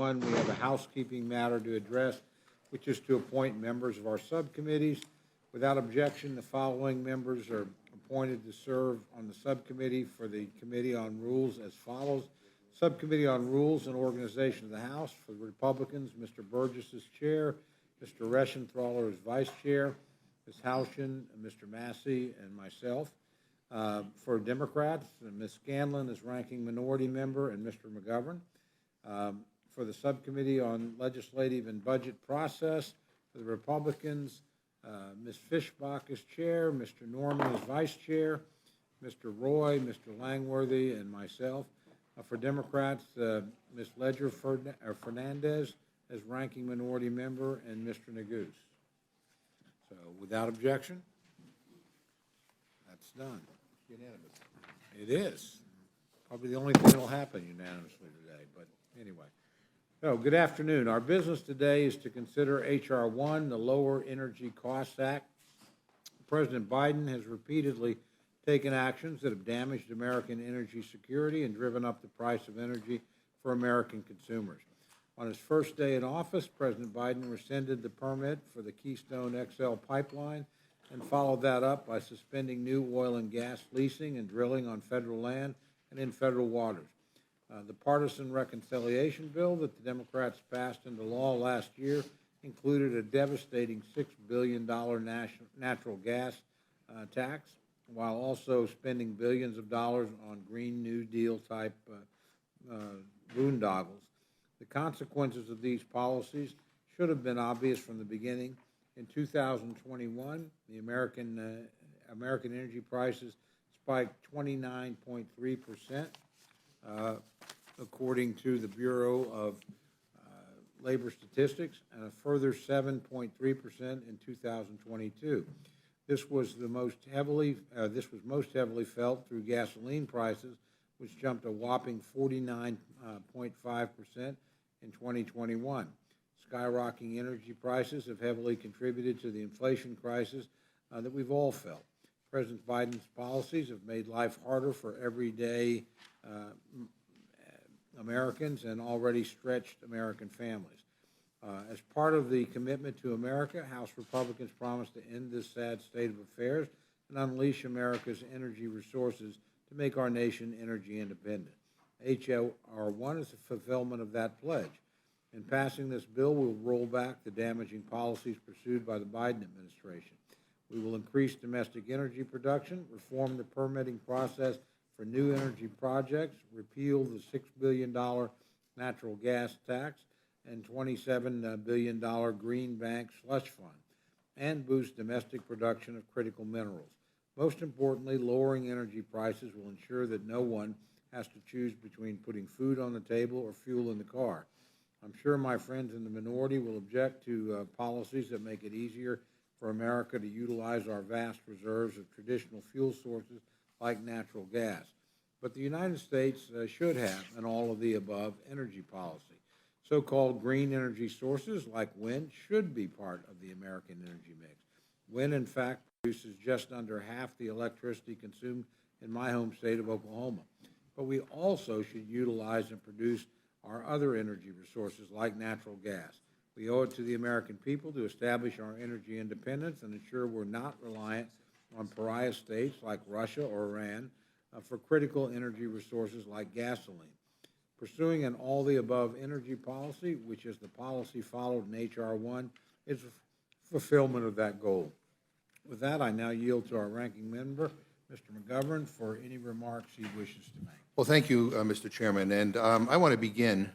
1, we have a housekeeping matter to address, which is to appoint members of our subcommittees. Without objection, the following members are appointed to serve on the subcommittee for the Committee on Rules as follows. Subcommittee on Rules and Organization of the House, for the Republicans, Mr. Burgess is chair, Mr. Reschenthaler is vice chair, Ms. Houchin, Mr. Massey, and myself. For Democrats, Ms. Scanlon is ranking minority member, and Mr. McGovern. For the Subcommittee on Legislative and Budget Process, for the Republicans, Ms. Fishbach is chair, Mr. Norman is vice chair, Mr. Roy, Mr. Langworthy, and myself. For Democrats, Ms. Ledger Fernandez as ranking minority member, and Mr. Neguse. So, without objection, that's done. Unanimous. It is. Probably the only thing that will happen unanimously today, but anyway. So, good afternoon. Our business today is to consider H.R. 1, the Lower Energy Costs Act. President Biden has repeatedly taken actions that have damaged American energy security and driven up the price of energy for American consumers. On his first day in office, President Biden rescinded the permit for the Keystone XL pipeline and followed that up by suspending new oil and gas leasing and drilling on federal land and in federal waters. The partisan reconciliation bill that the Democrats passed into law last year included a devastating $6 billion natural gas tax, while also spending billions of dollars on Green New Deal type boondoggles. The consequences of these policies should have been obvious from the beginning. In 2021, the American energy prices spiked 29.3%, according to the Bureau of Labor Statistics, and a further 7.3% in 2022. This was most heavily felt through gasoline prices, which jumped a whopping 49.5% in 2021. Skyrocketing energy prices have heavily contributed to the inflation crisis that we've all felt. President Biden's policies have made life harder for everyday Americans and already stretched American families. As part of the commitment to America, House Republicans promised to end this sad state of affairs and unleash America's energy resources to make our nation energy independent. H.R. 1 is a fulfillment of that pledge. In passing this bill, we'll roll back the damaging policies pursued by the Biden administration. We will increase domestic energy production, reform the permitting process for new energy projects, repeal the $6 billion natural gas tax, and $27 billion Green Bank slush fund, and boost domestic production of critical minerals. Most importantly, lowering energy prices will ensure that no one has to choose between putting food on the table or fuel in the car. I'm sure my friends in the minority will object to policies that make it easier for America to utilize our vast reserves of traditional fuel sources like natural gas. But the United States should have an all-of-the-above energy policy. So-called green energy sources like wind should be part of the American energy mix. Wind, in fact, produces just under half the electricity consumed in my home state of Oklahoma. But we also should utilize and produce our other energy resources like natural gas. We owe it to the American people to establish our energy independence and ensure we're not reliant on pariah states like Russia or Iran for critical energy resources like gasoline. Pursuing an all-the-above energy policy, which is the policy followed in H.R. 1, is a fulfillment of that goal. With that, I now yield to our ranking member, Mr. McGovern, for any remarks he wishes to make. Well, thank you, Mr. Chairman. And I want to begin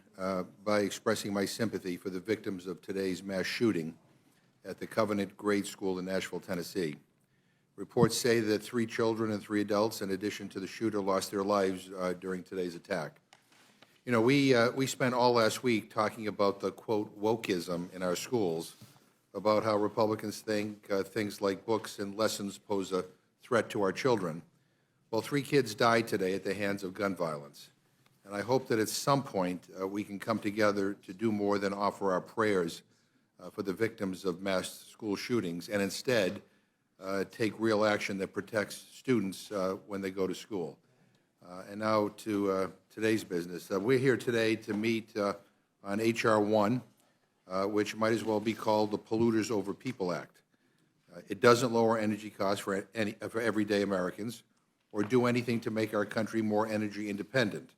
by expressing my sympathy for the victims of today's mass shooting at the Covenant Grade School in Nashville, Tennessee. Reports say that 3 children and 3 adults, in addition to the shooter, lost their lives during today's attack. You know, we spent all last week talking about the, quote, wokeism in our schools, about how Republicans think things like books and lessons pose a threat to our children. Well, 3 kids died today at the hands of gun violence. And I hope that at some point we can come together to do more than offer our prayers for the victims of mass school shootings and instead take real action that protects students when they go to school. And now to today's business. We're here today to meet on H.R. 1, which might as well be called the Polluters Over People Act. It doesn't lower energy costs for everyday Americans or do anything to make our country more energy independent.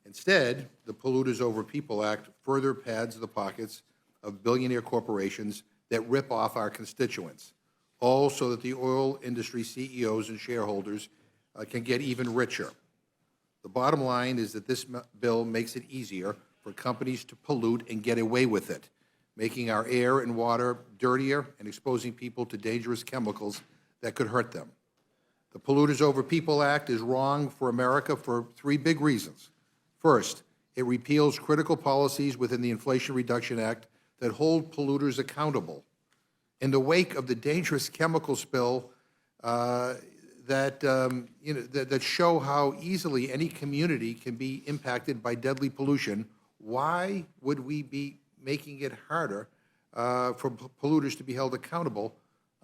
Instead, the Polluters Over People Act further pads the pockets of billionaire corporations that rip off our constituents, all so that the oil industry CEOs and shareholders can get even richer. The bottom line is that this bill makes it easier for companies to pollute and get away with it, making our air and water dirtier and exposing people to dangerous chemicals that could hurt them. The Polluters Over People Act is wrong for America for three big reasons. First, it repeals critical policies within the Inflation Reduction Act that hold polluters accountable. In the wake of the dangerous chemical spill that show how easily any community can be impacted by deadly pollution, why would we be making it harder for polluters to be held accountable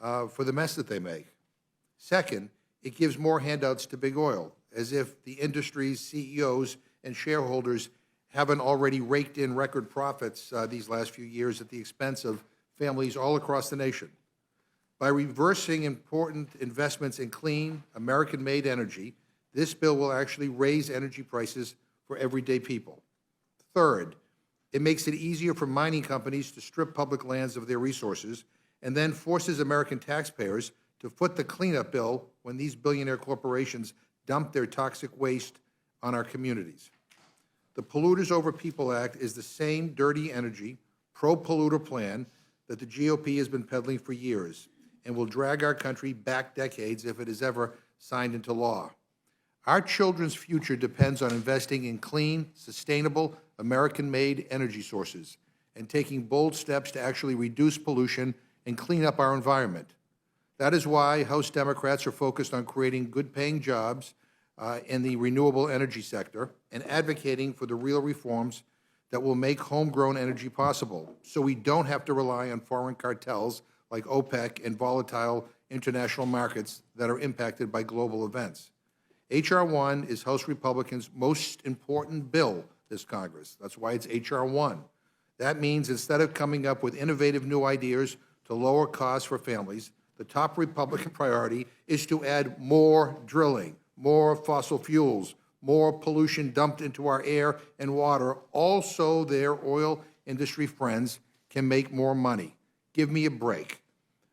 for the mess that they make? Second, it gives more handouts to big oil, as if the industry's CEOs and shareholders haven't already raked in record profits these last few years at the expense of families all across the nation. By reversing important investments in clean, American-made energy, this bill will actually raise energy prices for everyday people. Third, it makes it easier for mining companies to strip public lands of their resources and then forces American taxpayers to foot the cleanup bill when these billionaire corporations dump their toxic waste on our communities. The Polluters Over People Act is the same dirty energy, pro-polluter plan that the GOP has been peddling for years and will drag our country back decades if it is ever signed into law. Our children's future depends on investing in clean, sustainable, American-made energy sources and taking bold steps to actually reduce pollution and clean up our environment. That is why House Democrats are focused on creating good-paying jobs in the renewable energy sector and advocating for the real reforms that will make homegrown energy possible so we don't have to rely on foreign cartels like OPEC and volatile international markets that are impacted by global events. H.R. 1 is House Republicans' most important bill this Congress. That's why it's H.R. 1. That means instead of coming up with innovative new ideas to lower costs for families, the top Republican priority is to add more drilling, more fossil fuels, more pollution dumped into our air and water, all so their oil industry friends can make more money. Give me a break.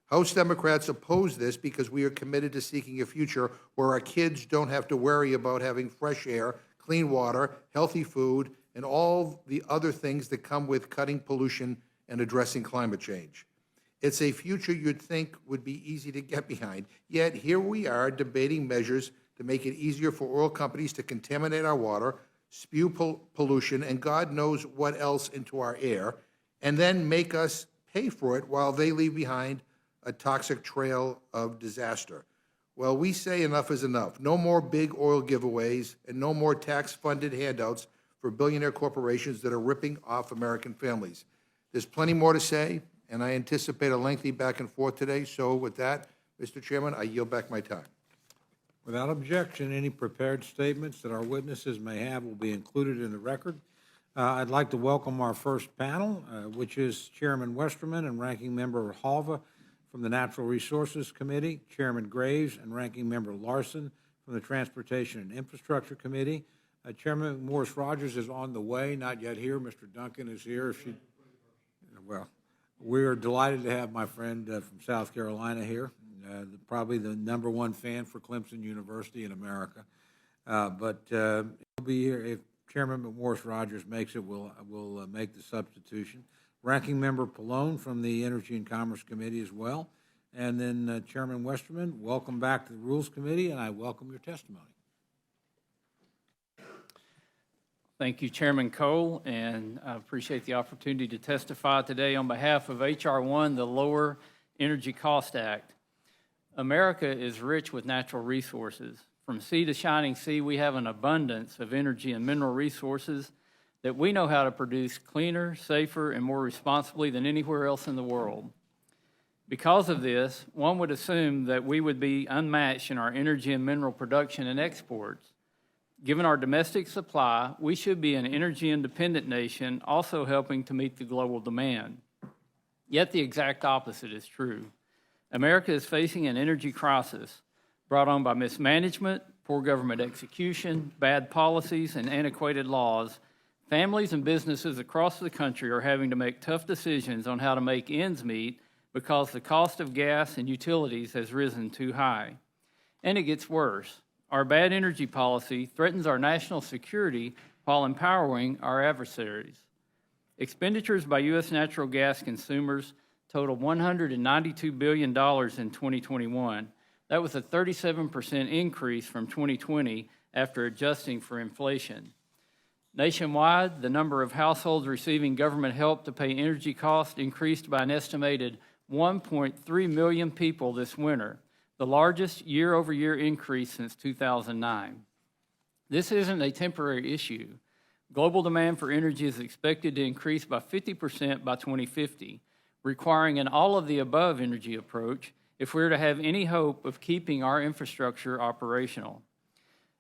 House Democrats oppose this because we are committed to seeking a future where our kids don't have to worry about having fresh air, clean water, healthy food, and all the other things that come with cutting pollution and addressing climate change. It's a future you'd think would be easy to get behind, yet here we are debating measures to make it easier for oil companies to contaminate our water, spew pollution, and God knows what else into our air, and then make us pay for it while they leave behind a toxic trail of disaster. Well, we say enough is enough. No more big oil giveaways and no more tax-funded handouts for billionaire corporations that are ripping off American families. There's plenty more to say, and I anticipate a lengthy back and forth today. So with that, Mr. Chairman, I yield back my time. Without objection, any prepared statements that our witnesses may have will be included in the record. I'd like to welcome our first panel, which is Chairman Westerman and Ranking Member Grijalva from the Natural Resources Committee, Chairman Graves and Ranking Member Larson from the Transportation and Infrastructure Committee. Chairman McMorris Rogers is on the way, not yet here. Mr. Duncan is here. Well, we are delighted to have my friend from South Carolina here, probably the #1 fan for Clemson University in America. But he'll be here. If Chairman McMorris Rogers makes it, we'll make the substitution. Ranking Member Pallone from the Energy and Commerce Committee as well. And then Chairman Westerman, welcome back to the Rules Committee, and I welcome your testimony. Thank you, Chairman Cole, and I appreciate the opportunity to testify today on behalf of H.R. 1, the Lower Energy Cost Act. America is rich with natural resources. From sea to shining sea, we have an abundance of energy and mineral resources that we know how to produce cleaner, safer, and more responsibly than anywhere else in the world. Because of this, one would assume that we would be unmatched in our energy and mineral production and exports. Given our domestic supply, we should be an energy-independent nation, also helping to meet the global demand. Yet the exact opposite is true. America is facing an energy crisis brought on by mismanagement, poor government execution, bad policies, and antiquated laws. Families and businesses across the country are having to make tough decisions on how to make ends meet because the cost of gas and utilities has risen too high. And it gets worse. Our bad energy policy threatens our national security while empowering our adversaries. Expenditures by U.S. natural gas consumers totaled $192 billion in 2021. That was a 37% increase from 2020 after adjusting for inflation. Nationwide, the number of households receiving government help to pay energy costs increased by an estimated 1.3 million people this winter, the largest year-over-year increase since 2009. This isn't a temporary issue. Global demand for energy is expected to increase by 50% by 2050, requiring an all-of-the-above energy approach if we're to have any hope of keeping our infrastructure operational.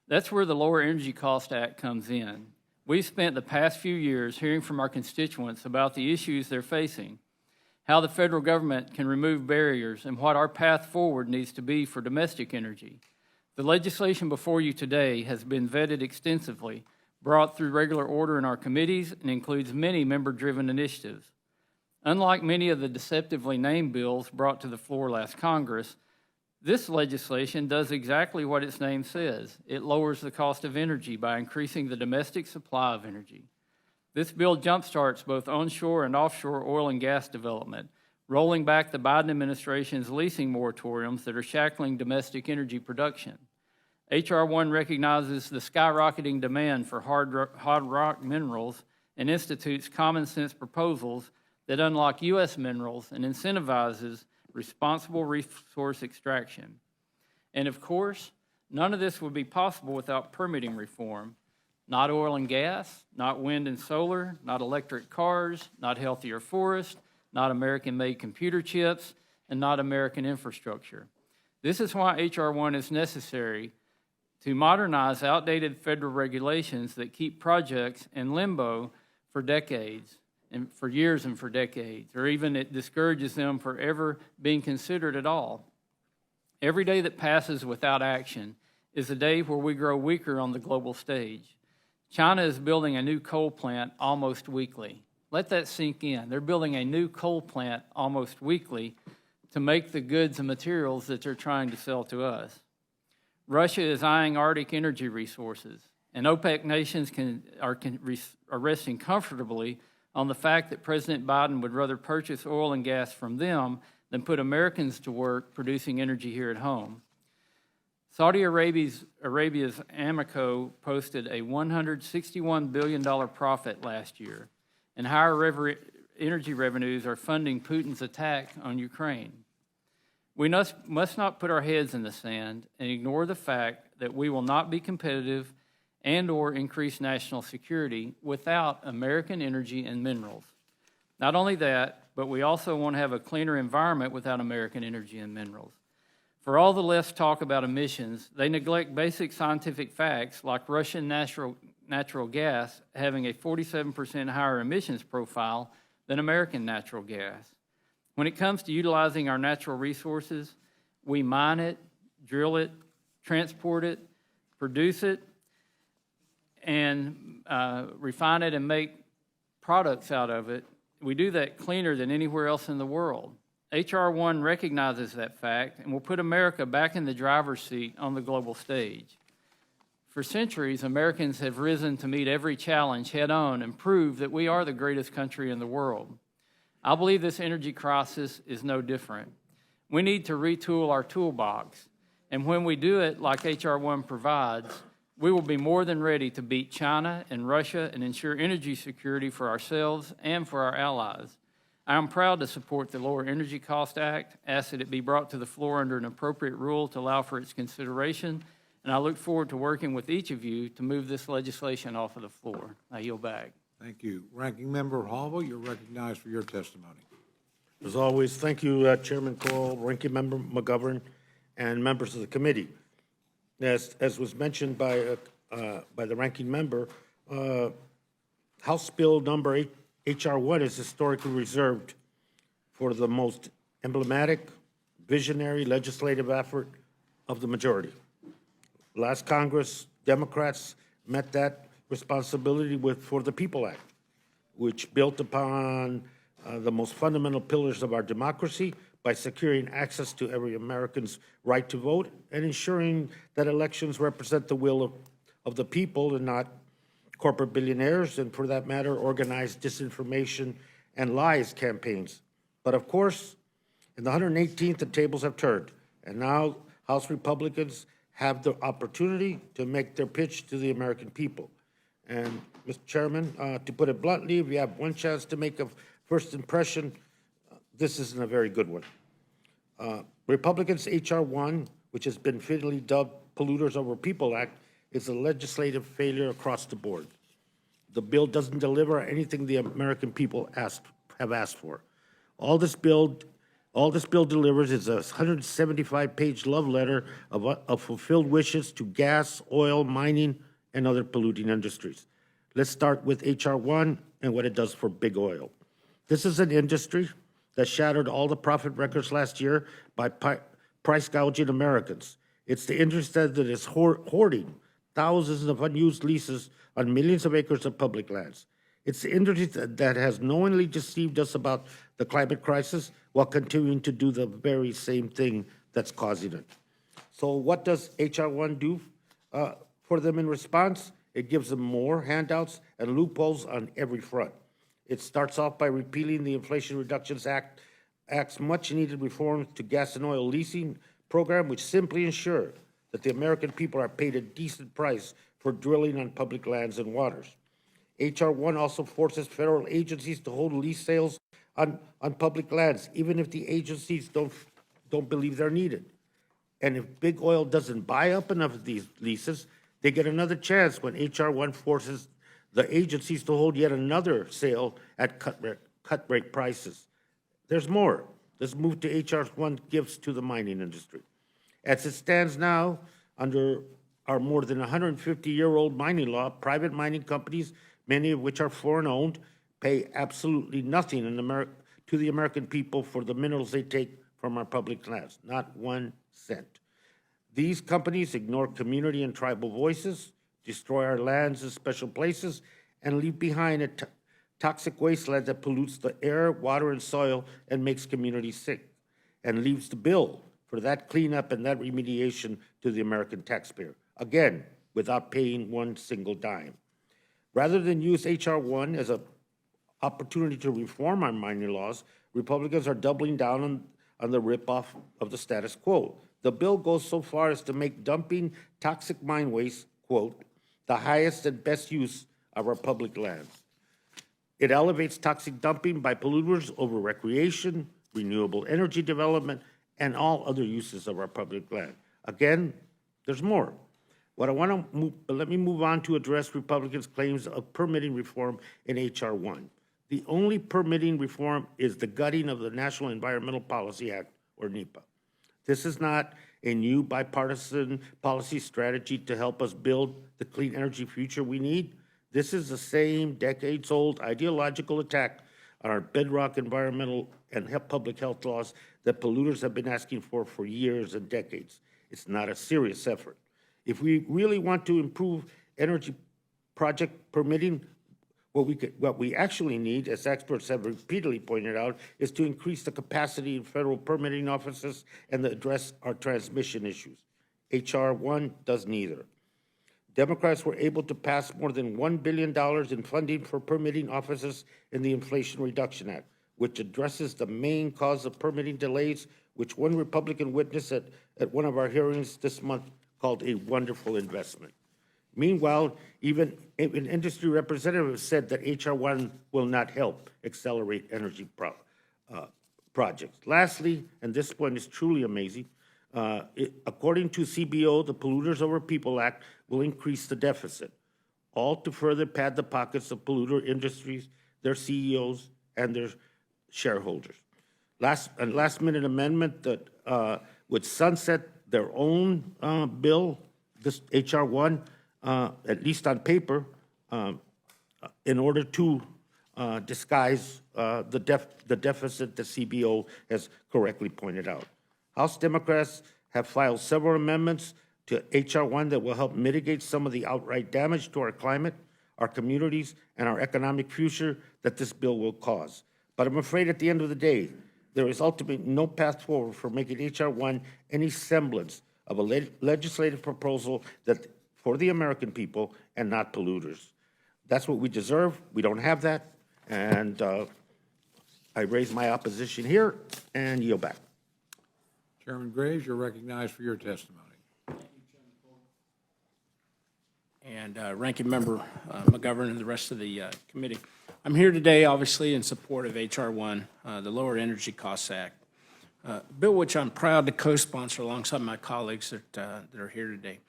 That's where the Lower Energy Cost Act comes in. We've spent the past few years hearing from our constituents about the issues they're facing, how the federal government can remove barriers, and what our path forward needs to be for domestic energy. The legislation before you today has been vetted extensively, brought through regular order in our committees, and includes many member-driven initiatives. Unlike many of the deceptively named bills brought to the floor last Congress, this legislation does exactly what its name says. It lowers the cost of energy by increasing the domestic supply of energy. This bill jumpstarts both onshore and offshore oil and gas development, rolling back the Biden administration's leasing moratoriums that are shackling domestic energy production. H.R. 1 recognizes the skyrocketing demand for hard rock minerals and institutes common sense proposals that unlock U.S. minerals and incentivizes responsible resource extraction. And of course, none of this would be possible without permitting reform. Not oil and gas, not wind and solar, not electric cars, not healthier forests, not American-made computer chips, and not American infrastructure. This is why H.R. 1 is necessary to modernize outdated federal regulations that keep projects in limbo for decades, and for years and for decades, or even it discourages them from ever being considered at all. Every day that passes without action is a day where we grow weaker on the global stage. China is building a new coal plant almost weekly. Let that sink in. They're building a new coal plant almost weekly to make the goods and materials that they're trying to sell to us. Russia is eyeing Arctic energy resources, and OPEC nations are resting comfortably on the fact that President Biden would rather purchase oil and gas from them than put Americans to work producing energy here at home. Saudi Arabia's Aramco posted a $161 billion profit last year, and higher energy revenues are funding Putin's attack on Ukraine. We must not put our heads in the sand and ignore the fact that we will not be competitive and or increase national security without American energy and minerals. Not only that, but we also want to have a cleaner environment without American energy and minerals. For all the less talk about emissions, they neglect basic scientific facts like Russian natural gas having a 47% higher emissions profile than American natural gas. When it comes to utilizing our natural resources, we mine it, drill it, transport it, produce it, and refine it and make products out of it. We do that cleaner than anywhere else in the world. H.R. 1 recognizes that fact and will put America back in the driver's seat on the global stage. For centuries, Americans have risen to meet every challenge head-on and prove that we are the greatest country in the world. I believe this energy crisis is no different. We need to retool our toolbox, and when we do it like H.R. 1 provides, we will be more than ready to beat China and Russia and ensure energy security for ourselves and for our allies. I am proud to support the Lower Energy Cost Act, ask that it be brought to the floor under an appropriate rule to allow for its consideration, and I look forward to working with each of you to move this legislation off of the floor. I yield back. Thank you. Ranking Member Grijalva, you're recognized for your testimony. As always, thank you, Chairman Cole, Ranking Member McGovern, and members of the committee. As was mentioned by by the ranking member, House Bill number HR 1 is historically reserved for the most emblematic, visionary legislative effort of the majority. Last Congress, Democrats met that responsibility for the PEOPLE Act, which built upon the most fundamental pillars of our democracy by securing access to every American's right to vote and ensuring that elections represent the will of the people and not corporate billionaires, and for that matter, organized disinformation and lies campaigns. But of course, in the 118th, the tables have turned, and now House Republicans have the opportunity to make their pitch to the American people. And, Mr. Chairman, to put it bluntly, if you have one chance to make a first impression, this isn't a very good one. Republicans' H.R. 1, which has been fittingly dubbed Polluters Over People Act, is a legislative failure across the board. The bill doesn't deliver anything the American people have asked for. All this bill delivers is a 175-page love letter of fulfilled wishes to gas, oil, mining, and other polluting industries. Let's start with H.R. 1 and what it does for big oil. This is an industry that shattered all the profit records last year by price gouging Americans. It's the industry that is hoarding thousands of unused leases on millions of acres of public lands. It's the industry that has knowingly deceived us about the climate crisis while continuing to do the very same thing that's causing it. So what does H.R. 1 do for them in response? It gives them more handouts and loopholes on every front. It starts off by repealing the Inflation Reduction Act's much-needed reforms to gas and oil leasing program, which simply ensure that the American people are paid a decent price for drilling on public lands and waters. H.R. 1 also forces federal agencies to hold lease sales on public lands, even if the agencies don't believe they're needed. And if big oil doesn't buy up enough of these leases, they get another chance when H.R. 1 forces the agencies to hold yet another sale at cut rate prices. There's more. Let's move to H.R. 1 gifts to the mining industry. As it stands now, under our more than 150-year-old mining law, private mining companies, many of which are foreign-owned, pay absolutely nothing to the American people for the minerals they take from our public lands, not 1 cent. These companies ignore community and tribal voices, destroy our lands and special places, and leave behind a toxic wasteland that pollutes the air, water, and soil and makes communities sick, and leaves the bill for that cleanup and that remediation to the American taxpayer, again, without paying 1 single dime. Rather than use H.R. 1 as an opportunity to reform our mining laws, Republicans are doubling down on the ripoff of the status quo. The bill goes so far as to make dumping toxic mine waste, quote, the highest and best use of our public lands. It elevates toxic dumping by polluters over recreation, renewable energy development, and all other uses of our public land. Again, there's more. Let me move on to address Republicans' claims of permitting reform in H.R. 1. The only permitting reform is the gutting of the National Environmental Policy Act, or NEPA. This is not a new bipartisan policy strategy to help us build the clean energy future we need. This is the same decades-old ideological attack on our bedrock environmental and public health laws that polluters have been asking for years and decades. It's not a serious effort. If we really want to improve energy project permitting, what we actually need, as experts have repeatedly pointed out, is to increase the capacity in federal permitting offices and to address our transmission issues. H.R. 1 does neither. Democrats were able to pass more than $1 billion in funding for permitting offices in the Inflation Reduction Act, which addresses the main cause of permitting delays, which one Republican witness at one of our hearings this month called a wonderful investment. Meanwhile, even industry representatives said that H.R. 1 will not help accelerate energy projects. Lastly, and this point is truly amazing, according to CBO, the Polluters Over People Act will increase the deficit, all to further pad the pockets of polluter industries, their CEOs, and their shareholders. Last-minute amendment that would sunset their own bill, this H.R. 1, at least on paper, in order to disguise the deficit the CBO has correctly pointed out. House Democrats have filed several amendments to H.R. 1 that will help mitigate some of the outright damage to our climate, our communities, and our economic future that this bill will cause. But I'm afraid at the end of the day, there is ultimately no path forward for making H.R. 1 any semblance of a legislative proposal that for the American people and not polluters. That's what we deserve. We don't have that. And I raise my opposition here and yield back. Chairman Graves, you're recognized for your testimony. And Ranking Member McGovern and the rest of the committee. I'm here today, obviously, in support of H.R. 1, the Lower Energy Costs Act, a bill which I'm proud to co-sponsor alongside my colleagues that are here today.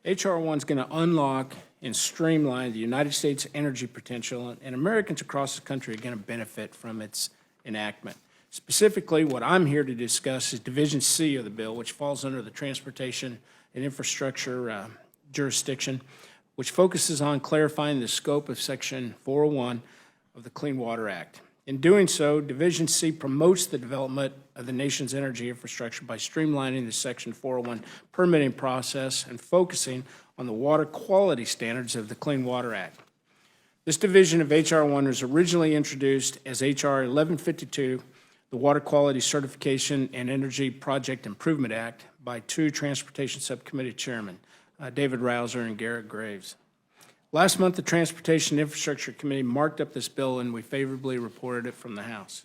H.R. 1 is going to unlock and streamline the United States energy potential, and Americans across the country are going to benefit from its enactment. Specifically, what I'm here to discuss is Division C of the bill, which falls under the Transportation and Infrastructure jurisdiction, which focuses on clarifying the scope of Section 401 of the Clean Water Act. In doing so, Division C promotes the development of the nation's energy infrastructure by streamlining the Section 401 permitting process and focusing on the water quality standards of the Clean Water Act. This division of H.R. 1 was originally introduced as H.R. 1152, the Water Quality Certification and Energy Project Improvement Act, by two Transportation Subcommittee Chairmen, David Rouser and Garrett Graves. Last month, the Transportation Infrastructure Committee marked up this bill, and we favorably reported it from the House.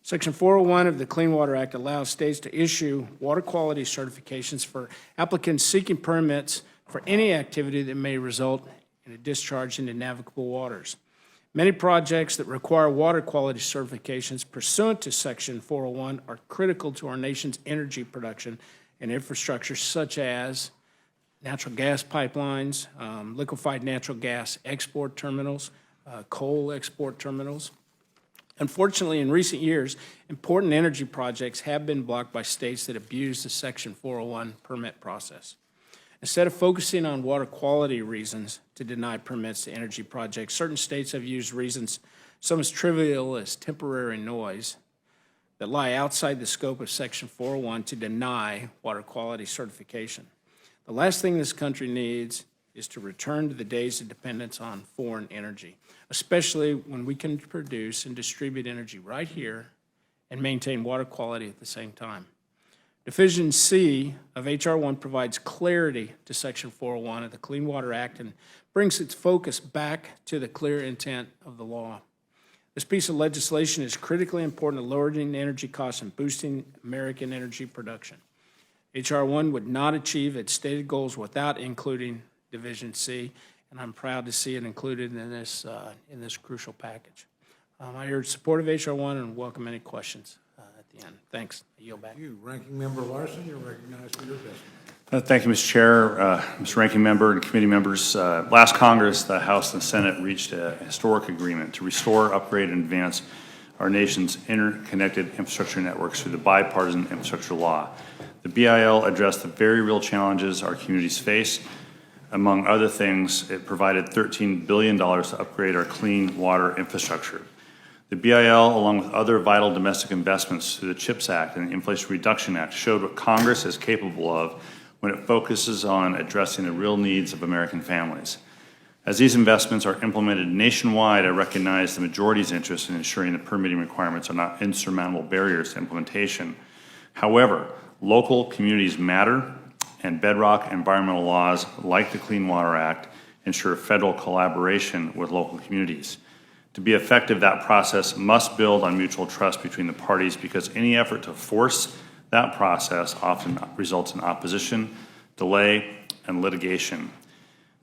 Section 401 of the Clean Water Act allows states to issue water quality certifications for applicants seeking permits for any activity that may result in a discharge into navigable waters. Many projects that require water quality certifications pursuant to Section 401 are critical to our nation's energy production and infrastructure, such as natural gas pipelines, liquefied natural gas export terminals, coal export terminals. Unfortunately, in recent years, important energy projects have been blocked by states that abuse the Section 401 permit process. Instead of focusing on water quality reasons to deny permits to energy projects, certain states have used reasons some as trivial as temporary noise that lie outside the scope of Section 401 to deny water quality certification. The last thing this country needs is to return to the days of dependence on foreign energy, especially when we can produce and distribute energy right here and maintain water quality at the same time. Division C of H.R. 1 provides clarity to Section 401 of the Clean Water Act and brings its focus back to the clear intent of the law. This piece of legislation is critically important to lowering energy costs and boosting American energy production. H.R. 1 would not achieve its stated goals without including Division C, and I'm proud to see it included in this crucial package. I urge support of H.R. 1 and welcome any questions at the end. Thanks. I yield back. Thank you. Ranking Member Larson, you're recognized for your testimony. Thank you, Mr. Chair, Mr. Ranking Member, and committee members. Last Congress, the House and Senate reached a historic agreement to restore, upgrade, and advance our nation's interconnected infrastructure networks through the bipartisan infrastructure law. The BIL addressed the very real challenges our communities face. Among other things, it provided $13 billion to upgrade our clean water infrastructure. The BIL, along with other vital domestic investments through the CHIPS Act and the Inflation Reduction Act, showed what Congress is capable of when it focuses on addressing the real needs of American families. As these investments are implemented nationwide, I recognize the majority's interest in ensuring the permitting requirements are not insurmountable barriers to implementation. However, local communities matter, and bedrock environmental laws like the Clean Water Act ensure federal collaboration with local communities. To be effective, that process must build on mutual trust between the parties, because any effort to force that process often results in opposition, delay, and litigation.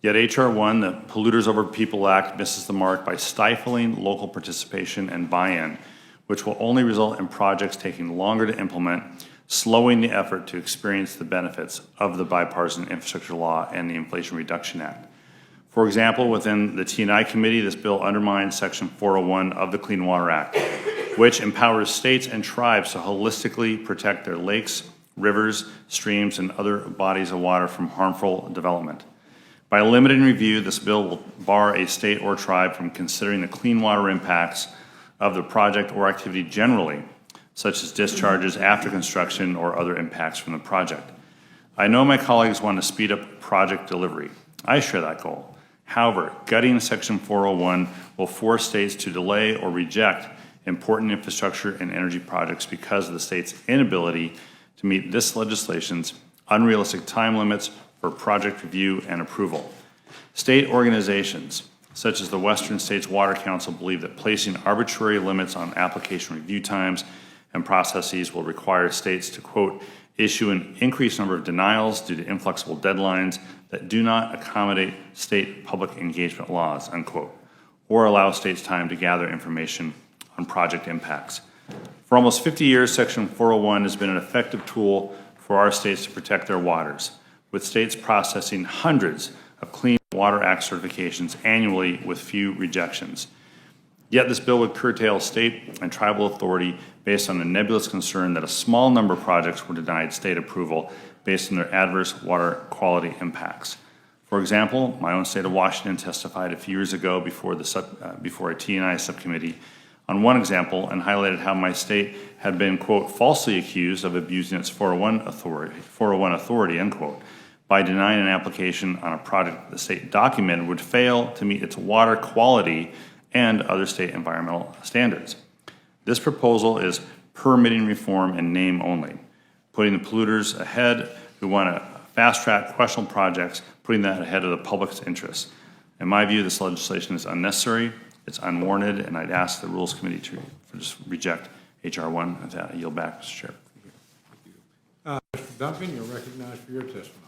Yet H.R. 1, the Polluters Over People Act, misses the mark by stifling local participation and buy-in, which will only result in projects taking longer to implement, slowing the effort to experience the benefits of the bipartisan infrastructure law and the Inflation Reduction Act. For example, within the T&I committee, this bill undermines Section 401 of the Clean Water Act, which empowers states and tribes to holistically protect their lakes, rivers, streams, and other bodies of water from harmful development. By limiting review, this bill will bar a state or tribe from considering the clean water impacts of the project or activity generally, such as discharges after construction or other impacts from the project. I know my colleagues want to speed up project delivery. I share that goal. However, gutting Section 401 will force states to delay or reject important infrastructure and energy projects because of the state's inability to meet this legislation's unrealistic time limits for project review and approval. State organizations, such as the Western States Water Council, believe that placing arbitrary limits on application review times and processes will require states to, quote, issue an increased number of denials due to inflexible deadlines that do not accommodate state public engagement laws, unquote, or allow states time to gather information on project impacts. For almost 50 years, Section 401 has been an effective tool for our states to protect their waters, with states processing hundreds of Clean Water Act certifications annually with few rejections. Yet this bill would curtail state and tribal authority based on the nebulous concern that a small number of projects were denied state approval based on their adverse water quality impacts. For example, my own state of Washington testified a few years ago before a T&I subcommittee on one example and highlighted how my state had been, quote, falsely accused of abusing its 401 authority, unquote, by denying an application on a project that the state documented would fail to meet its water quality and other state environmental standards. This proposal is permitting reform in name only, putting the polluters ahead who want to fast-track questionable projects, putting that ahead of the public's interests. In my view, this legislation is unnecessary, it's unwarranted, and I'd ask the Rules Committee to just reject H.R. 1. With that, I yield back, Mr. Chair. Mr. Duncan, you're recognized for your testimony.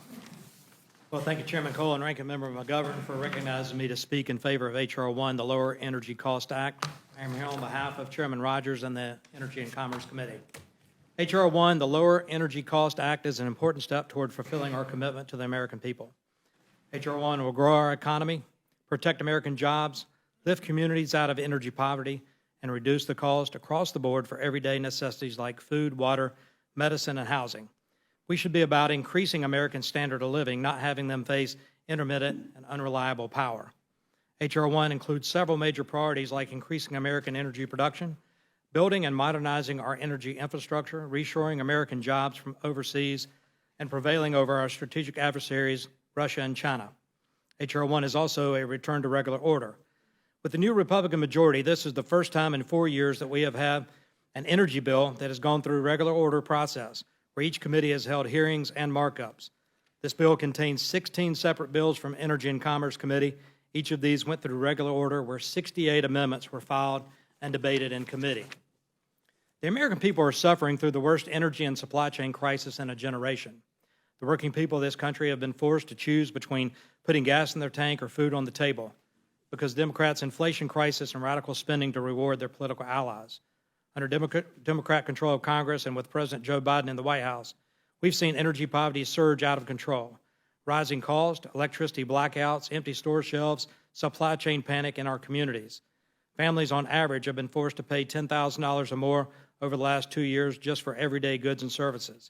Well, thank you, Chairman Cole and Ranking Member McGovern, for recognizing me to speak in favor of H.R. 1, the Lower Energy Cost Act. I am here on behalf of Chairman Rogers and the Energy and Commerce Committee. H.R. 1, the Lower Energy Cost Act, is an important step toward fulfilling our commitment to the American people. H.R. 1 will grow our economy, protect American jobs, lift communities out of energy poverty, and reduce the cost across the board for everyday necessities like food, water, medicine, and housing. We should be about increasing American standard of living, not having them face intermittent and unreliable power. H.R. 1 includes several major priorities like increasing American energy production, building and modernizing our energy infrastructure, reshoring American jobs from overseas, and prevailing over our strategic adversaries, Russia and China. H.R. 1 is also a return to regular order. With the new Republican majority, this is the first time in 4 years that we have had an energy bill that has gone through regular order process, where each committee has held hearings and markups. This bill contains 16 separate bills from Energy and Commerce Committee. Each of these went through regular order, where 68 amendments were filed and debated in committee. The American people are suffering through the worst energy and supply chain crisis in a generation. The working people of this country have been forced to choose between putting gas in their tank or food on the table because Democrats' inflation crisis and radical spending to reward their political allies. Under Democrat control of Congress and with President Joe Biden in the White House, we've seen energy poverty surge out of control. Rising costs, electricity blackouts, empty store shelves, supply chain panic in our communities. Families on average have been forced to pay $10,000 or more over the last 2 years just for everyday goods and services.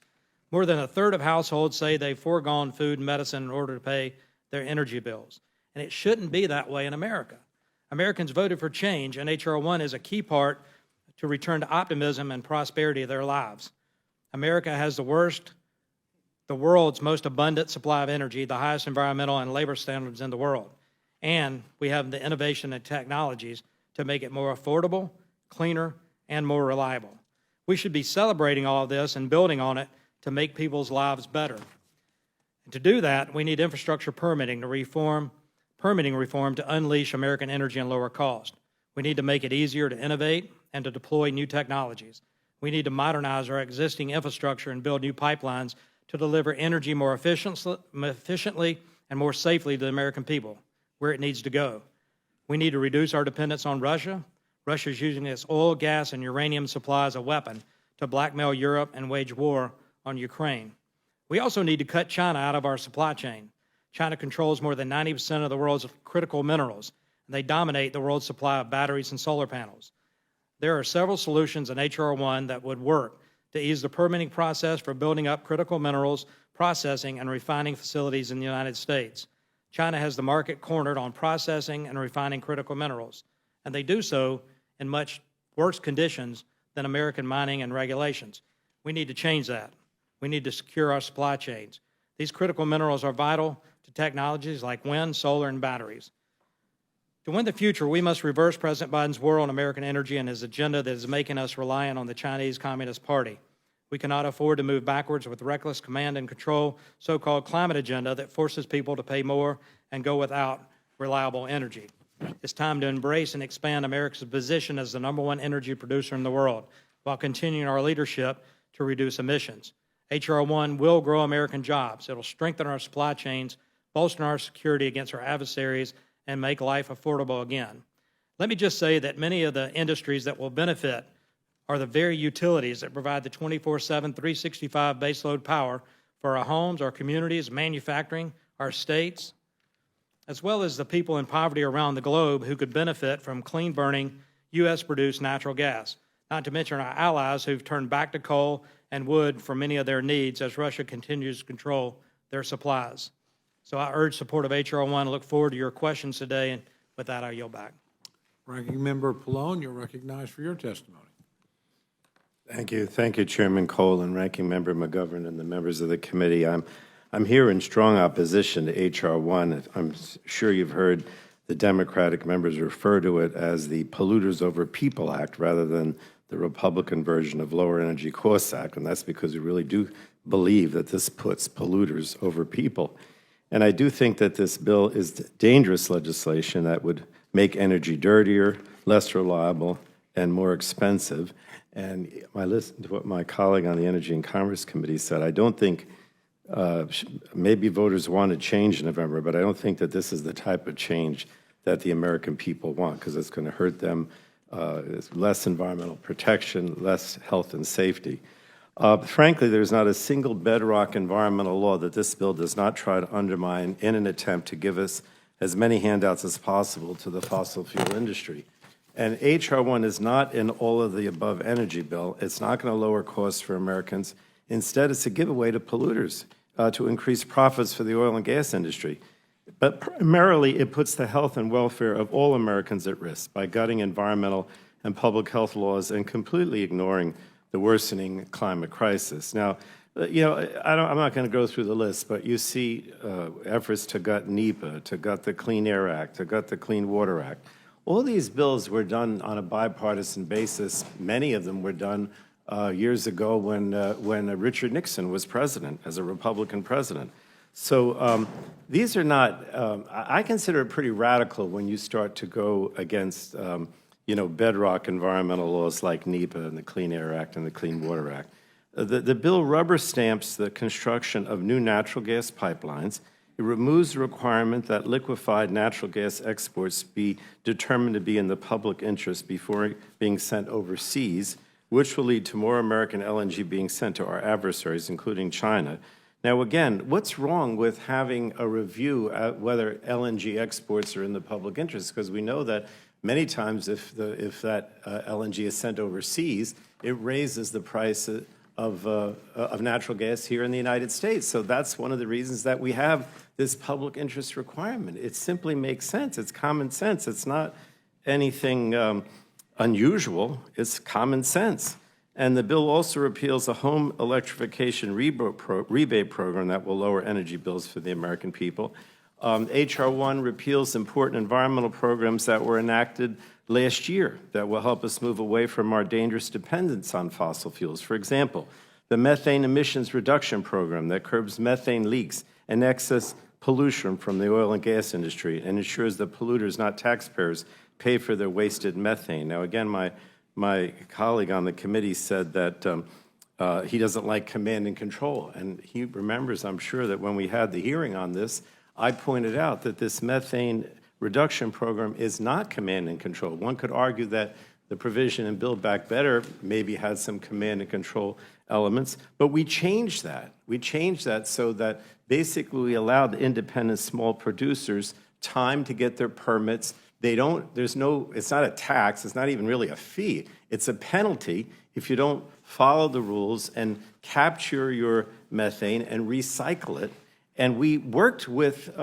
More than a third of households say they've foregone food and medicine in order to pay their energy bills. And it shouldn't be that way in America. Americans voted for change, and H.R. 1 is a key part to return to optimism and prosperity of their lives. America has the world's most abundant supply of energy, the highest environmental and labor standards in the world. And we have the innovation and technologies to make it more affordable, cleaner, and more reliable. We should be celebrating all of this and building on it to make people's lives better. And to do that, we need infrastructure permitting reform to unleash American energy and lower cost. We need to make it easier to innovate and to deploy new technologies. We need to modernize our existing infrastructure and build new pipelines to deliver energy more efficiently and more safely to the American people, where it needs to go. We need to reduce our dependence on Russia. Russia is using its oil, gas, and uranium supply as a weapon to blackmail Europe and wage war on Ukraine. We also need to cut China out of our supply chain. China controls more than 90% of the world's critical minerals, and they dominate the world's supply of batteries and solar panels. There are several solutions in H.R. 1 that would work to ease the permitting process for building up critical minerals, processing, and refining facilities in the United States. China has the market cornered on processing and refining critical minerals, and they do so in much worse conditions than American mining and regulations. We need to change that. We need to secure our supply chains. These critical minerals are vital to technologies like wind, solar, and batteries. To win the future, we must reverse President Biden's war on American energy and his agenda that is making us reliant on the Chinese Communist Party. We cannot afford to move backwards with reckless command and control so-called climate agenda that forces people to pay more and go without reliable energy. It's time to embrace and expand America's position as the #1 energy producer in the world while continuing our leadership to reduce emissions. H.R. 1 will grow American jobs. It'll strengthen our supply chains, bolster our security against our adversaries, and make life affordable again. Let me just say that many of the industries that will benefit are the very utilities that provide the 24/7, 365 baseload power for our homes, our communities, manufacturing, our states, as well as the people in poverty around the globe who could benefit from clean-burning, U.S.-produced natural gas, not to mention our allies who've turned back to coal and wood for many of their needs as Russia continues to control their supplies. So I urge support of H.R. 1 and look forward to your questions today, and with that, I yield back. Ranking Member Pallone, you're recognized for your testimony. Thank you. Thank you, Chairman Cole and Ranking Member McGovern and the members of the committee. I'm here in strong opposition to H.R. 1. I'm sure you've heard the Democratic members refer to it as the Polluters Over People Act rather than the Republican version of Lower Energy Costs Act, and that's because we really do believe that this puts polluters over people. And I do think that this bill is dangerous legislation that would make energy dirtier, less reliable, and more expensive. And I listened to what my colleague on the Energy and Commerce Committee said. I don't think, maybe voters want to change in November, but I don't think that this is the type of change that the American people want, because it's going to hurt them. It's less environmental protection, less health and safety. Frankly, there's not a single bedrock environmental law that this bill does not try to undermine in an attempt to give us as many handouts as possible to the fossil fuel industry. And H.R. 1 is not an all-of-the-above energy bill. It's not going to lower costs for Americans. Instead, it's a giveaway to polluters to increase profits for the oil and gas industry. But primarily, it puts the health and welfare of all Americans at risk by gutting environmental and public health laws and completely ignoring the worsening climate crisis. Now, you know, I'm not going to go through the list, but you see efforts to gut NEPA, to gut the Clean Air Act, to gut the Clean Water Act. All these bills were done on a bipartisan basis. Many of them were done years ago when Richard Nixon was president, as a Republican president. So these are not, I consider it pretty radical when you start to go against, you know, bedrock environmental laws like NEPA and the Clean Air Act and the Clean Water Act. The bill rubber stamps the construction of new natural gas pipelines. It removes the requirement that liquefied natural gas exports be determined to be in the public interest before being sent overseas, which will lead to more American LNG being sent to our adversaries, including China. Now, again, what's wrong with having a review at whether LNG exports are in the public interest? Because we know that many times if that LNG is sent overseas, it raises the price of natural gas here in the United States. So that's one of the reasons that we have this public interest requirement. It simply makes sense. It's common sense. It's not anything unusual. It's common sense. And the bill also repeals a home electrification rebate program that will lower energy bills for the American people. H.R. 1 repeals important environmental programs that were enacted last year that will help us move away from our dangerous dependence on fossil fuels. For example, the methane emissions reduction program that curbs methane leaks and excess pollution from the oil and gas industry and ensures that polluters, not taxpayers, pay for their wasted methane. Now, again, my colleague on the committee said that he doesn't like command and control. And he remembers, I'm sure, that when we had the hearing on this, I pointed out that this methane reduction program is not command and control. One could argue that the provision in Build Back Better maybe had some command and control elements, but we changed that. We changed that so that basically we allowed the independent small producers time to get their permits. It's not a tax, it's not even really a fee. It's a penalty if you don't follow the rules and capture your methane and recycle it. And we worked with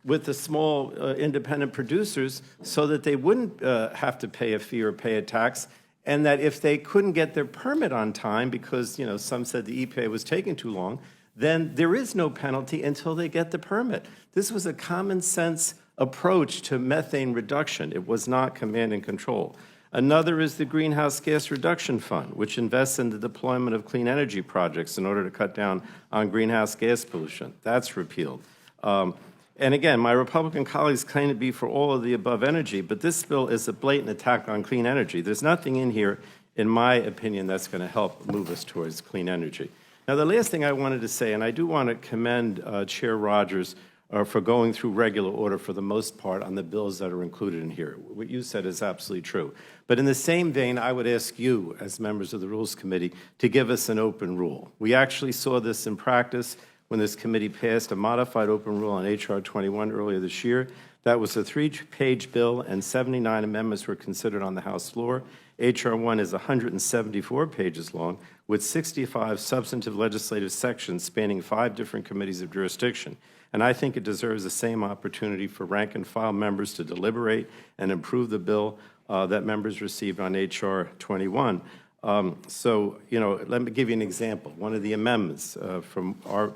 with the small independent producers so that they wouldn't have to pay a fee or pay a tax, and that if they couldn't get their permit on time because, some said the EPA was taking too long, then there is no penalty until they get the permit. This was a common sense approach to methane reduction. It was not command and control. Another is the Greenhouse Gas Reduction Fund, which invests in the deployment of clean energy projects in order to cut down on greenhouse gas pollution. That's repealed. And again, my Republican colleagues claim to be for all of the above energy, but this bill is a blatant attack on clean energy. There's nothing in here, in my opinion, that's going to help move us towards clean energy. Now, the last thing I wanted to say, and I do want to commend Chair Rogers for going through regular order for the most part on the bills that are included in here. What you said is absolutely true. But in the same vein, I would ask you, as members of the Rules Committee, to give us an open rule. We actually saw this in practice when this committee passed a modified open rule on H.R. 21 earlier this year. That was a 3-page bill, and 79 amendments were considered on the House floor. H.R. 1 is 174 pages long, with 65 substantive legislative sections spanning 5 different committees of jurisdiction. And I think it deserves the same opportunity for rank-and-file members to deliberate and improve the bill that members received on H.R. 21. Let me give you an example. One of the amendments from our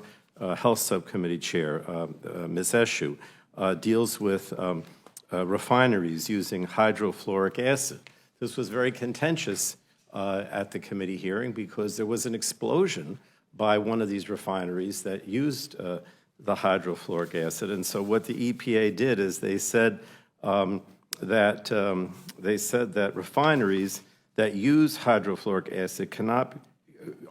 Health Subcommittee Chair, Ms. Eshoo, deals with refineries using hydrofluoric acid. This was very contentious at the committee hearing because there was an explosion by one of these refineries that used the hydrofluoric acid. And so what the EPA did is they said that refineries that use hydrofluoric acid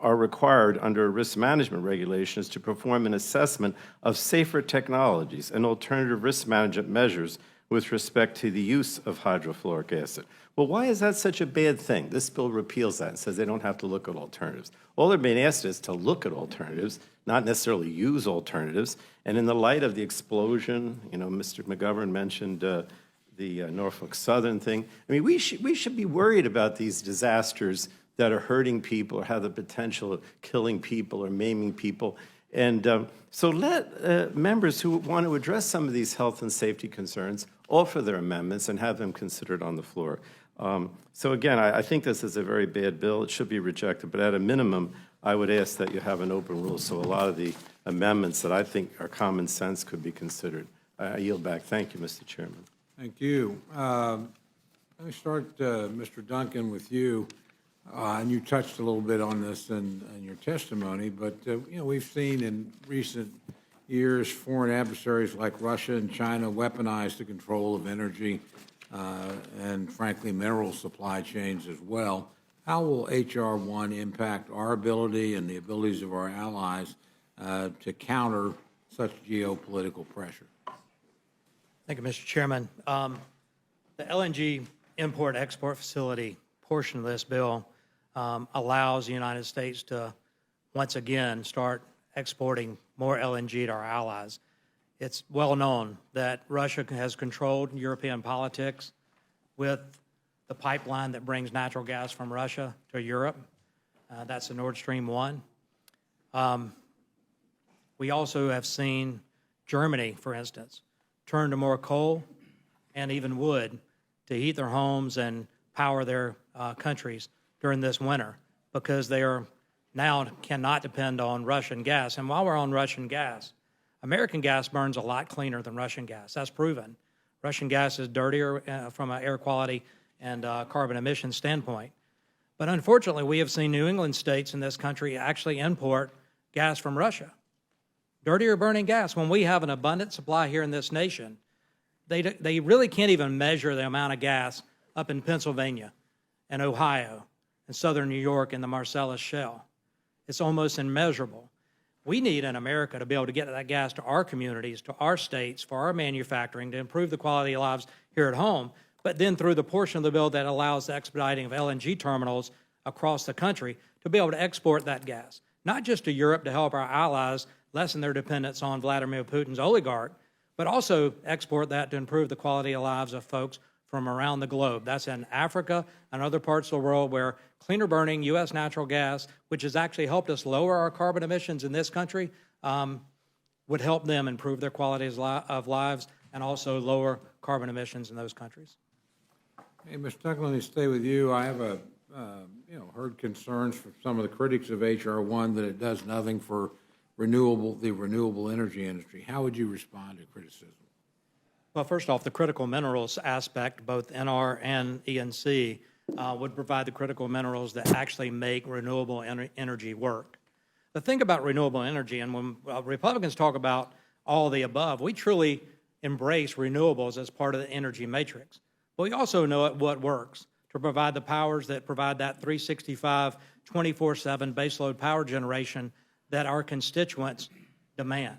are required under risk management regulations to perform an assessment of safer technologies and alternative risk management measures with respect to the use of hydrofluoric acid. Well, why is that such a bad thing? This bill repeals that and says they don't have to look at alternatives. All they're being asked is to look at alternatives, not necessarily use alternatives. And in the light of the explosion, Mr. McGovern mentioned the Norfolk Southern thing. I mean, we should be worried about these disasters that are hurting people or have the potential of killing people or maiming people. And so let members who want to address some of these health and safety concerns offer their amendments and have them considered on the floor. So again, I think this is a very bad bill. It should be rejected. But at a minimum, I would ask that you have an open rule so a lot of the amendments that I think are common sense could be considered. I yield back. Thank you, Mr. Chairman. Thank you. Let me start, Mr. Duncan, with you. And you touched a little bit on this in your testimony, but we've seen in recent years foreign adversaries like Russia and China weaponize the control of energy and, frankly, mineral supply chains as well. How will H.R. 1 impact our ability and the abilities of our allies to counter such geopolitical pressure? Thank you, Mr. Chairman. The LNG import-export facility portion of this bill allows the United States to once again start exporting more LNG to our allies. It's well known that Russia has controlled European politics with the pipeline that brings natural gas from Russia to Europe. That's the Nord Stream 1. We also have seen Germany, for instance, turn to more coal and even wood to heat their homes and power their countries during this winter because they are now cannot depend on Russian gas. And while we're on Russian gas, American gas burns a lot cleaner than Russian gas. That's proven. Russian gas is dirtier from an air quality and carbon emission standpoint. But unfortunately, we have seen New England states in this country actually import gas from Russia. Dirtier burning gas. When we have an abundant supply here in this nation, they really can't even measure the amount of gas up in Pennsylvania and Ohio and southern New York and the Marcellus Shale. It's almost immeasurable. We need in America to be able to get that gas to our communities, to our states, for our manufacturing, to improve the quality of lives here at home, but then through the portion of the bill that allows the expediting of LNG terminals across the country to be able to export that gas, not just to Europe to help our allies lessen their dependence on Vladimir Putin's oligarch, but also export that to improve the quality of lives of folks from around the globe. That's in Africa and other parts of the world where cleaner burning U.S. natural gas, which has actually helped us lower our carbon emissions in this country, would help them improve their qualities of lives and also lower carbon emissions in those countries. Hey, Mr. Tucker, let me stay with you. I have heard concerns from some of the critics of H.R. 1 that it does nothing for the renewable energy industry. How would you respond to criticism? Well, first off, the critical minerals aspect, both NR and ENC, would provide the critical minerals that actually make renewable energy work. The thing about renewable energy, and when Republicans talk about all the above, we truly embrace renewables as part of the energy matrix. But we also know what works to provide the powers that provide that 365, 24/7 baseload power generation that our constituents demand.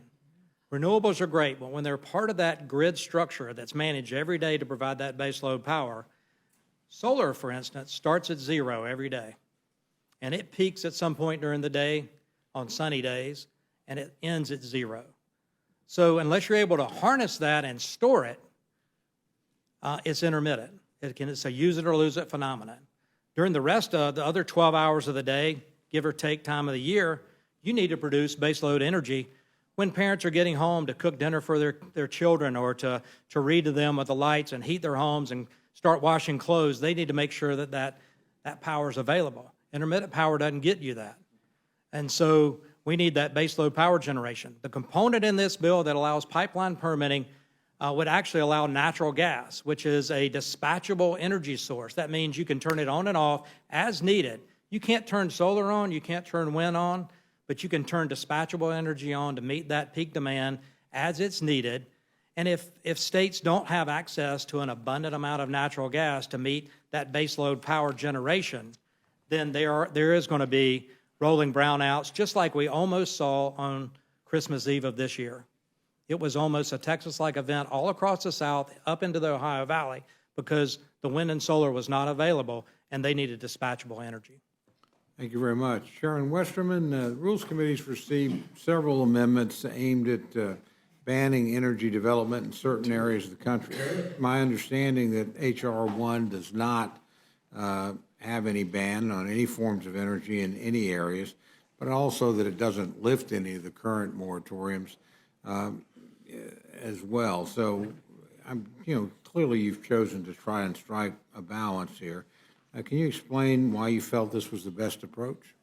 Renewables are great, but when they're part of that grid structure that's managed every day to provide that baseload power, solar, for instance, starts at 0 every day, and it peaks at some point during the day on sunny days, and it ends at 0. So unless you're able to harness that and store it, it's intermittent. It's a use it or lose it phenomenon. During the rest of the other 12 hours of the day, give or take time of the year, you need to produce baseload energy when parents are getting home to cook dinner for their children or to read to them with the lights and heat their homes and start washing clothes. They need to make sure that power is available. Intermittent power doesn't get you that. And so we need that baseload power generation. The component in this bill that allows pipeline permitting would actually allow natural gas, which is a dispatchable energy source. That means you can turn it on and off as needed. You can't turn solar on, you can't turn wind on, but you can turn dispatchable energy on to meet that peak demand as it's needed. And if states don't have access to an abundant amount of natural gas to meet that baseload power generation, then there is going to be rolling brownouts, just like we almost saw on Christmas Eve of this year. It was almost a Texas-like event all across the South, up into the Ohio Valley, because the wind and solar was not available, and they needed dispatchable energy. Thank you very much. Chairman Westerman, the Rules Committee's received several amendments aimed at banning energy development in certain areas of the country. My understanding that H.R. 1 does not have any ban on any forms of energy in any areas, but also that it doesn't lift any of the current moratoriums as well. So, clearly you've chosen to try and strike a balance here. Can you explain why you felt this was the best approach?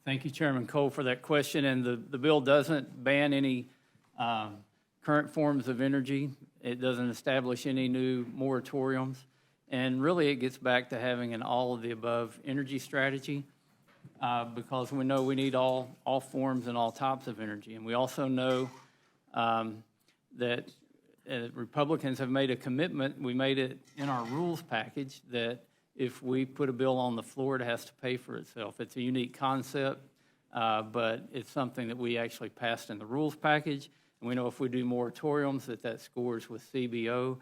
Thank you, Chairman Cole, for that question. And the bill doesn't ban any current forms of energy. It doesn't establish any new moratoriums. And really, it gets back to having an all-of-the-above energy strategy because we know we need all forms and all types of energy. And we also know that Republicans have made a commitment. We made it in our rules package that if we put a bill on the floor, it has to pay for itself. It's a unique concept, but it's something that we actually passed in the rules package. And we know if we do moratoriums that scores with CBO.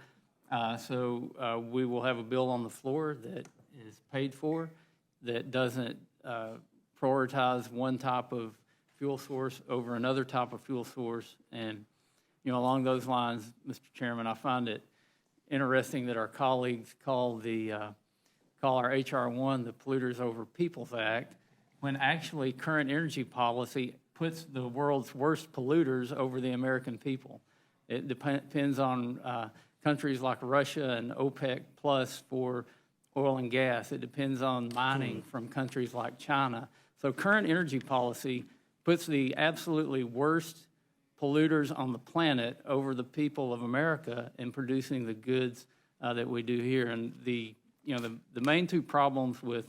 So we will have a bill on the floor that is paid for, that doesn't prioritize one type of fuel source over another type of fuel source. And, along those lines, Mr. Chairman, I find it interesting that our colleagues call our H.R. 1 the Polluters Over Peoples Act, when actually current energy policy puts the world's worst polluters over the American people. It depends on countries like Russia and OPEC Plus for oil and gas. It depends on mining from countries like China. So current energy policy puts the absolutely worst polluters on the planet over the people of America in producing the goods that we do here. And the main two problems with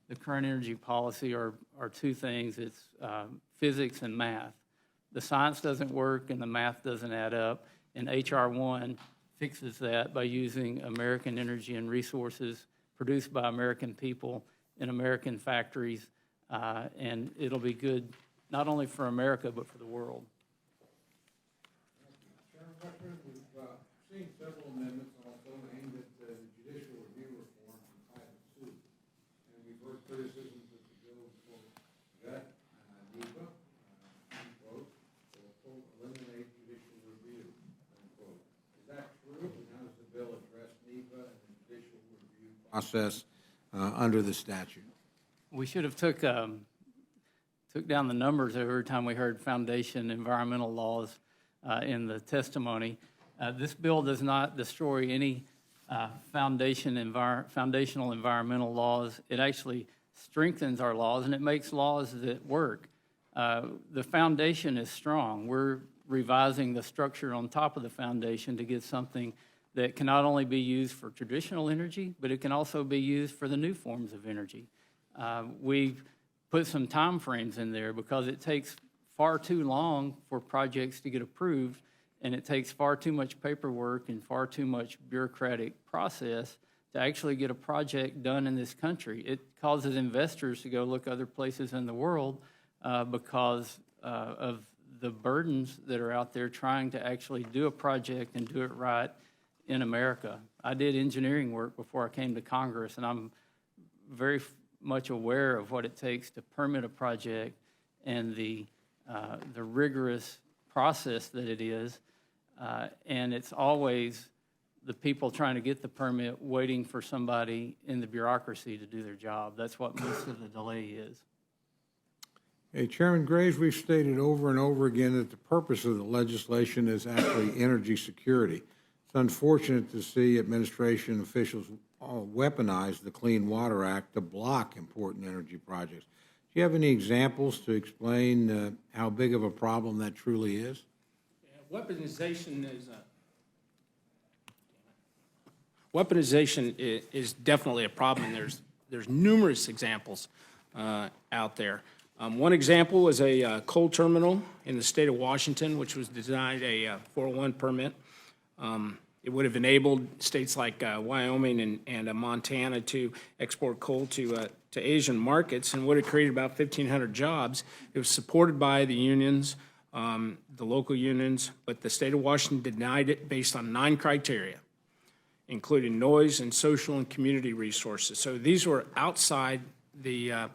the current energy policy are two things. It's physics and math. The science doesn't work and the math doesn't add up. And H.R. 1 fixes that by using American energy and resources produced by American people in American factories. And it'll be good not only for America, but for the world. Chairman, we've seen several amendments also aimed at the judicial review reform from private suit. And we've heard criticisms that the bill will gut NEPA, unquote, will eliminate judicial review, unquote. Is that true? And how does the bill address NEPA and the judicial review process under the statute? We should have took took down the numbers every time we heard foundation environmental laws in the testimony. This bill does not destroy any foundational environmental laws. It actually strengthens our laws, and it makes laws that work. The foundation is strong. We're revising the structure on top of the foundation to get something that can not only be used for traditional energy, but it can also be used for the new forms of energy. We've put some time frames in there because it takes far too long for projects to get approved, and it takes far too much paperwork and far too much bureaucratic process to actually get a project done in this country. It causes investors to go look other places in the world because of the burdens that are out there trying to actually do a project and do it right in America. I did engineering work before I came to Congress, and I'm very much aware of what it takes to permit a project and the rigorous process that it is. And it's always the people trying to get the permit waiting for somebody in the bureaucracy to do their job. That's what most of the delay is. Hey, Chairman Graves, we've stated over and over again that the purpose of the legislation is actually energy security. It's unfortunate to see administration officials weaponize the Clean Water Act to block important energy projects. Do you have any examples to explain how big of a problem that truly is? Yeah, weaponization is definitely a problem. There's numerous examples out there. One example is a coal terminal in the state of Washington, which was denied a 401 permit. It would have enabled states like Wyoming and Montana to export coal to Asian markets and would have created about 1,500 jobs. It was supported by the unions, the local unions, but the state of Washington denied it based on 9 criteria, including noise and social and community resources. So these were outside the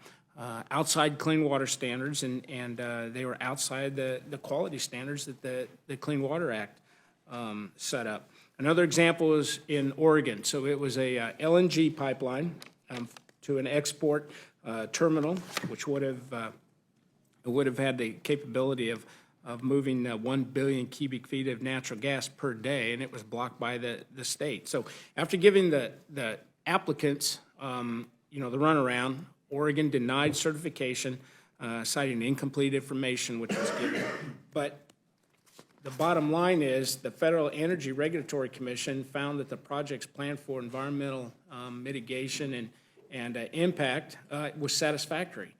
outside clean water standards, and they were outside the quality standards that the Clean Water Act set up. Another example is in Oregon. So it was a LNG pipeline to an export terminal, which would have had the capability of moving 1 billion cubic feet of natural gas per day, and it was blocked by the state. So after giving the applicants, the runaround, Oregon denied certification, citing incomplete information which was given. But the bottom line is the Federal Energy Regulatory Commission found that the project's plan for environmental mitigation and impact was satisfactory.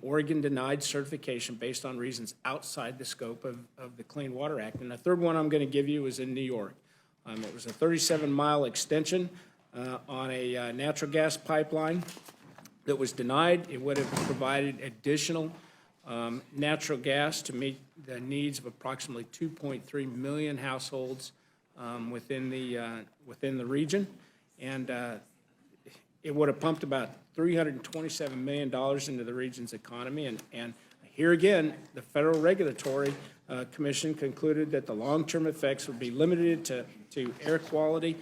Oregon denied certification based on reasons outside the scope of the Clean Water Act. And the third one I'm going to give you is in New York. It was a 37-mile extension on a natural gas pipeline that was denied. It would have provided additional natural gas to meet the needs of approximately 2.3 million households within the region, and it would have pumped about $327 million into the region's economy. And here again, the Federal Regulatory Commission concluded that the long-term effects would be limited to air quality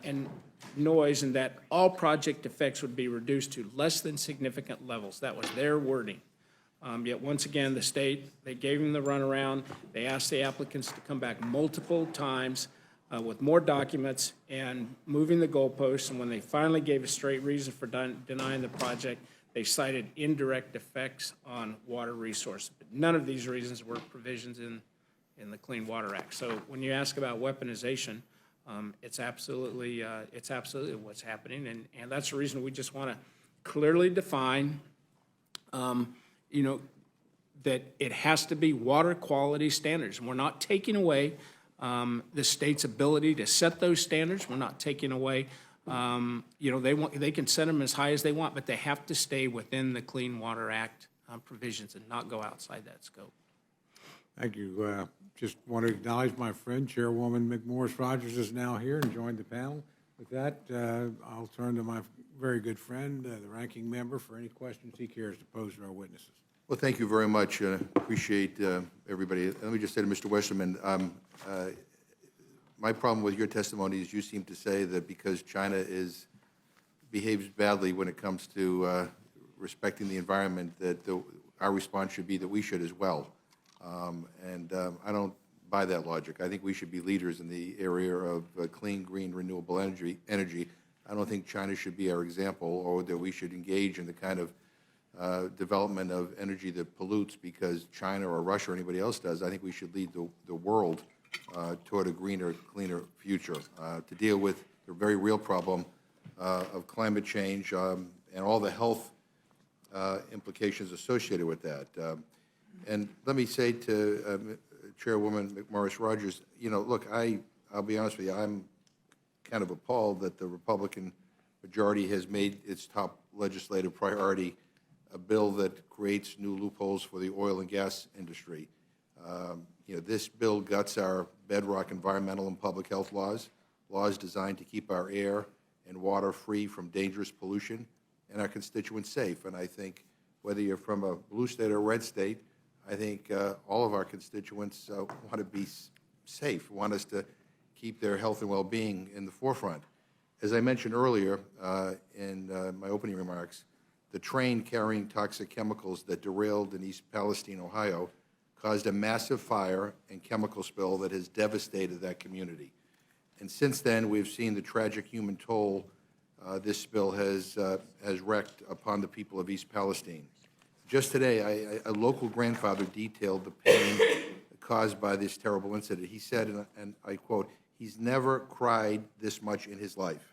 and noise, and that all project effects would be reduced to less than significant levels. That was their wording. Yet once again, the state, they gave them the runaround. They asked the applicants to come back multiple times with more documents and moving the goalposts. And when they finally gave a straight reason for denying the project, they cited indirect effects on water resources. But none of these reasons were provisions in the Clean Water Act. So when you ask about weaponization, it's absolutely what's happening, and that's the reason we just want to clearly define, that it has to be water quality standards. And we're not taking away the state's ability to set those standards. We're not taking away, they can set them as high as they want, but they have to stay within the Clean Water Act provisions and not go outside that scope. Thank you. Just want to acknowledge my friend, Chairwoman McMorris Rogers is now here and joined the panel. With that, I'll turn to my very good friend, the ranking member, for any questions he cares to pose to our witnesses. Well, thank you very much. Appreciate everybody. Let me just say to Mr. Westerman, my problem with your testimony is you seem to say that because China behaves badly when it comes to respecting the environment, that our response should be that we should as well. I don't buy that logic. I think we should be leaders in the area of clean, green, renewable energy. I don't think China should be our example, or that we should engage in the kind of development of energy that pollutes because China or Russia or anybody else does. I think we should lead the world toward a greener, cleaner future to deal with the very real problem of climate change and all the health implications associated with that. And let me say to Chairwoman McMorris Rogers, you know, look, I'll be honest with you, I'm kind of appalled that the Republican majority has made its top legislative priority a bill that creates new loopholes for the oil and gas industry. You know, this bill guts our bedrock environmental and public health laws designed to keep our air and water free from dangerous pollution and our constituents safe. And I think whether you're from a blue state or a red state, I think all of our constituents want to be safe, want us to keep their health and well-being in the forefront. As I mentioned earlier in my opening remarks, the train carrying toxic chemicals that derailed in East Palestine, Ohio, caused a massive fire and chemical spill that has devastated that community. And since then, we've seen the tragic human toll this spill has wreaked upon the people of East Palestine. Just today, a local grandfather detailed the pain caused by this terrible incident. He said, and I quote, "He's never cried this much in his life.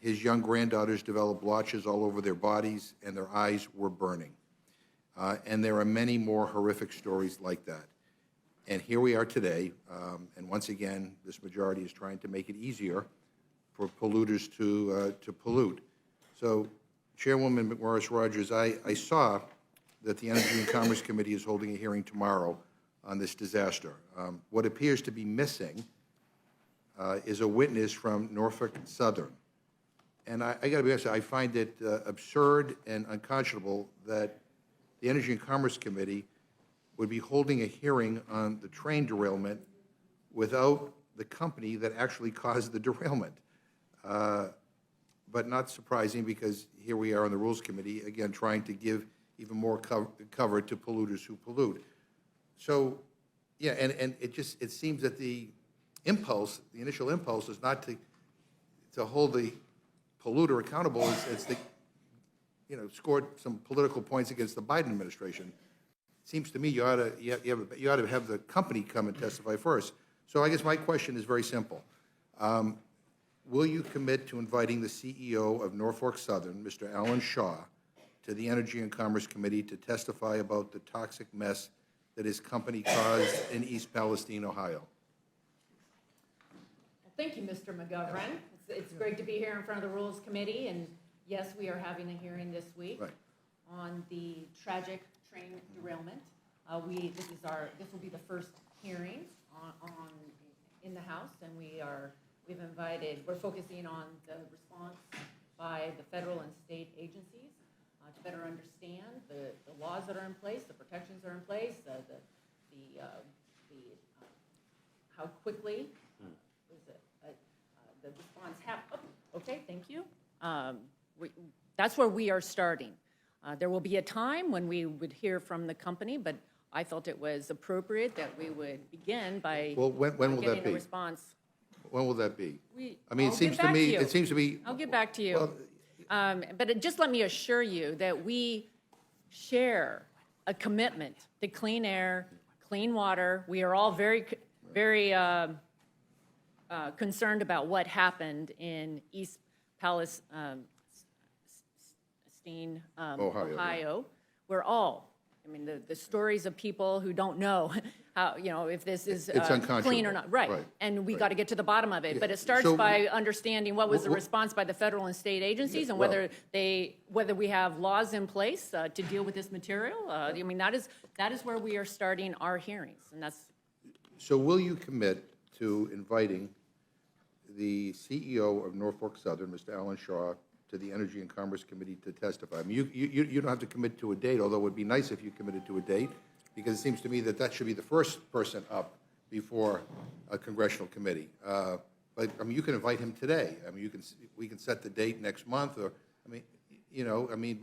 His young granddaughters developed blotches all over their bodies, and their eyes were burning." And there are many more horrific stories like that. And here we are today, and once again, this majority is trying to make it easier for polluters to pollute. So, Chairwoman McMorris Rogers, I saw that the Energy and Commerce Committee is holding a hearing tomorrow on this disaster. What appears to be missing is a witness from Norfolk Southern. And I got to be honest, I find it absurd and unconscionable that the Energy and Commerce Committee would be holding a hearing on the train derailment without the company that actually caused the derailment. But not surprising, because here we are on the Rules Committee, again, trying to give even more cover to polluters who pollute. So, yeah, and it seems that the initial impulse is not to hold the polluter accountable. It's the, scored some political points against the Biden administration. It seems to me you ought to have the company come and testify first. So I guess my question is very simple. Will you commit to inviting the CEO of Norfolk Southern, Mr. Alan Shaw, to the Energy and Commerce Committee to testify about the toxic mess that his company caused in East Palestine, Ohio? Thank you, Mr. McGovern. It's great to be here in front of the Rules Committee, and yes, we are having a hearing this week on the tragic train derailment. This will be the first hearing in the House, and we're focusing on the response by the federal and state agencies to better understand the laws that are in place, the protections that are in place, how quickly the response happened. Oh, okay, thank you. That's where we are starting. There will be a time when we would hear from the company, but I felt it was appropriate that we would begin by getting a response. When will that be? It seems to me. I'll get back to you. But just let me assure you that we share a commitment to clean air, clean water. We are all very, very concerned about what happened in East Palestine, Ohio. We're all, the stories of people who don't know how, if this is clean or not. Right. And we got to get to the bottom of it. Yeah. But it starts by understanding what was the response by the federal and state agencies, and whether we have laws in place to deal with this material. That is where we are starting our hearings, and that's. So will you commit to inviting the CEO of Norfolk Southern, Mr. Alan Shaw, to the Energy and Commerce Committee to testify? You don't have to commit to a date, although it would be nice if you committed to a date, because it seems to me that should be the first person up before a congressional committee. But you can invite him today. We can set the date next month, or you know, I mean,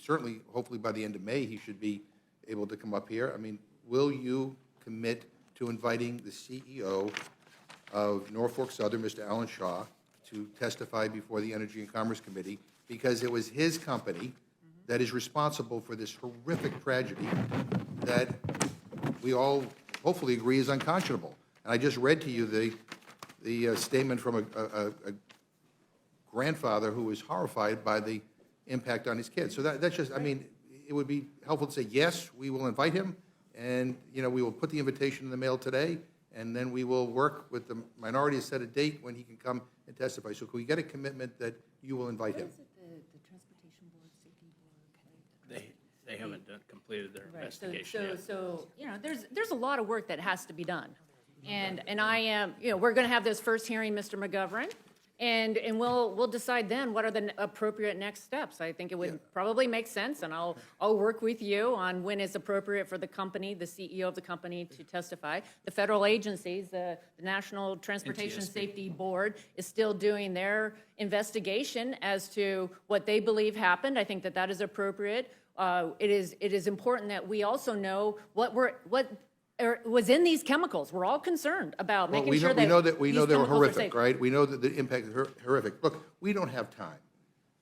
certainly, hopefully by the end of May, he should be able to come up here. I mean, will you commit to inviting the CEO of Norfolk Southern, Mr. Alan Shaw, to testify before the Energy and Commerce Committee? Because it was his company that is responsible for this horrific tragedy that we all hopefully agree is unconscionable. And I just read to you the statement from a grandfather who was horrified by the impact on his kids. So that's just, I mean, it would be helpful to say, yes, we will invite him, and, you know, we will put the invitation in the mail today, and then we will work with the minority to set a date when he can come and testify. So can we get a commitment that you will invite him? The Transportation Board, Safety Board? They haven't completed their Right, investigation yet. so, you know, there's a lot of work that has to be done. And I am, you know, we're going to have this first hearing, Mr. McGovern, and we'll decide then what are the appropriate next steps. I think it would probably make sense, and I'll work with you on when it's appropriate for the company, the CEO of the company, to testify. The federal agencies, the National Transportation Safety Board, is still doing their investigation as to what they believe happened. I think that is appropriate. It is important that we also know what was in these chemicals. We're all concerned about making sure that we know they were these chemicals are horrific, safe. right? We know that the impact is horrific. Look, we don't have time.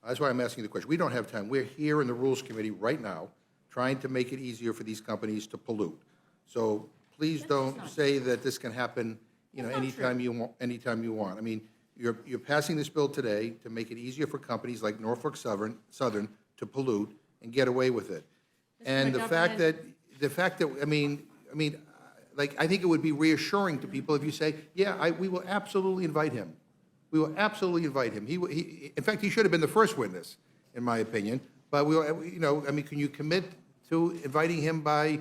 That's why I'm asking the question. We don't have time. We're here in the Rules Committee right now trying to make it easier for these companies to pollute. So please don't say that this can happen, you know, anytime you want. I mean, you're passing this bill today to make it easier for companies like Norfolk Southern to pollute and get away with it. And the fact that I mean, like, I think it would be reassuring to people if you say, yeah, we will absolutely invite him. We will absolutely invite him. In fact, he should have been the first witness, in my opinion. But we'll, you know, I mean, can you commit to inviting him by,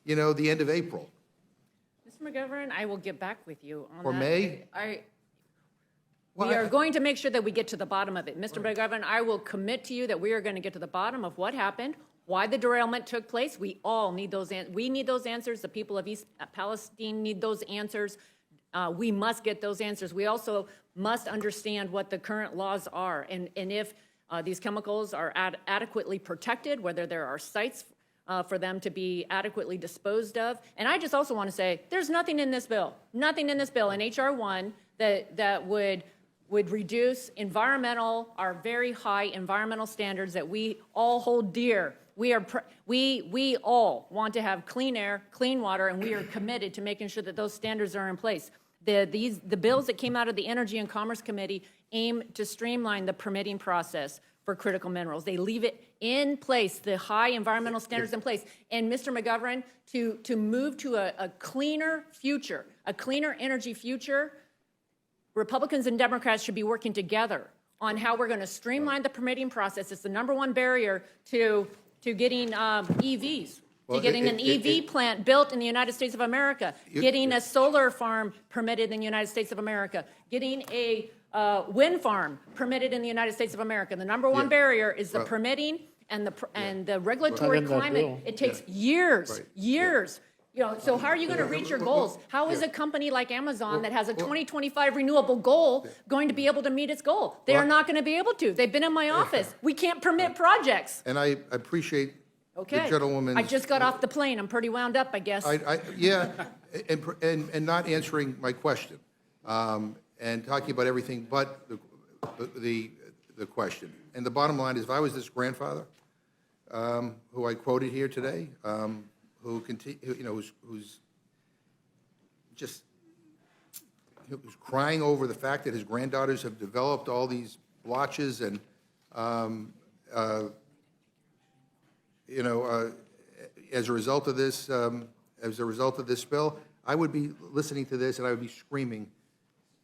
you know, the end of April? Mr. McGovern, I will get back with you on that. Or May? We are going to make sure that we get to the bottom of it. Mr. McGovern, I will commit to you that we are going to get to the bottom of what happened, why the derailment took place. We all need those we need those answers. The people of East Palestine need those answers. We must get those answers. We also must understand what the current laws are, and if these chemicals are adequately protected, whether there are sites for them to be adequately disposed of. And I just also want to say, there's nothing in this bill in H.R. 1 that would reduce our very high environmental standards that we all hold dear. We all want to have clean air, clean water, and we are committed to making sure that those standards are in place. The bills that came out of the Energy and Commerce Committee aim to streamline the permitting process for critical minerals. They leave it in place, the high environmental standards in place. And Mr. McGovern, to move to a cleaner future, a cleaner energy future, Republicans and Democrats should be working together on how we're going to streamline the permitting process. It's the number one barrier to getting EVs, to getting an EV plant built in the United States of America, getting a solar farm permitted in the United States of America, getting a wind farm permitted in the United States of America. The number one barrier is the permitting and the regulatory climate. It takes years. You know, so how are you going to reach your goals? How is a company like Amazon that has a 2025 renewable goal going to be able to meet its goal? They are not going to be able to. They've been in my office. We can't permit projects. And I appreciate the gentlewoman's... I just got off the plane. I'm pretty wound up, I guess. Yeah, and not answering my question, and talking about everything but the question. And the bottom line is, if I was this grandfather, who I quoted here today, who's crying over the fact that his granddaughters have developed all these blotches and, as a result of this spill, I would be listening to this and I would be screaming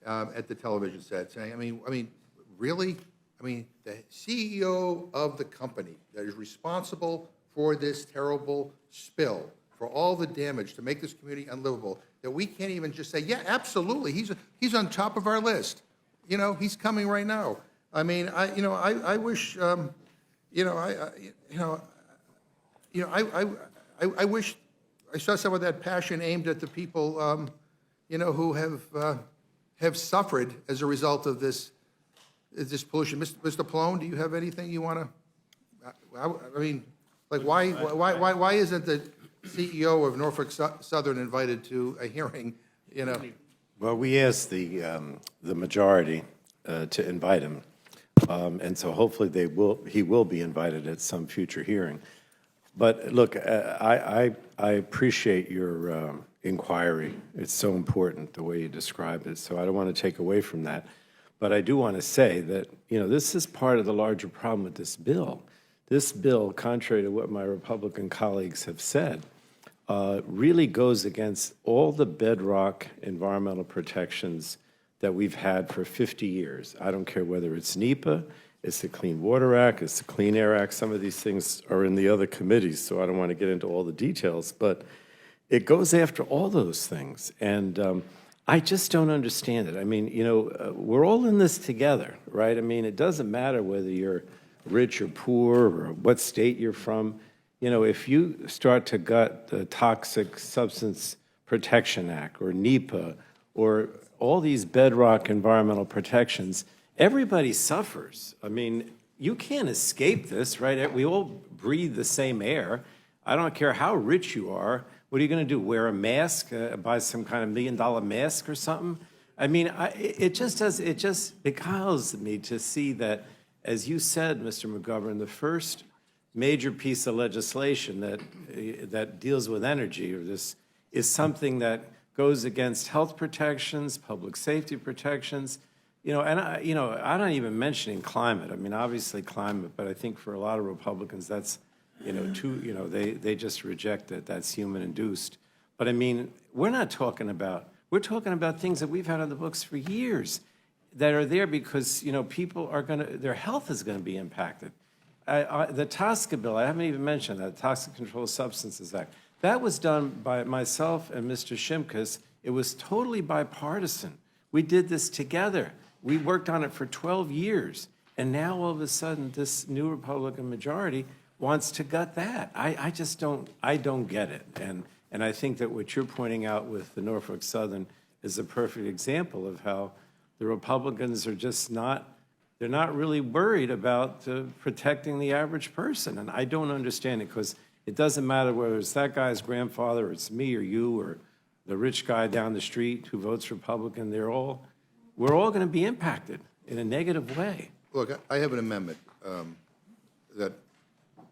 at the television set, saying, I mean, really? I mean, the CEO of the company that is responsible for this terrible spill, for all the damage to make this community unlivable, that we can't even just say, yeah, absolutely, he's on top of our list. You know, he's coming right now. I mean, I wish, I wish I saw some of that passion aimed at the people, who have suffered as a result of this pollution. Mr. Pallone, do you have anything you want to I mean, like, why isn't the CEO of Norfolk Southern invited to a hearing, you know? Well, we asked the majority to invite him, and so hopefully he will be invited at some future hearing. But look, I appreciate your inquiry. It's so important, the way you describe it, so I don't want to take away from that. But I do want to say that, you know, this is part of the larger problem with this bill. This bill, contrary to what my Republican colleagues have said, really goes against all the bedrock environmental protections that we've had for 50 years. I don't care whether it's NEPA, it's the Clean Water Act, it's the Clean Air Act. Some of these things are in the other committees, so I don't want to get into all the details. But it goes after all those things. And I just don't understand it. I mean, you know, we're all in this together, right? I mean, it doesn't matter whether you're rich or poor or what state you're from. You know, if you start to gut the Toxic Substance Protection Act or NEPA or all these bedrock environmental protections, everybody suffers. I mean, you can't escape this, right? We all breathe the same air. I don't care how rich you are. What are you going to do, wear a mask, buy some kind of $1 million mask or something? I mean, it just beguiles me to see that, as you said, Mr. McGovern, the first major piece of legislation that deals with energy, or this, is something that goes against health protections, public safety protections, you know, and I'm not even mentioning climate. I mean, obviously climate, but I think for a lot of Republicans, that's, you know, they just reject it. That's human induced. But I mean, we're talking about things that we've had on the books for years that are there because, you know, people are their health is going to be impacted. The TSCA bill, I haven't even mentioned that, Toxic Controlled Substances Act. That was done by myself and Mr. Shimkus. It was totally bipartisan. We did this together. We worked on it for 12 years. And now all of a sudden, this new Republican majority wants to gut that. I just don't get it. And I think that what you're pointing out with the Norfolk Southern is a perfect example of how the Republicans are just they're not really worried about protecting the average person. And I don't understand it because it doesn't matter whether it's that guy's grandfather, or it's me or you, or the rich guy down the street who votes Republican. We're all going to be impacted in a negative way. Look, I have an amendment that I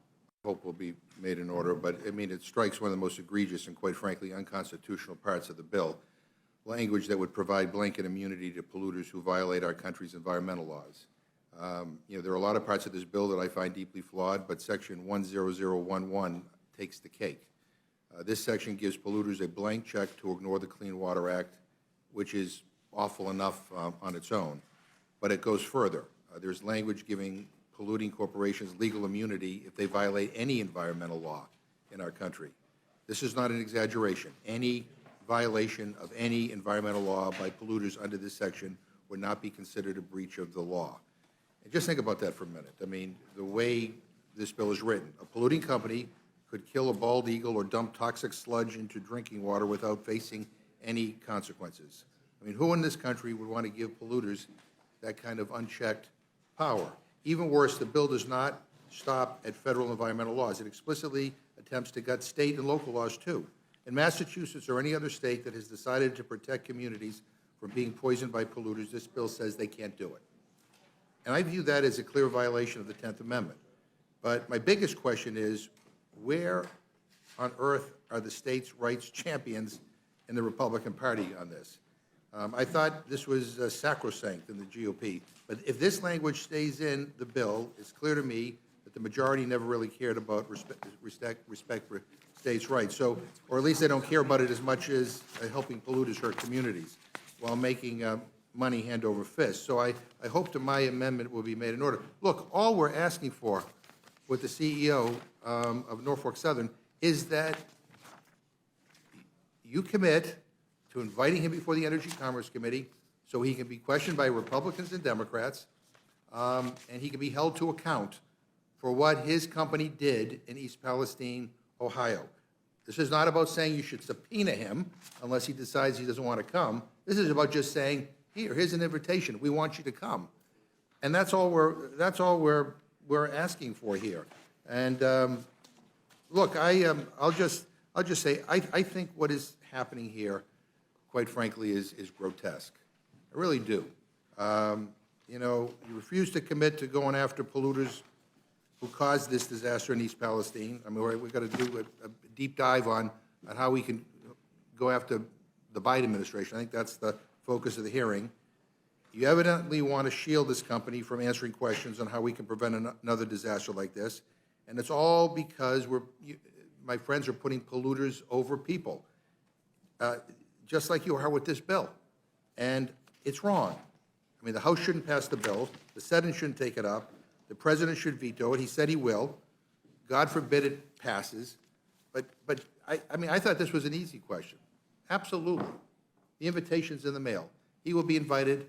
hope will be made in order, but I mean, it strikes one of the most egregious and, quite frankly, unconstitutional parts of the bill, language that would provide blanket immunity to polluters who violate our country's environmental laws. You know, there are a lot of parts of this bill that I find deeply flawed, but Section 10011 takes the cake. This section gives polluters a blank check to ignore the Clean Water Act, which is awful enough on its own, but it goes further. There's language giving polluting corporations legal immunity if they violate any environmental law in our country. This is not an exaggeration. Any violation of any environmental law by polluters under this section would not be considered a breach of the law. And just think about that for a minute. I mean, the way this bill is written, a polluting company could kill a bald eagle or dump toxic sludge into drinking water without facing any consequences. I mean, who in this country would want to give polluters that kind of unchecked power? Even worse, the bill does not stop at federal environmental laws. It explicitly attempts to gut state and local laws, too. In Massachusetts or any other state that has decided to protect communities from being poisoned by polluters, this bill says they can't do it. And I view that as a clear violation of the 10th Amendment. But my biggest question is, where on earth are the states' rights champions in the Republican Party on this? I thought this was sacrosanct in the GOP. But if this language stays in the bill, it's clear to me that the majority never really cared about respect for states' rights. So, or at least they don't care about it as much as helping polluters hurt communities while making money hand over fist. So I hope that my amendment will be made in order. Look, all we're asking for with the CEO of Norfolk Southern is that you commit to inviting him before the Energy Commerce Committee so he can be questioned by Republicans and Democrats, and he can be held to account for what his company did in East Palestine, Ohio. This is not about saying you should subpoena him unless he decides he doesn't want to come. This is about just saying, here's an invitation. We want you to come. And that's all we're asking for here. And look, I'll just say, I think what is happening here, quite frankly, is grotesque. I really do. You know, you refuse to commit to going after polluters who caused this disaster in East Palestine. I mean, we've got to do a deep dive on how we can go after the Biden administration. I think that's the focus of the hearing. You evidently want to shield this company from answering questions on how we can prevent another disaster like this. And it's all because my friends are putting polluters over people, just like you are with this bill. And it's wrong. I mean, the House shouldn't pass the bill. The Senate shouldn't take it up. The President should veto it. He said he will. God forbid it passes. But I mean, I thought this was an easy question. Absolutely. The invitation's in the mail. He will be invited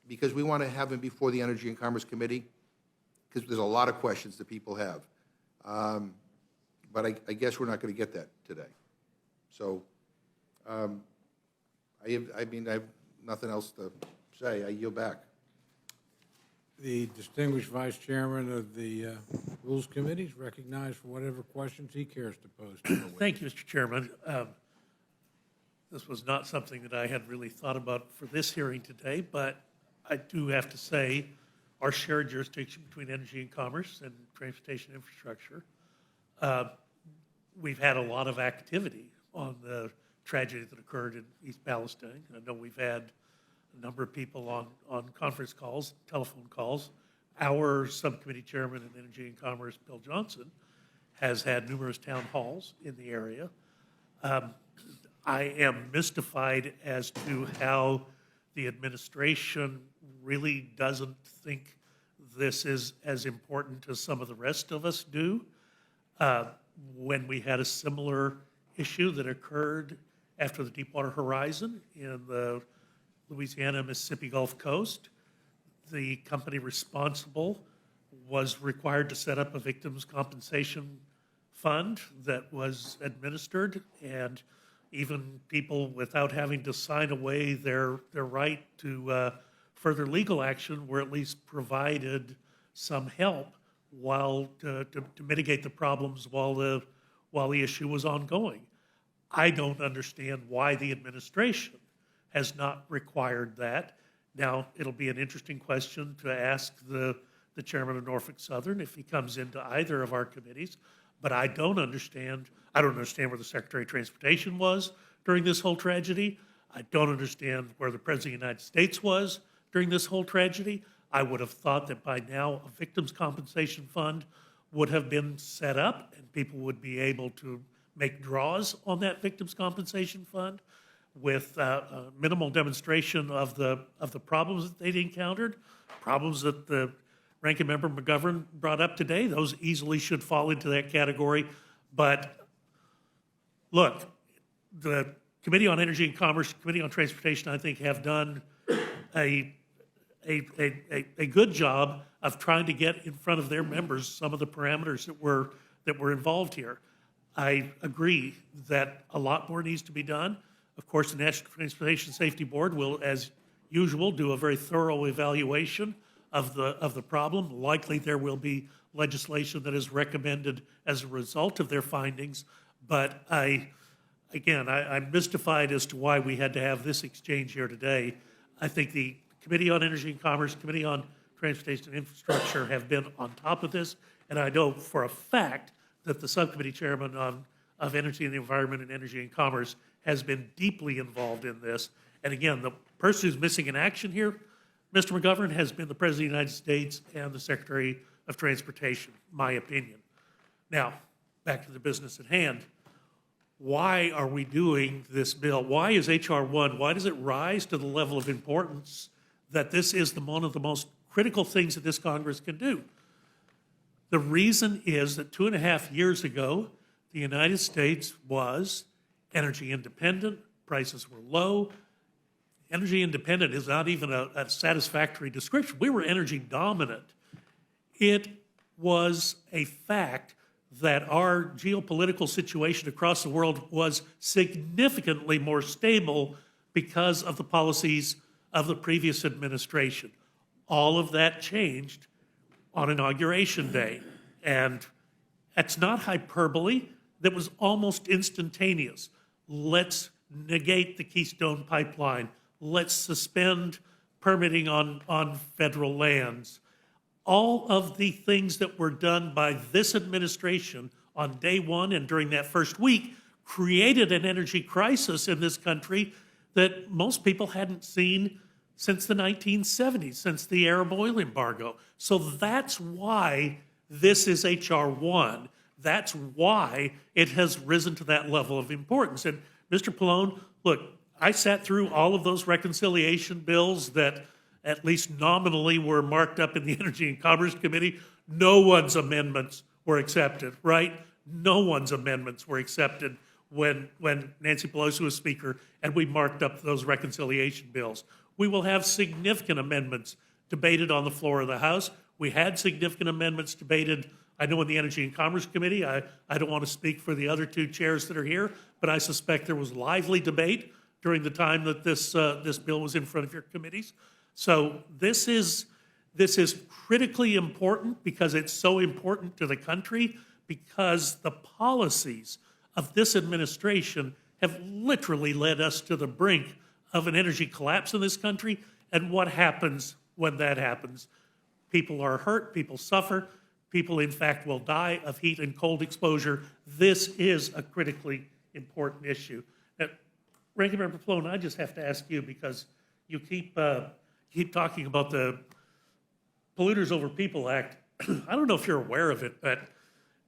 because we want to have him before the Energy and Commerce Committee, because there's a lot of questions that people have. But I guess we're not going to get that today. So I mean, I have nothing else to say. I yield back. The distinguished Vice Chairman of the Rules Committee is recognized for whatever questions he cares to pose to the witness. Thank you, Mr. Chairman. This was not something that I had really thought about for this hearing today, but I do have to say our shared jurisdiction between energy and commerce and transportation infrastructure, we've had a lot of activity on the tragedy that occurred in East Palestine. I know we've had a number of people on conference calls, telephone calls. Our subcommittee chairman in Energy and Commerce, Bill Johnson, has had numerous town halls in the area. I am mystified as to how the administration really doesn't think this is as important as some of the rest of us do. When we had a similar issue that occurred after the Deepwater Horizon in the Louisiana-Mississippi Gulf Coast, the company responsible was required to set up a victims' compensation fund that was administered, and even people without having to sign away their right to further legal action were at least provided some help while to mitigate the problems while the issue was ongoing. I don't understand why the administration has not required that. Now, it'll be an interesting question to ask the chairman of Norfolk Southern if he comes into either of our committees, but I don't understand where the Secretary of Transportation was during this whole tragedy. I don't understand where the President of the United States was during this whole tragedy. I would have thought that by now a victims' compensation fund would have been set up and people would be able to make draws on that victims' compensation fund with minimal demonstration of the problems that they'd encountered, problems that the Ranking Member McGovern brought up today. Those easily should fall into that category. But look, the Committee on Energy and Commerce, Committee on Transportation, I think, have done a good job of trying to get in front of their members some of the parameters that were involved here. I agree that a lot more needs to be done. Of course, the National Transportation Safety Board will, as usual, do a very thorough evaluation of the problem. Likely there will be legislation that is recommended as a result of their findings. But I'm mystified as to why we had to have this exchange here today. I think the Committee on Energy and Commerce, Committee on Transportation and Infrastructure have been on top of this. And I know for a fact that the subcommittee chairman of Energy and the Environment and Energy and Commerce has been deeply involved in this. And again, the person who's missing in action here, Mr. McGovern, has been the President of the United States and the Secretary of Transportation, my opinion. Now, back to the business at hand. Why are we doing this bill? Why is H.R. 1, why does it rise to the level of importance that this is one of the most critical things that this Congress can do? The reason is that 2.5 years ago, the United States was energy independent, prices were low. Energy independent is not even a satisfactory description. We were energy dominant. It was a fact that our geopolitical situation across the world was significantly more stable because of the policies of the previous administration. All of that changed on Inauguration Day. And That's not hyperbole. That was almost instantaneous. Let's negate the Keystone Pipeline. Let's suspend permitting on federal lands. All of the things that were done by this administration on day one and during that first week created an energy crisis in this country that most people hadn't seen since the 1970s, since the Arab oil embargo. So that's why this is H.R. 1. That's why it has risen to that level of importance. And Mr. Pallone, look, I sat through all of those reconciliation bills that at least nominally were marked up in the Energy and Commerce Committee. No one's amendments were accepted, right? No one's amendments were accepted when Nancy Pelosi was Speaker and we marked up those reconciliation bills. We will have significant amendments debated on the floor of the House. We had significant amendments debated, I know, in the Energy and Commerce Committee. I don't want to speak for the other two chairs that are here, but I suspect there was lively debate during the time that this bill was in front of your committees. So this is critically important because it's so important to the country, because the policies of this administration have literally led us to the brink of an energy collapse in this country. And what happens when that happens? People are hurt, people suffer, people in fact will die of heat and cold exposure. This is a critically important issue. Now, Ranking Member Pallone, I just have to ask you, because you keep talking about the Polluters Over People Act. I don't know if you're aware of it, but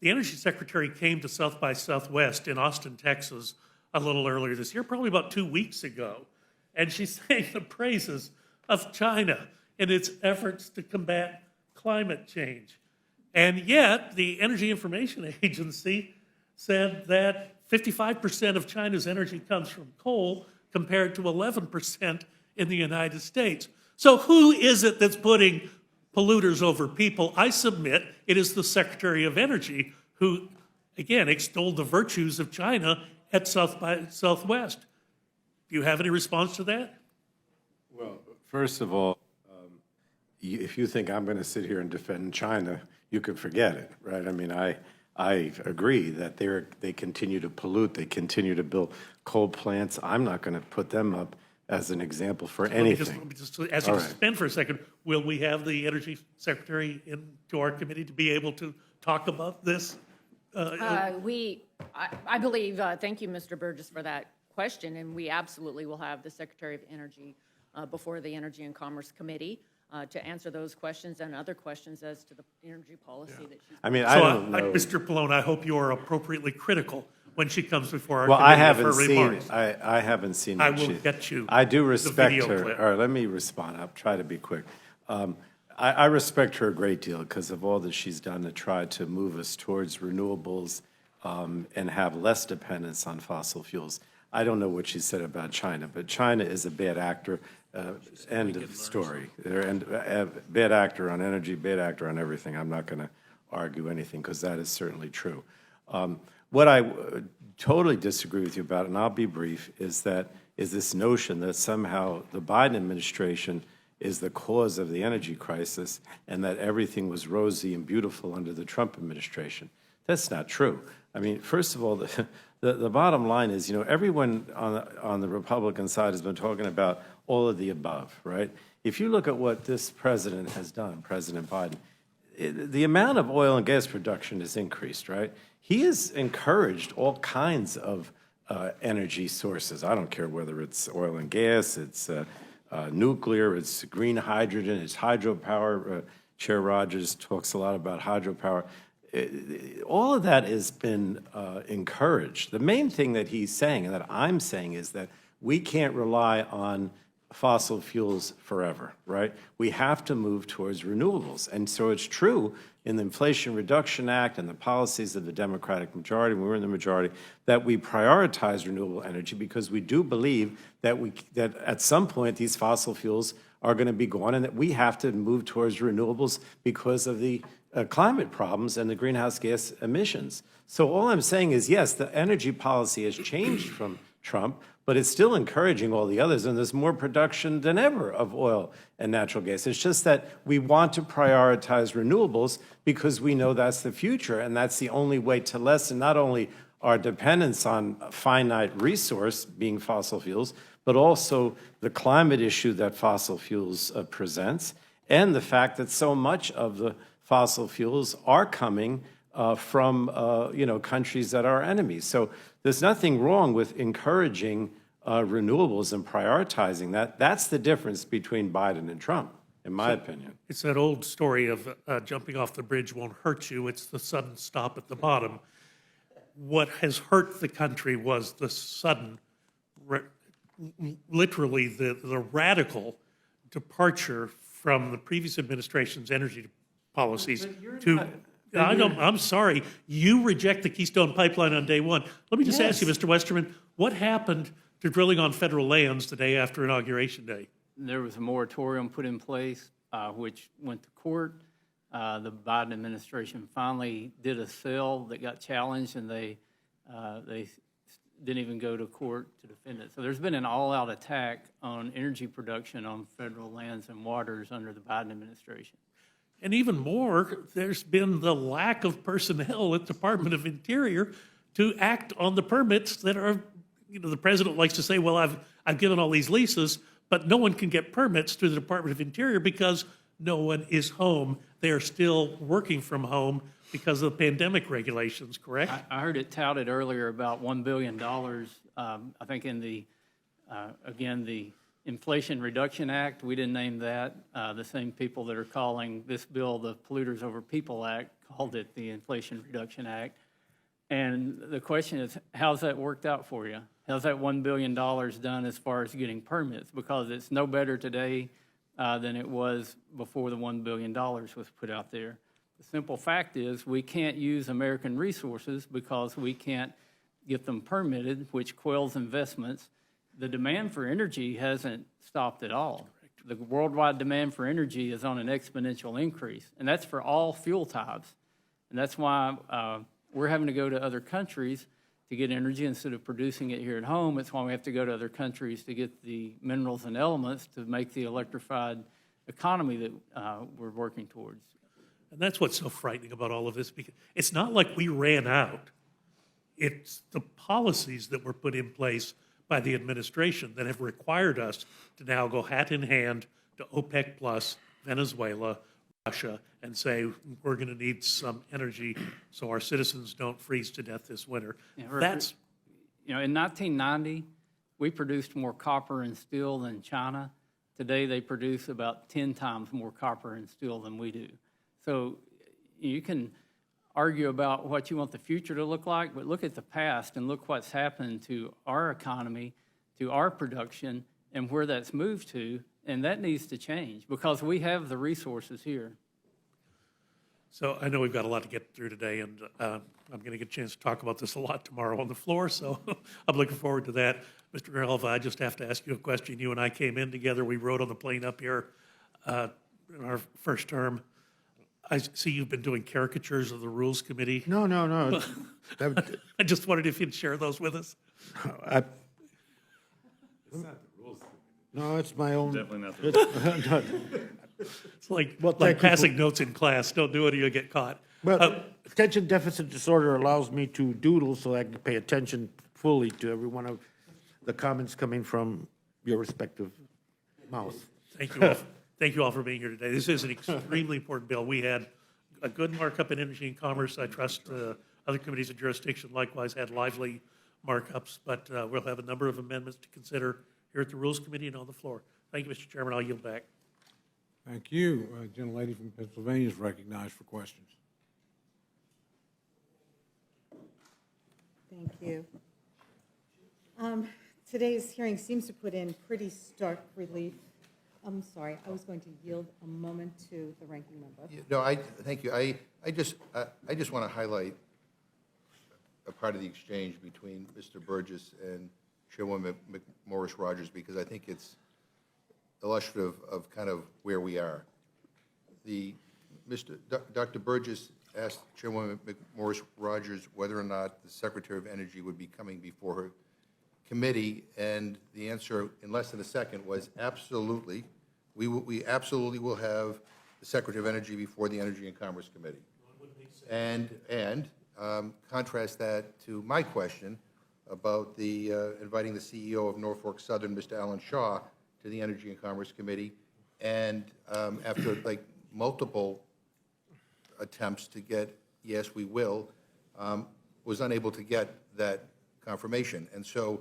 the Energy Secretary came to South by Southwest in Austin, Texas, a little earlier this year, probably about 2 weeks ago, and she sang the praises of China and its efforts to combat climate change. And yet, the Energy Information Agency said that 55% of China's energy comes from coal, compared to 11% in the United States. So who is it that's putting polluters over people? I submit it is the Secretary of Energy who, again, extolled the virtues of China at South by Southwest. Do you have any response to that? Well, first of all, if you think I'm going to sit here and defend China, you can forget it, right? I mean, I agree that they continue to pollute, they continue to build coal plants. I'm not going to put them up as an example for anything. Let me just ask you to suspend for a second. Will we have the Energy Secretary into our committee to be able to talk about this? I believe, thank you, Mr. Burgess, for that question, and we absolutely will have the Secretary of Energy before the Energy and Commerce Committee to answer those questions and other questions as to the energy policy that she's... I mean, I don't know. Mr. Pallone, I hope you are appropriately critical when she comes before our Well, committee. I haven't with her seen remarks. I haven't seen I what will she- get you I do the respect video her. clip. All right, let me respond. I'll try to be quick. I respect her a great deal because of all that she's done to try to move us towards renewables and have less dependence on fossil fuels. I don't know what she said about China, but China is a bad actor. End of story. Bad actor on energy, bad actor on everything. I'm not going to argue anything because that is certainly true. What I totally disagree with you about, and I'll be brief, is this notion that somehow the Biden administration is the cause of the energy crisis and that everything was rosy and beautiful under the Trump administration. That's not true. I mean, first of all, the bottom line is, you know, everyone on the Republican side has been talking about all of the above, right? If you look at what this president has done, President Biden, the amount of oil and gas production has increased, right? He has encouraged all kinds of energy sources. I don't care whether it's oil and gas, it's nuclear, it's green hydrogen, it's hydropower. Chair Rogers talks a lot about hydropower. All of that has been encouraged. The main thing that he's saying and that I'm saying is that we can't rely on fossil fuels forever, right? We have to move towards renewables. And so it's true in the Inflation Reduction Act and the policies of the Democratic majority, when we're in the majority, that we prioritize renewable energy because we do believe that that at some point these fossil fuels are going to be gone and that we have to move towards renewables because of the climate problems and the greenhouse gas emissions. So all I'm saying is, yes, the energy policy has changed from Trump, but it's still encouraging all the others, and there's more production than ever of oil and natural gas. It's just that we want to prioritize renewables because we know that's the future, and that's the only way to lessen not only our dependence on a finite resource, being fossil fuels, but also the climate issue that fossil fuels presents, and the fact that so much of the fossil fuels are coming from countries that are enemies. So there's nothing wrong with encouraging renewables and prioritizing that. That's the difference between Biden and Trump, in my opinion. It's that old story of jumping off the bridge won't hurt you. It's the sudden stop at the bottom. What has hurt the country was the sudden, literally the radical departure from the previous administration's energy policies to. I'm sorry. You reject the Keystone Pipeline on day one. Let me just ask you, Mr. Westerman, what happened to drilling on federal lands the day after Inauguration Day? There was a moratorium put in place, which went to court. The Biden administration finally did a sale that got challenged, and they didn't even go to court to defend it. So there's been an all-out attack on energy production on federal lands and waters under the Biden administration. And even more, there's been the lack of personnel at the Department of Interior to act on the permits that are, the president likes to say, well, I've given all these leases, but no one can get permits through the Department of Interior because no one is home. They are still working from home because of the pandemic regulations, correct? I heard it touted earlier about $1 billion, I think in the Inflation Reduction Act. We didn't name that. The same people that are calling this bill the Polluters Over People Act called it the Inflation Reduction Act. And the question is, how's that worked out for you? How's that $1 billion done as far as getting permits? Because it's no better today than it was before the $1 billion was put out there. The simple fact is we can't use American resources because we can't get them permitted, which quells investments. The demand for energy hasn't stopped at all. The worldwide demand for energy is on an exponential increase, and that's for all fuel types. And that's why we're having to go to other countries to get energy instead of producing it here at home. It's why we have to go to other countries to get the minerals and elements to make the electrified economy that we're working towards. And that's what's so frightening about all of this, because it's not like we ran out. It's the policies that were put in place by the administration that have required us to now go hat in hand to OPEC Plus, Venezuela, Russia, and say we're going to need some energy so our citizens don't freeze to death this winter. Yeah, That's, in 1990, we produced more copper and steel than China. Today, they produce about 10 times more copper and steel than we do. So you can argue about what you want the future to look like, but look at the past and look what's happened to our economy, to our production, and where that's moved to, and that needs to change because we have the resources here. so I know we've got a lot to get through today, and I'm going to get a chance to talk about this a lot tomorrow on the floor, so I'm looking forward to that. Mr. Grijalva, I just have to ask you a question. You and I came in together. We rode on the plane up here in our first term. I see you've been doing caricatures of the Rules Committee. No. I just wondered if you'd share those with us. No, it's my own. Definitely not the It's like, Well, thank you passing notes in class. Don't do it or you'll get caught. Well, attention deficit disorder allows me to doodle so I can pay attention fully to every one of the comments coming from your respective mouths. Thank you all. Thank you all for being here today. This is an extremely important bill. We had a good markup in Energy and Commerce. I trust other committees of jurisdiction likewise had lively markups, but we'll have a number of amendments to consider here at the Rules Committee and on the floor. Thank you, Mr. Chairman. I'll yield back. Thank you. Gentlelady from Pennsylvania is recognized for questions. Thank you. Today's hearing seems to put in pretty stark relief. I'm sorry, I was going to yield a moment to the ranking member. No, thank you. I just want to highlight a part of the exchange between Mr. Burgess and Chairwoman McMorris Rogers, because I think it's illustrative of kind of where we are. Dr. Burgess asked Chairwoman McMorris Rogers whether or not the Secretary of Energy would be coming before her committee, and the answer in less than a second was absolutely. We absolutely will have the Secretary of Energy before the Energy and Commerce Committee. And contrast that to my question about the inviting the CEO of Norfolk Southern, Mr. Alan Shaw, to the Energy and Commerce Committee, and after like multiple attempts to get, yes, we will, was unable to get that confirmation. And so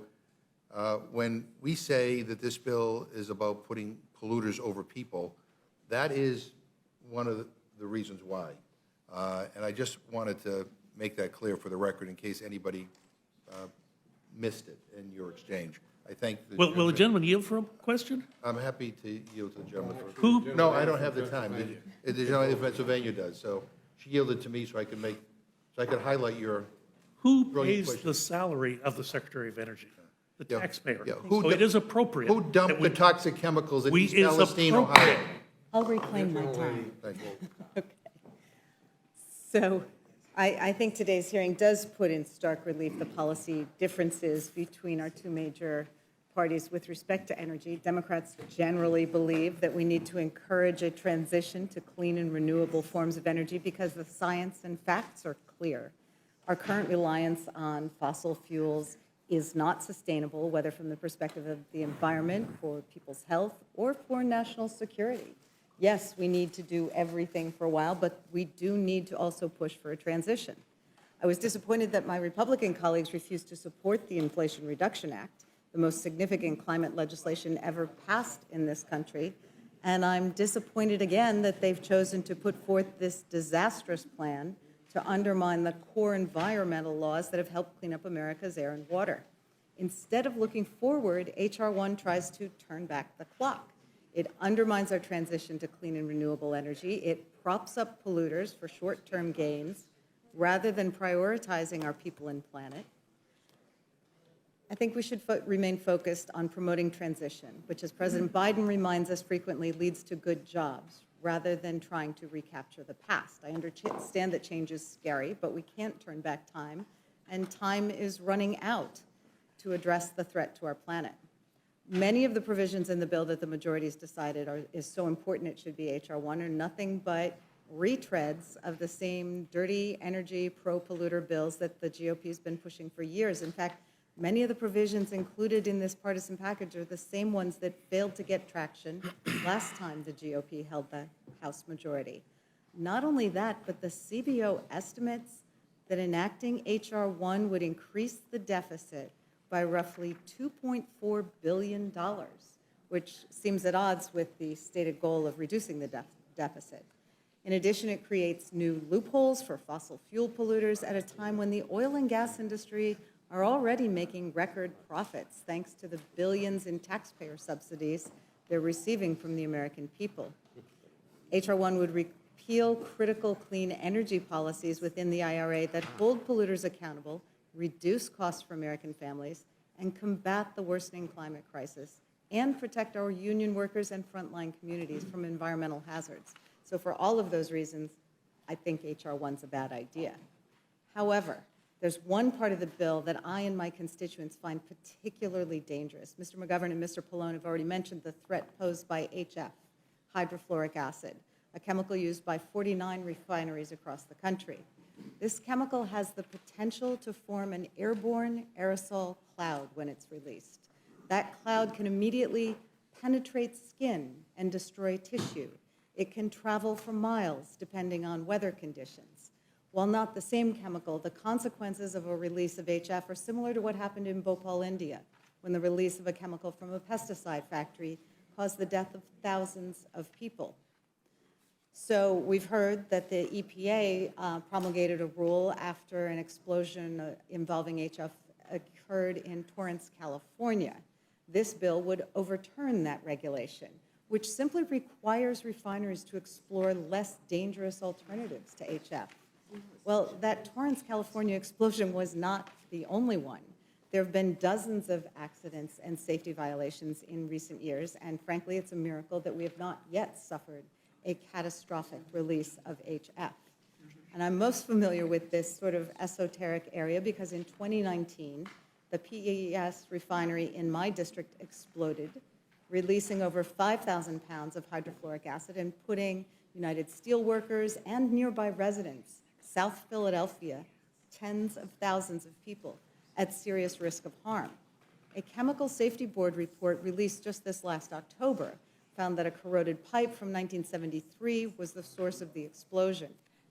when we say that this bill is about putting polluters over people, that is one of the reasons why. And I just wanted to make that clear for the record in case anybody missed it in your exchange. I thank the Will the gentleman yield for a question? I'm happy to yield to the gentleman for. Who? No, I don't have the time. The gentleman in Pennsylvania does, so she yielded to me so I could highlight your. Who Brilliant pays question. the salary of the Secretary of Energy? The Yeah, taxpayer. yeah. So it is appropriate. Who dumped that the we- toxic chemicals in we- East is Palestine, appropriate. Ohio? I'll reclaim my time. Thank you. So I think today's hearing does put in stark relief the policy differences between our two major parties with respect to energy. Democrats generally believe that we need to encourage a transition to clean and renewable forms of energy because the science and facts are clear. Our current reliance on fossil fuels is not sustainable, whether from the perspective of the environment, for people's health, or for national security. Yes, we need to do everything for a while, but we do need to also push for a transition. I was disappointed that my Republican colleagues refused to support the Inflation Reduction Act, the most significant climate legislation ever passed in this country, and I'm disappointed again that they've chosen to put forth this disastrous plan to undermine the core environmental laws that have helped clean up America's air and water. Instead of looking forward, H.R. 1 tries to turn back the clock. It undermines our transition to clean and renewable energy. It props up polluters for short-term gains rather than prioritizing our people and planet. I think we should remain focused on promoting transition, which, as President Biden reminds us frequently, leads to good jobs, rather than trying to recapture the past. I understand that change is scary, but we can't turn back time, and time is running out to address the threat to our planet. Many of the provisions in the bill that the majority has decided is so important it should be H.R. 1 are nothing but retreads of the same dirty energy pro-polluter bills that the GOP has been pushing for years. In fact, many of the provisions included in this partisan package are the same ones that failed to get traction last time the GOP held the House majority. Not only that, but the CBO estimates that enacting H.R. 1 would increase the deficit by roughly $2.4 billion, which seems at odds with the stated goal of reducing the deficit. In addition, it creates new loopholes for fossil fuel polluters at a time when the oil and gas industry are already making record profits thanks to the billions in taxpayer subsidies they're receiving from the American people. H.R. 1 would repeal critical clean energy policies within the IRA that hold polluters accountable, reduce costs for American families, and combat the worsening climate crisis, and protect our union workers and frontline communities from environmental hazards. So for all of those reasons, I think H.R. 1's a bad idea. However, there's one part of the bill that I and my constituents find particularly dangerous. Mr. McGovern and Mr. Pallone have already mentioned the threat posed by HF, hydrofluoric acid, a chemical used by 49 refineries across the country. This chemical has the potential to form an airborne aerosol cloud when it's released. That cloud can immediately penetrate skin and destroy tissue. It can travel for miles depending on weather conditions. While not the same chemical, the consequences of a release of HF are similar to what happened in Bhopal, India, when the release of a chemical from a pesticide factory caused the death of thousands of people. So we've heard that the EPA promulgated a rule after an explosion involving HF occurred in Torrance, California. This bill would overturn that regulation, which simply requires refineries to explore less dangerous alternatives to HF. Well, that Torrance, California explosion was not the only one. There have been dozens of accidents and safety violations in recent years, and frankly, it's a miracle that we have not yet suffered a catastrophic release of HF. And I'm most familiar with this sort of esoteric area because in 2019, the PES refinery in my district exploded, releasing over 5,000 pounds of hydrofluoric acid and putting United Steelworkers and nearby residents, South Philadelphia, tens of thousands of people at serious risk of harm. A Chemical Safety Board report released just this last October found that a corroded pipe from 1973 was the source of the explosion,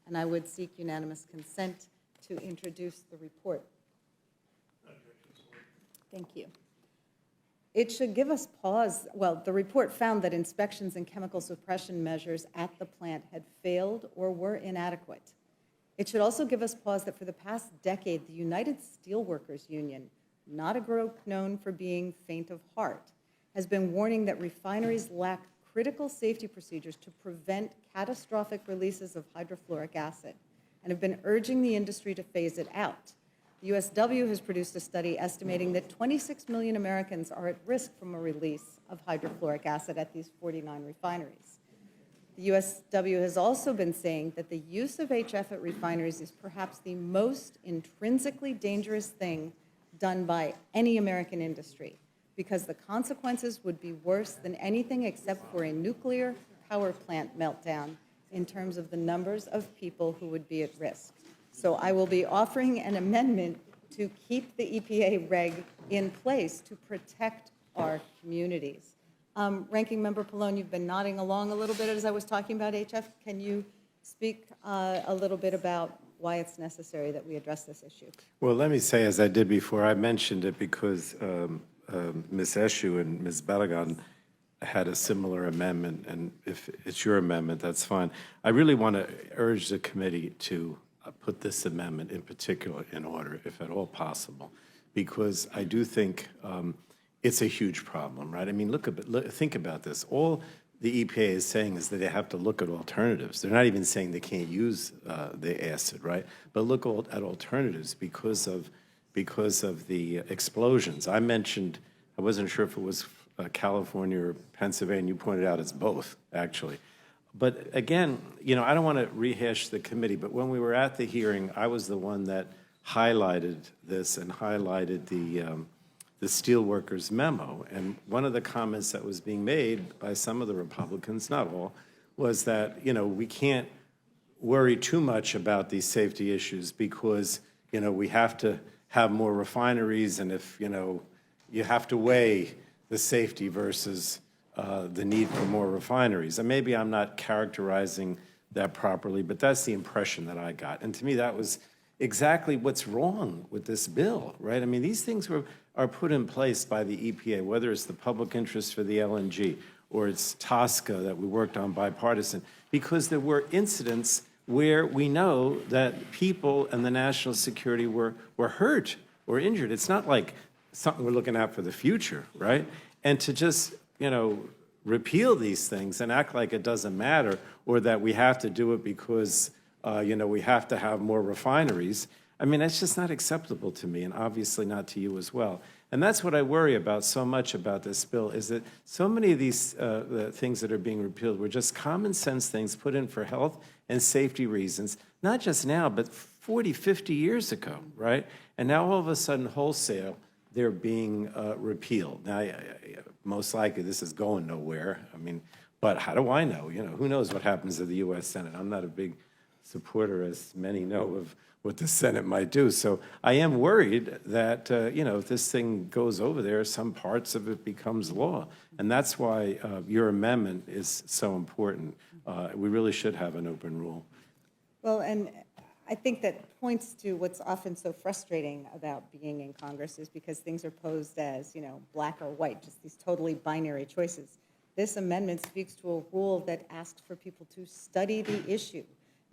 and I would seek unanimous consent to introduce the report. Thank you. It should give us pause. Well, the report found that inspections and chemical suppression measures at the plant had failed or were inadequate. It should also give us pause that for the past decade, the United Steelworkers Union, not a group known for being faint of heart, has been warning that refineries lack critical safety procedures to prevent catastrophic releases of hydrofluoric acid and have been urging the industry to phase it out. The USW has produced a study estimating that 26 million Americans are at risk from a release of hydrofluoric acid at these 49 refineries. The USW has also been saying that the use of HF at refineries is perhaps the most intrinsically dangerous thing done by any American industry, because the consequences would be worse than anything except for a nuclear power plant meltdown in terms of the numbers of people who would be at risk. So I will be offering an amendment to keep the EPA reg in place to protect our communities. Ranking Member Pallone, you've been nodding along a little bit as I was talking about HF. Can you speak a little bit about why it's necessary that we address this issue? Well, let me say, as I did before, I mentioned it because Ms. Eshu and Ms. Balagan had a similar amendment, and if it's your amendment, that's fine. I really want to urge the committee to put this amendment in particular in order, if at all possible, because I do think it's a huge problem, right? I mean, think about this. All the EPA is saying is that they have to look at alternatives. They're not even saying they can't use the acid, right? But look at alternatives because of the explosions. I mentioned, I wasn't sure if it was California or Pennsylvania. You pointed out it's both, actually. But again, you know, I don't want to rehash the committee, but when we were at the hearing, I was the one that highlighted this and highlighted the Steelworkers memo. And one of the comments that was being made by some of the Republicans, not all, was that, you know, we can't worry too much about these safety issues because, you know, we have to have more refineries, and if, you know, you have to weigh the safety versus the need for more refineries. And maybe I'm not characterizing that properly, but that's the impression that I got. And to me, that was exactly what's wrong with this bill, right? I mean, these things are put in place by the EPA, whether it's the public interest for the LNG or it's TSCA that we worked on bipartisan, because there were incidents where we know that people and the national security were hurt or injured. It's not like something we're looking at for the future, right? And to just, you know, repeal these things and act like it doesn't matter, or that we have to do it because, you know, we have to have more refineries. I mean, that's just not acceptable to me, and obviously not to you as well. And that's what I worry about so much about this bill, is that so many of these the things that are being repealed were just common sense things put in for health and safety reasons, not just now, but 40, 50 years ago, right? And now all of a sudden, wholesale, they're being repealed. Now, most likely this is going nowhere. I mean, but how do I know? You know, who knows what happens to the U.S. Senate? I'm not a big supporter, as many know, of what the Senate might do. So I am worried that, you know, if this thing goes over there, some parts of it becomes law. And that's why your amendment is so important. We really should have an open rule. Well, and I think that points to what's often so frustrating about being in Congress, is because things are posed as, you know, black or white, just these totally binary choices. This amendment speaks to a rule that asks for people to study the issue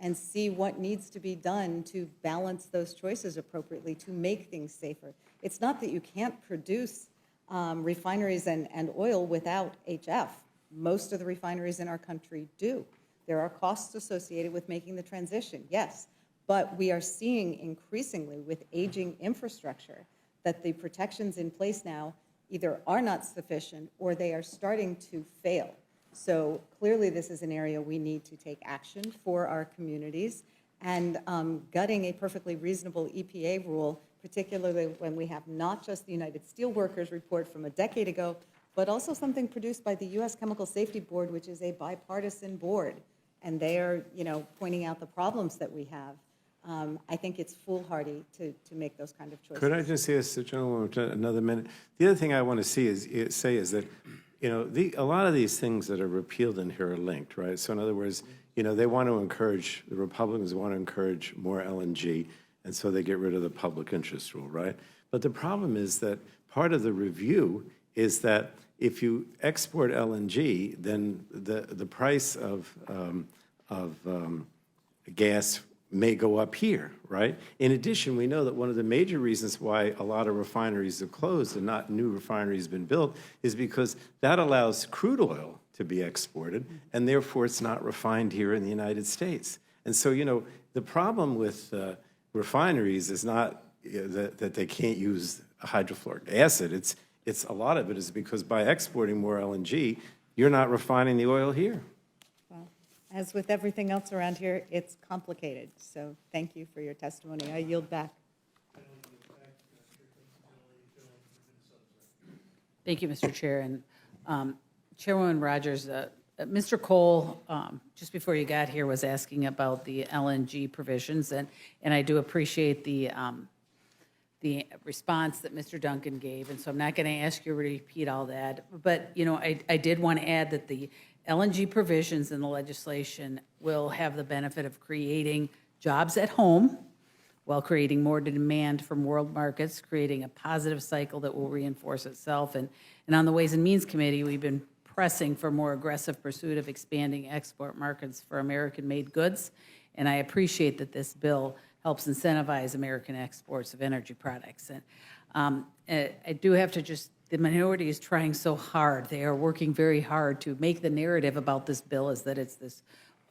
and see what needs to be done to balance those choices appropriately to make things safer. It's not that you can't produce refineries and oil without HF. Most of the refineries in our country do. There are costs associated with making the transition, yes. But we are seeing increasingly with aging infrastructure that the protections in place now either are not sufficient or they are starting to fail. So clearly this is an area we need to take action for our communities, and gutting a perfectly reasonable EPA rule particularly when we have not just the United Steelworkers report from a decade ago, but also something produced by the U.S. Chemical Safety Board, which is a bipartisan board, and they are, pointing out the problems that we have. I think it's foolhardy to make those kind of choices. Could I just say this, gentleman, another minute? The other thing I want to say is that, a lot of these things that are repealed in here are linked, right? So in other words, they want to encourage, the Republicans want to encourage more LNG, and so they get rid of the public interest rule, right? But the problem is that part of the review is that if you export LNG, then the price of gas may go up here, right? In addition, we know that one of the major reasons why a lot of refineries have closed and not new refineries been built is because that allows crude oil to be exported, and therefore it's not refined here in the United States. And so, the problem with refineries is not that they can't use hydrofluoric acid. It's a lot of it is because by exporting more LNG, you're not refining the oil here. Well, as with everything else around here, it's complicated. So thank you for your testimony. I yield back. Thank you, Mr. Chair. And Chairwoman Rogers, Mr. Cole, just before you got here, was asking about the LNG provisions, and I do appreciate the response that Mr. Duncan gave, and so I'm not going to ask you to repeat all that. But, I did want to add that the LNG provisions in the legislation will have the benefit of creating jobs at home while creating more demand from world markets, creating a positive cycle that will reinforce itself. And on the Ways and Means Committee, we've been pressing for more aggressive pursuit of expanding export markets for American-made goods, and I appreciate that this bill helps incentivize American exports of energy products. And I do have to the minority is trying so hard. They are working very hard to make the narrative about this bill is that it's this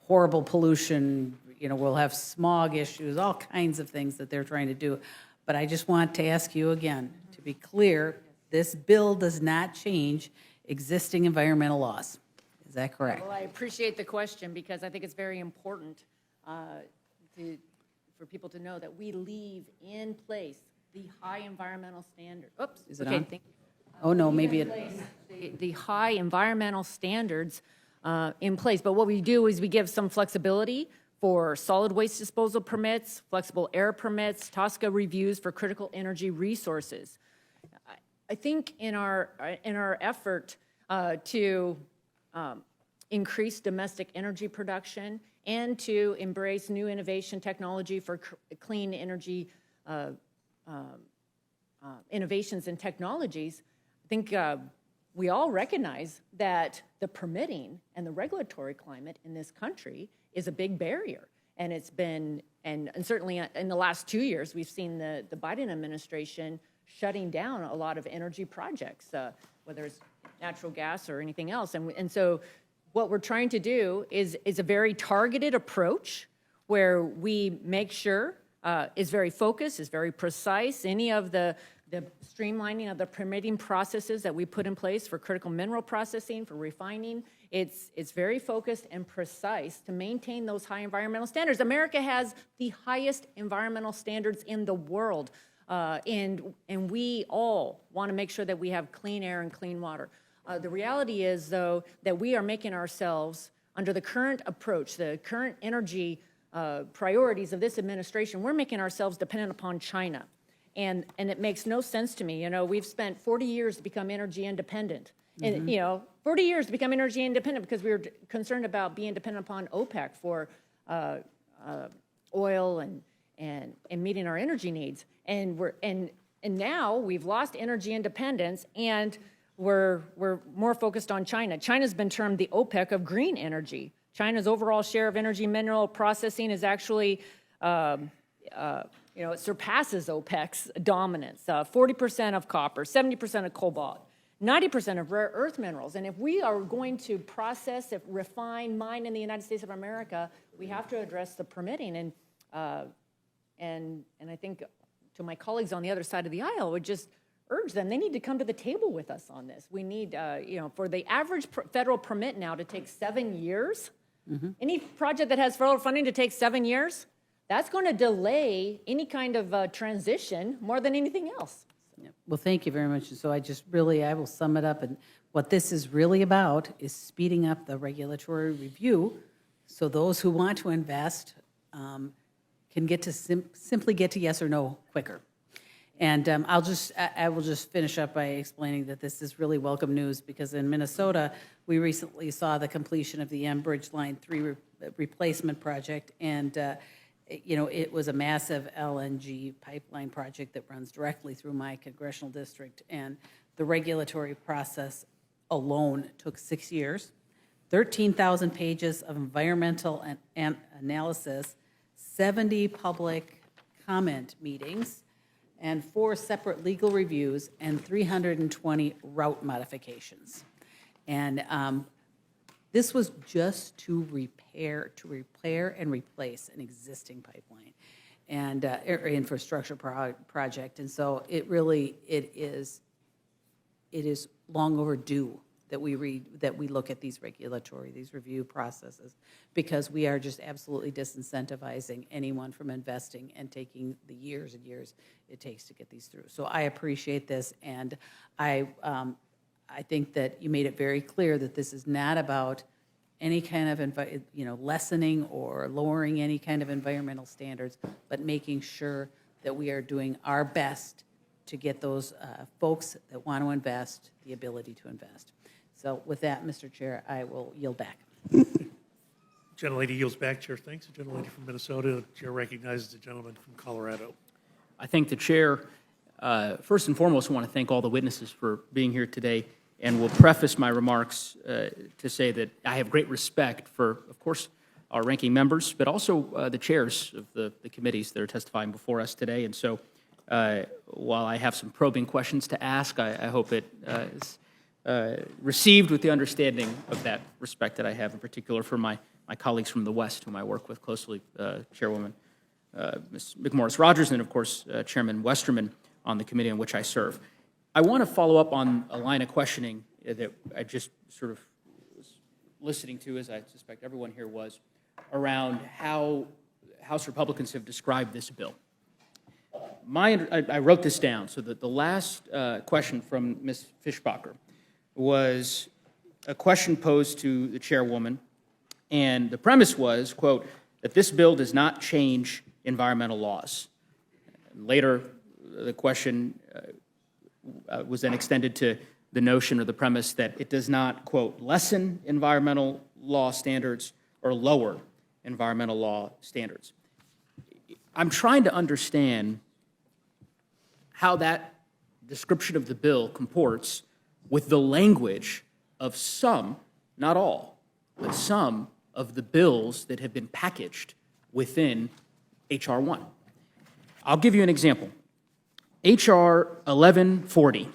horrible pollution, we'll have smog issues, all kinds of things that they're trying to do. But I just want to ask you again, to be clear, this bill does not change existing environmental laws. Is that correct? Well, I appreciate the question because I think it's very important for people to know that we leave in place the high environmental standard. Oops. Is it okay, on? thank you. Oh, no, maybe it. The high environmental standards in place. But what we do is we give some flexibility for solid waste disposal permits, flexible air permits, TSCA reviews for critical energy resources. I think in our effort to increase domestic energy production and to embrace new innovation technology for clean energy innovations and technologies, I think we all recognize that the permitting and the regulatory climate in this country is a big barrier. And it's been, and certainly in the last 2 years, we've seen the Biden administration shutting down a lot of energy projects, whether it's natural gas or anything else. And so what we're trying to do is a very targeted approach where we make sure is very focused, is very precise. Any of the streamlining of the permitting processes that we put in place for critical mineral processing, for refining, it's very focused and precise to maintain those high environmental standards. America has the highest environmental standards in the world, and we all want to make sure that we have clean air and clean water. The reality is, though, that we are making ourselves, under the current approach, the current energy priorities of this administration, we're making ourselves dependent upon China. And it makes no sense to me. We've spent 40 years to become energy independent. And, 40 years to become energy independent because we were concerned about being dependent upon OPEC for oil and meeting our energy needs. And now we've lost energy independence and we're more focused on China. China's been termed the OPEC of green energy. China's overall share of energy mineral processing is actually, it surpasses OPEC's dominance. 40% of copper, 70% of cobalt, 90% of rare earth minerals. And if we are going to process, refine, mine in the United States of America, we have to address the permitting. And I think to my colleagues on the other side of the aisle, I would just urge them, they need to come to the table with us on this. We need, for the average federal permit now to take 7 years, any project that has federal funding to take 7 years, that's going to delay any kind of transition more than anything else. Well, thank you very much. So I will sum it up. And what this is really about is speeding up the regulatory review so those who want to invest can get to simply get to yes or no quicker. And I will just finish up by explaining that this is really welcome news because in Minnesota, we recently saw the completion of the Enbridge Line 3 replacement project. And it was a massive LNG pipeline project that runs directly through my congressional district. And the regulatory process alone took 6 years, 13,000 pages of environmental analysis, 70 public comment meetings, and 4 separate legal reviews, and 320 route modifications. And this was just to repair and replace an existing pipeline and infrastructure project. And so it is long overdue that we look at these review processes, because we are just absolutely disincentivizing anyone from investing and taking the years and years it takes to get these through. So I appreciate this, and I think that you made it very clear that this is not about any kind of lessening or lowering any kind of environmental standards, but making sure that we are doing our best to get those folks that want to invest the ability to invest. So with that, Mr. Chair, I will yield back. Gentlelady yields back. Chair thanks. The gentlelady from Minnesota. Chair recognizes the gentleman from Colorado. I thank the chair. First and foremost, I want to thank all the witnesses for being here today, and will preface my remarks to say that I have great respect for, of course, our ranking members, but also the chairs of the committees that are testifying before us today. And so while I have some probing questions to ask, I hope it is received with the understanding of that respect that I have, in particular for my colleagues from the West, whom I work with closely, Chairwoman Ms. McMorris Rogers, and of course, Chairman Westerman on the committee on which I serve. I want to follow up on a line of questioning that I just sort of was listening to, as I suspect everyone here was, around how House Republicans have described this bill. I wrote this down, so that the last question from Ms. Fischbacher was a question posed to the chairwoman, and the premise was, quote, that this bill does not change environmental laws. Later, the question was then extended to the notion or the premise that it does not, quote, lessen environmental law standards or lower environmental law standards. I'm trying to understand how that description of the bill comports with the language of some, not all, but some of the bills that have been packaged within H.R. 1. I'll give you an example. H.R. 1140,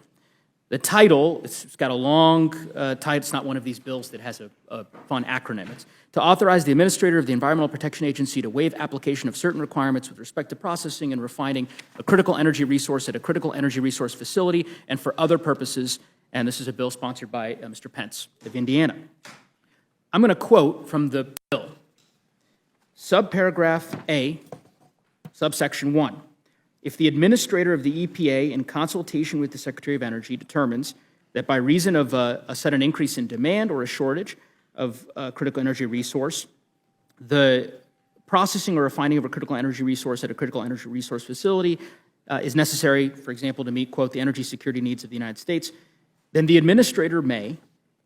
the title, it's got a long title. It's not one of these bills that has a fun acronym. It's to authorize the administrator of the Environmental Protection Agency to waive application of certain requirements with respect to processing and refining a critical energy resource at a critical energy resource facility and for other purposes. And this is a bill sponsored by Mr. Pence of Indiana. I'm going to quote from the bill. Subparagraph A, subsection 1. If the administrator of the EPA, in consultation with the Secretary of Energy, determines that by reason of a sudden increase in demand or a shortage of a critical energy resource, the processing or refining of a critical energy resource at a critical energy resource facility is necessary, for example, to meet, quote, the energy security needs of the United States, then the administrator may,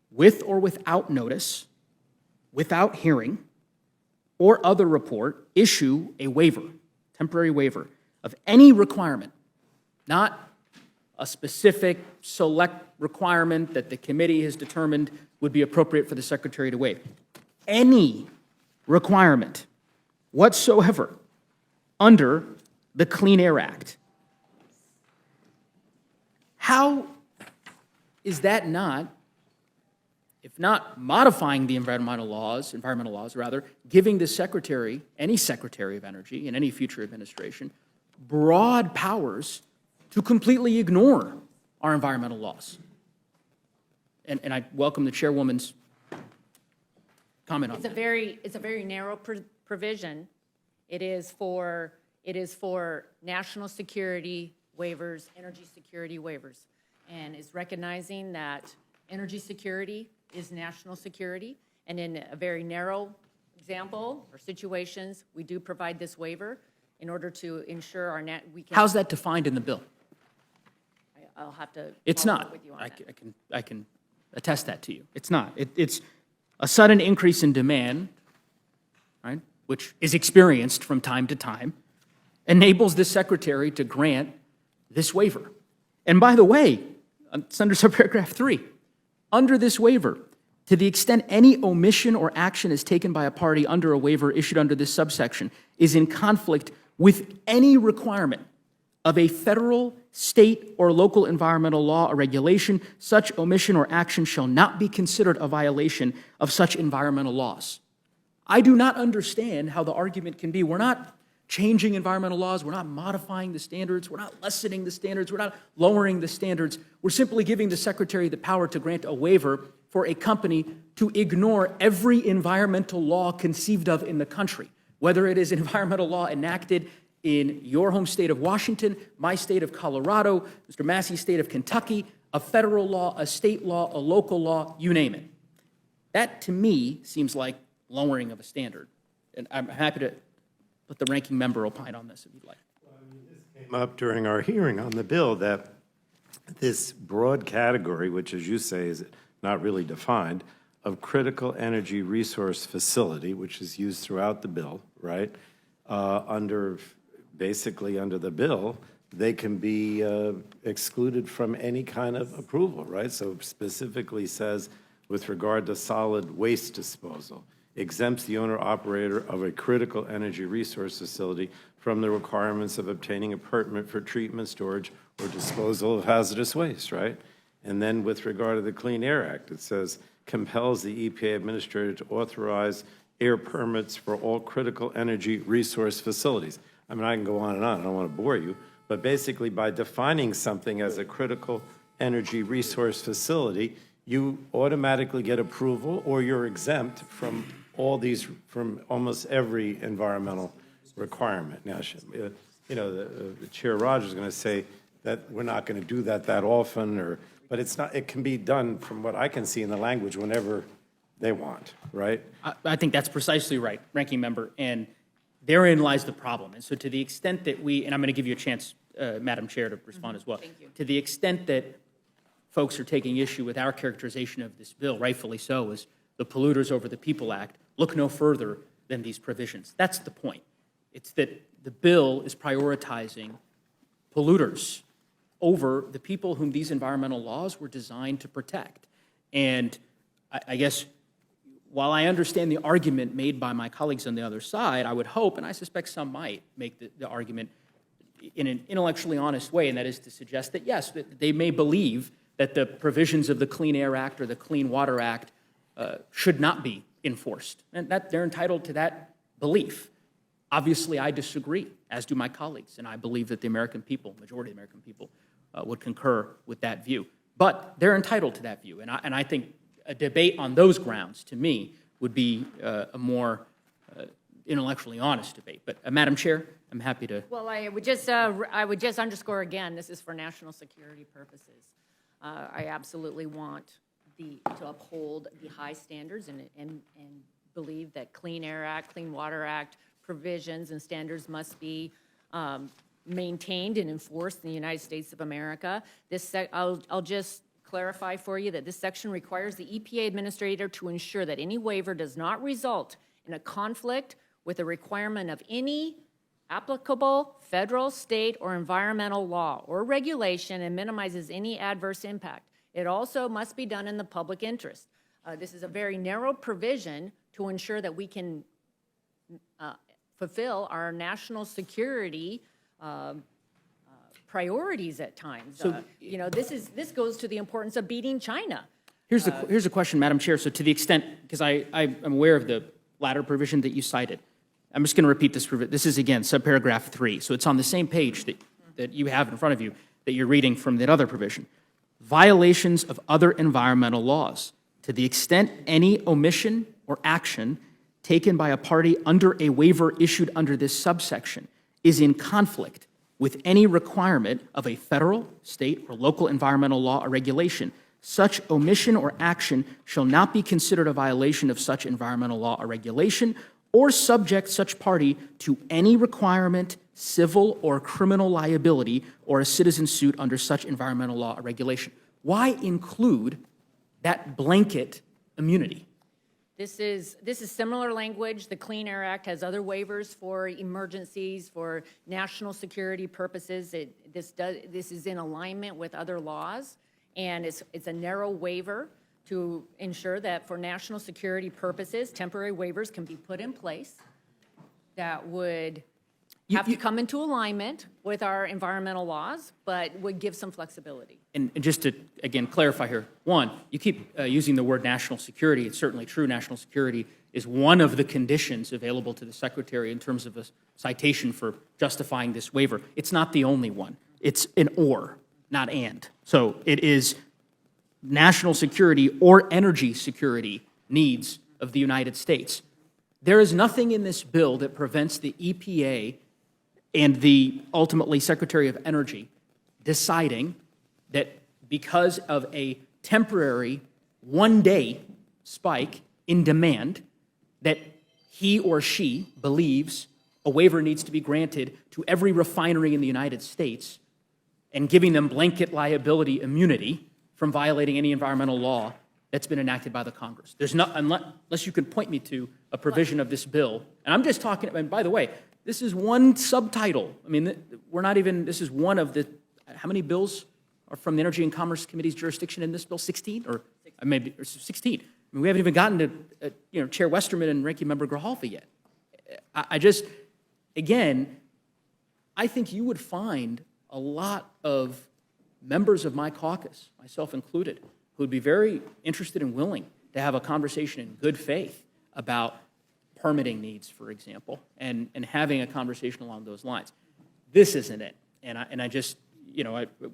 with or without notice, without hearing, or other report, issue a waiver, temporary waiver, of any requirement, not a specific select requirement that the committee has determined would be appropriate for the secretary to waive. Any requirement whatsoever under the Clean Air Act. How is that not, if not modifying the environmental laws, giving the secretary, any secretary of energy in any future administration, broad powers to completely ignore our environmental laws? And I welcome the chairwoman's comment on that. It's a very narrow provision, It is for national security waivers, energy security waivers, and is recognizing that energy security is national security. And in a very narrow example or situations, we do provide this waiver in order to ensure we can. How's that defined in the bill? I'll have to. It's follow up not. with you on I that. I can attest that to you. It's not. It's a sudden increase in demand, right, which is experienced from time to time, enables the secretary to grant this waiver. And by the way, it's under subparagraph 3. Under this waiver, to the extent any omission or action is taken by a party under a waiver issued under this subsection is in conflict with any requirement of a federal, state, or local environmental law or regulation, such omission or action shall not be considered a violation of such environmental laws. I do not understand how the argument can be, we're not changing environmental laws, we're not modifying the standards, we're not lessening the standards, we're not lowering the standards, we're simply giving the secretary the power to grant a waiver for a company to ignore every environmental law conceived of in the country, whether it is an environmental law enacted in your home state of Washington, my state of Colorado, Mr. Massey's state of Kentucky, a federal law, a state law, a local law, you name it. That, to me, seems like lowering of a standard. And I'm happy to let the ranking member opine on this if you'd like. Came up during our hearing on the bill that this broad category, which as you say is not really defined, of critical energy resource facility, which is used throughout the bill, right? Basically under the bill, they can be excluded from any kind of approval, right? So it specifically says with regard to solid waste disposal, exempts the owner-operator of a critical energy resource facility from the requirements of obtaining a permit for treatment, storage, or disposal of hazardous waste, right? And then with regard to the Clean Air Act, it says compels the EPA administrator to authorize air permits for all critical energy resource facilities. I mean, I can go on and on, I don't want to bore you, but basically by defining something as a critical energy resource facility, you automatically get approval or you're exempt from all these, from almost every environmental requirement. Now, the Chair Rogers is going to say that we're not going to do that often, but it's not. It can be done, from what I can see in the language, whenever they want, right? I think that's precisely right, ranking member, and therein lies the problem. And so to the extent that and I'm going to give you a chance, Madam Chair, to respond as well. Thank you. To the extent that folks are taking issue with our characterization of this bill, rightfully so, as the Polluters Over the People Act, look no further than these provisions. That's the point. It's that the bill is prioritizing polluters over the people whom these environmental laws were designed to protect. And I guess while I understand the argument made by my colleagues on the other side, I would hope, and I suspect some might, make the argument in an intellectually honest way, and that is to suggest that, yes, that they may believe that the provisions of the Clean Air Act or the Clean Water Act should not be enforced, and that they're entitled to that belief. Obviously, I disagree, as do my colleagues, and I believe that the American people, majority of the American people, would concur with that view. But they're entitled to that view, and I think a debate on those grounds, to me, would be a more intellectually honest debate. But, Madam Chair, I'm happy to. Well, I would just underscore again, this is for national security purposes. I absolutely want to uphold the high standards and believe that Clean Air Act, Clean Water Act provisions and standards must be maintained and enforced in the United States of America. I'll just clarify for you that this section requires the EPA administrator to ensure that any waiver does not result in a conflict with a requirement of any applicable federal, state, or environmental law or regulation and minimizes any adverse impact. It also must be done in the public interest. This is a very narrow provision to ensure that we can fulfill our national security priorities at times. So, this goes to the importance of beating China. Here's a question, Madam Chair. So to the extent, because I'm aware of the latter provision that you cited, I'm just going to repeat this. This is, again, subparagraph 3. So it's on the same page that you have in front of you that you're reading from that other provision. Violations of other environmental laws. To the extent any omission or action taken by a party under a waiver issued under this subsection is in conflict with any requirement of a federal, state, or local environmental law or regulation, such omission or action shall not be considered a violation of such environmental law or regulation, or subject such party to any requirement, civil or criminal liability, or a citizen suit under such environmental law or regulation. Why include that blanket immunity? This is similar language. The Clean Air Act has other waivers for emergencies, for national security purposes. This is in alignment with other laws, and it's a narrow waiver to ensure that for national security purposes, temporary waivers can be put in place that would have to come into alignment with our environmental laws, but would give some flexibility. And just to, again, clarify here, one, you keep using the word national security. It's certainly true. National security is one of the conditions available to the Secretary in terms of a citation for justifying this waiver. It's not the only one. It's an or, not and. So it is national security or energy security needs of the United States. There is nothing in this bill that prevents the EPA and the ultimately Secretary of Energy deciding that because of a temporary one-day spike in demand, that he or she believes a waiver needs to be granted to every refinery in the United States and giving them blanket liability immunity from violating any environmental law that's been enacted by the Congress. There's not, unless you can point me to a provision of this bill, and I'm just talking, and by the way, this is one subtitle. I mean, we're not even, this is one of the, how many bills are from the Energy and Commerce Committee's jurisdiction in this bill? 16? Or maybe or 16. I mean, we haven't even gotten to, Chair Westerman and Ranking Member Grijalva yet. I just, again, I think you would find a lot of members of my caucus, myself included, who would be very interested and willing to have a conversation in good faith about permitting needs, for example, and having a conversation along those lines. This isn't it. And I just,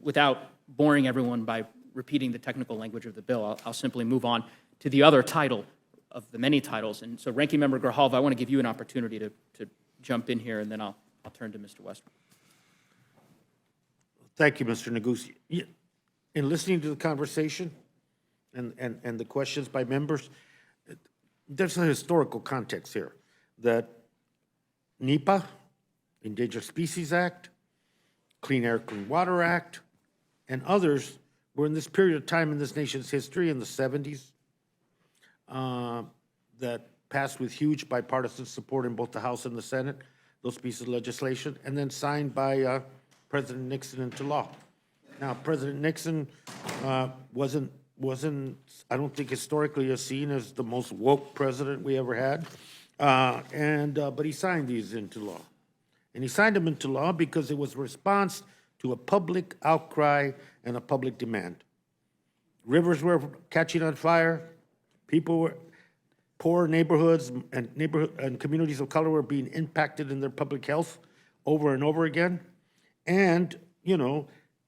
without boring everyone by repeating the technical language of the bill, I'll simply move on to the other title of the many titles. And so, Ranking Member Grijalva, I want to give you an opportunity to jump in here, and then I'll turn to Mr. Westerman. Thank you, Mr. Negussi. In listening to the conversation and the questions by members, there's a historical context here that NEPA, Endangered Species Act, Clean Air, Clean Water Act, and others were in this period of time in this nation's history in the 70s that passed with huge bipartisan support in both the House and the Senate, those pieces of legislation, and then signed by President Nixon into law. Now, President Nixon wasn't, I don't think historically is seen as the most woke president we ever had, but he signed these into law. And he signed them into law because it was a response to a public outcry and a public demand. Rivers were catching on fire, poor neighborhoods and communities of color were being impacted in their public health over and over again. And,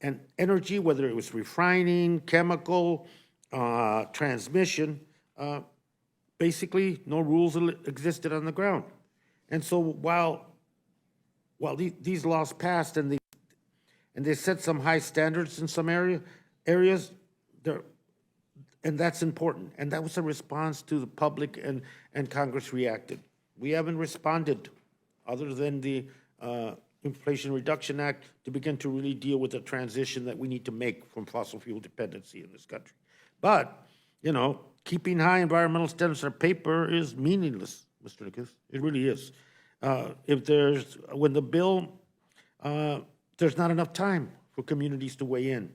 and energy, whether it was refining, chemical, transmission, basically no rules existed on the ground. And so while these laws passed and they set some high standards in some areas, and that's important. And that was a response to the public, and Congress reacted. We haven't responded, other than the Inflation Reduction Act, to begin to really deal with the transition that we need to make from fossil fuel dependency in this country. But, keeping high environmental standards on paper is meaningless, Mr. Nichols. It really is. When the bill, there's not enough time for communities to weigh in,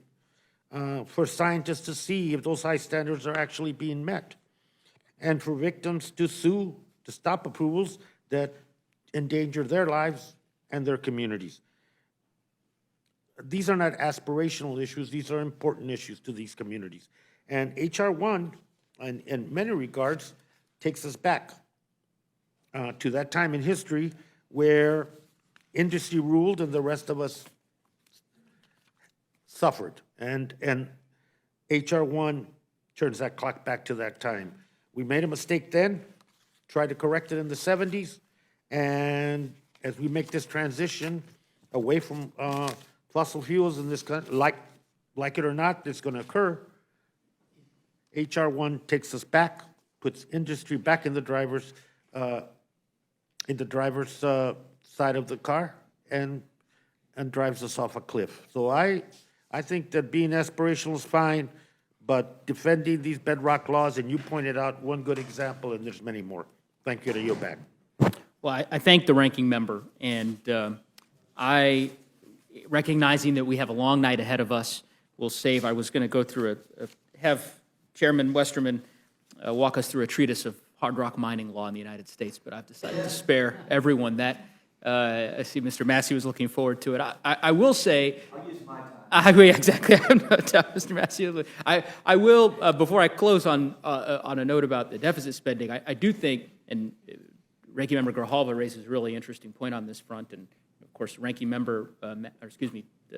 for scientists to see if those high standards are actually being met, and for victims to sue to stop approvals that endanger their lives and their communities. These are not aspirational issues. These are important issues to these communities. And H.R. 1, in many regards, takes us back to that time in history where industry ruled and the rest of us suffered. And H.R. 1 turns that clock back to that time. We made a mistake then. tried to correct it in the 70s. And as we make this transition away from fossil fuels in this country, like it or not, it's going to occur. HR 1 takes us back, puts industry back in the driver's side of the car, and drives us off a cliff. So I think that being aspirational is fine, but defending these bedrock laws, and you pointed out one good example, and there's many more. Thank you, to yield back. Well, I thank the ranking member, and recognizing that we have a long night ahead of us, I was going to go through have Chairman Westerman walk us through a treatise of hard rock mining law in the United States, but I've decided to spare everyone that. I see Mr. Massey was looking forward to it. I will say... I'll use my time. Exactly. Mr. Massey. I will, before I close on a note about the deficit spending, I do think, and Ranking Member Grijalva raises a really interesting point on this front, and of course, Ranking Member,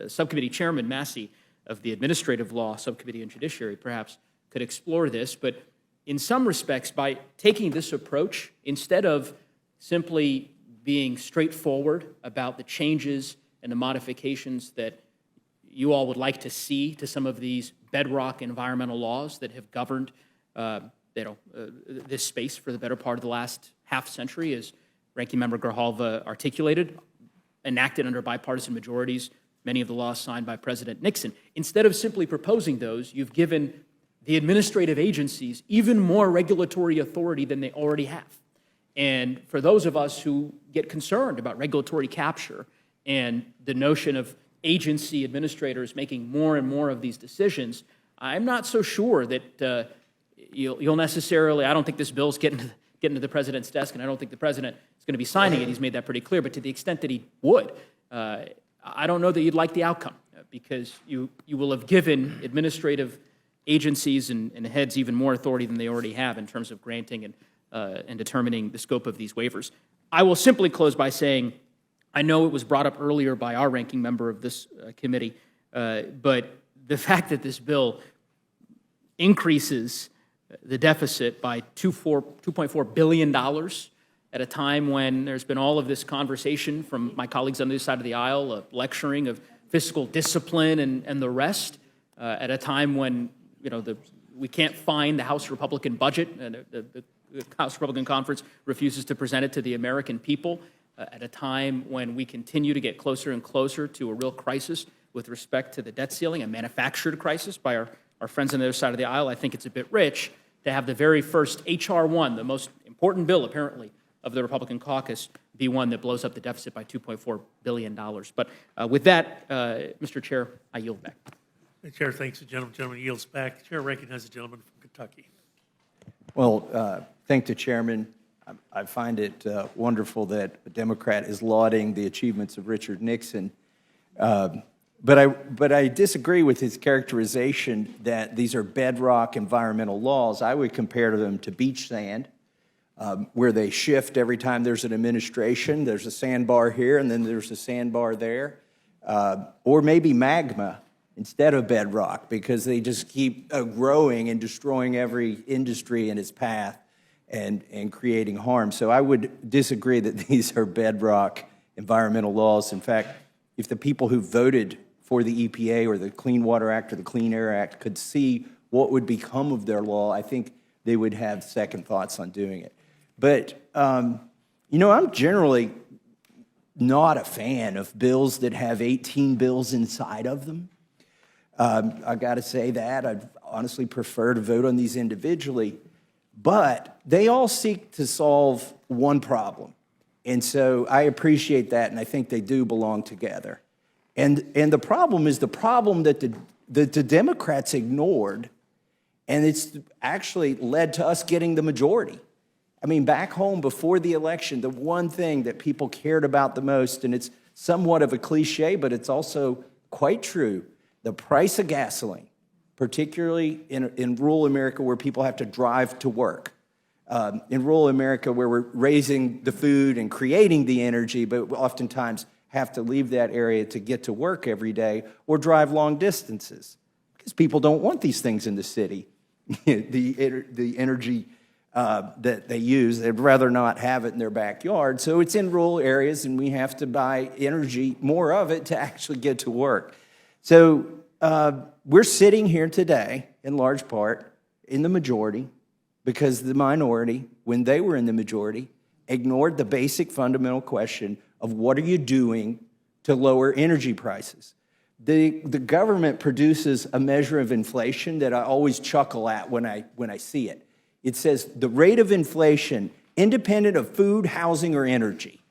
Subcommittee Chairman Massey of the Administrative Law Subcommittee and Judiciary perhaps could explore this, but in some respects, by taking this approach, instead of simply being straightforward about the changes and the modifications that you all would like to see to some of these bedrock environmental laws that have governed this space for the better part of the last half century, as Ranking Member Grijalva articulated, enacted under bipartisan majorities, many of the laws signed by President Nixon. Instead of simply proposing those, you've given the administrative agencies even more regulatory authority than they already have. And for those of us who get concerned about regulatory capture and the notion of agency administrators making more and more of these decisions, I'm not so sure that you'll necessarily, I don't think this bill's getting to the president's desk, and I don't think the president is going to be signing it. He's made that pretty clear. But to the extent that he would, I don't know that you'd like the outcome, because you will have given administrative agencies and heads even more authority than they already have in terms of granting and determining the scope of these waivers. I will simply close by saying, I know it was brought up earlier by our ranking member of this committee, but the fact that this bill increases the deficit by $2.4 billion at a time when there's been all of this conversation from my colleagues on the other side of the aisle, of lecturing of fiscal discipline and the rest, at a time when we can't find the House Republican budget, and the House Republican Conference refuses to present it to the American people, at a time when we continue to get closer and closer to a real crisis with respect to the debt ceiling, a manufactured crisis by our friends on the other side of the aisle. I think it's a bit rich to have the very first H.R. 1, the most important bill, apparently, of the Republican caucus, be one that blows up the deficit by $2.4 billion. But with that, Mr. Chair, I yield back. The Chair thanks the gentleman. Gentleman yields back. The Chair recognizes the gentleman from Kentucky. Well, thank the Chairman. I find it wonderful that a Democrat is lauding the achievements of Richard Nixon. But I disagree with his characterization that these are bedrock environmental laws. I would compare them to beach sand, where they shift every time there's an administration. There's a sandbar here, and then there's a sandbar there. Or maybe magma instead of bedrock, because they just keep growing and destroying every industry in its path and creating harm. So I would disagree that these are bedrock environmental laws. In fact, if the people who voted for the EPA or the Clean Water Act or the Clean Air Act could see what would become of their law, I think they would have second thoughts on doing it. But, I'm generally not a fan of bills that have 18 bills inside of them. I've got to say that. I'd honestly prefer to vote on these individually. But they all seek to solve one problem. And so I appreciate that, and I think they do belong together. And the problem is the problem that the Democrats ignored, and it's actually led to us getting the majority. I mean, back home before the election, the one thing that people cared about the most, and it's somewhat of a cliche, but it's also quite true, the price of gasoline, particularly in rural America where people have to drive to work. In rural America where we're raising the food and creating the energy, but oftentimes have to leave that area to get to work every day or drive long distances because people don't want these things in the city. The energy that they use. They'd rather not have it in their backyard. So it's in rural areas, and we have to buy energy, more of it, to actually get to work. So we're sitting here today, in large part, in the majority, because the minority, when they were in the majority, ignored the basic fundamental question of what are you doing to lower energy prices. The government produces a measure of inflation that I always chuckle at when I see it. It says the rate of inflation independent of food, housing, or energy.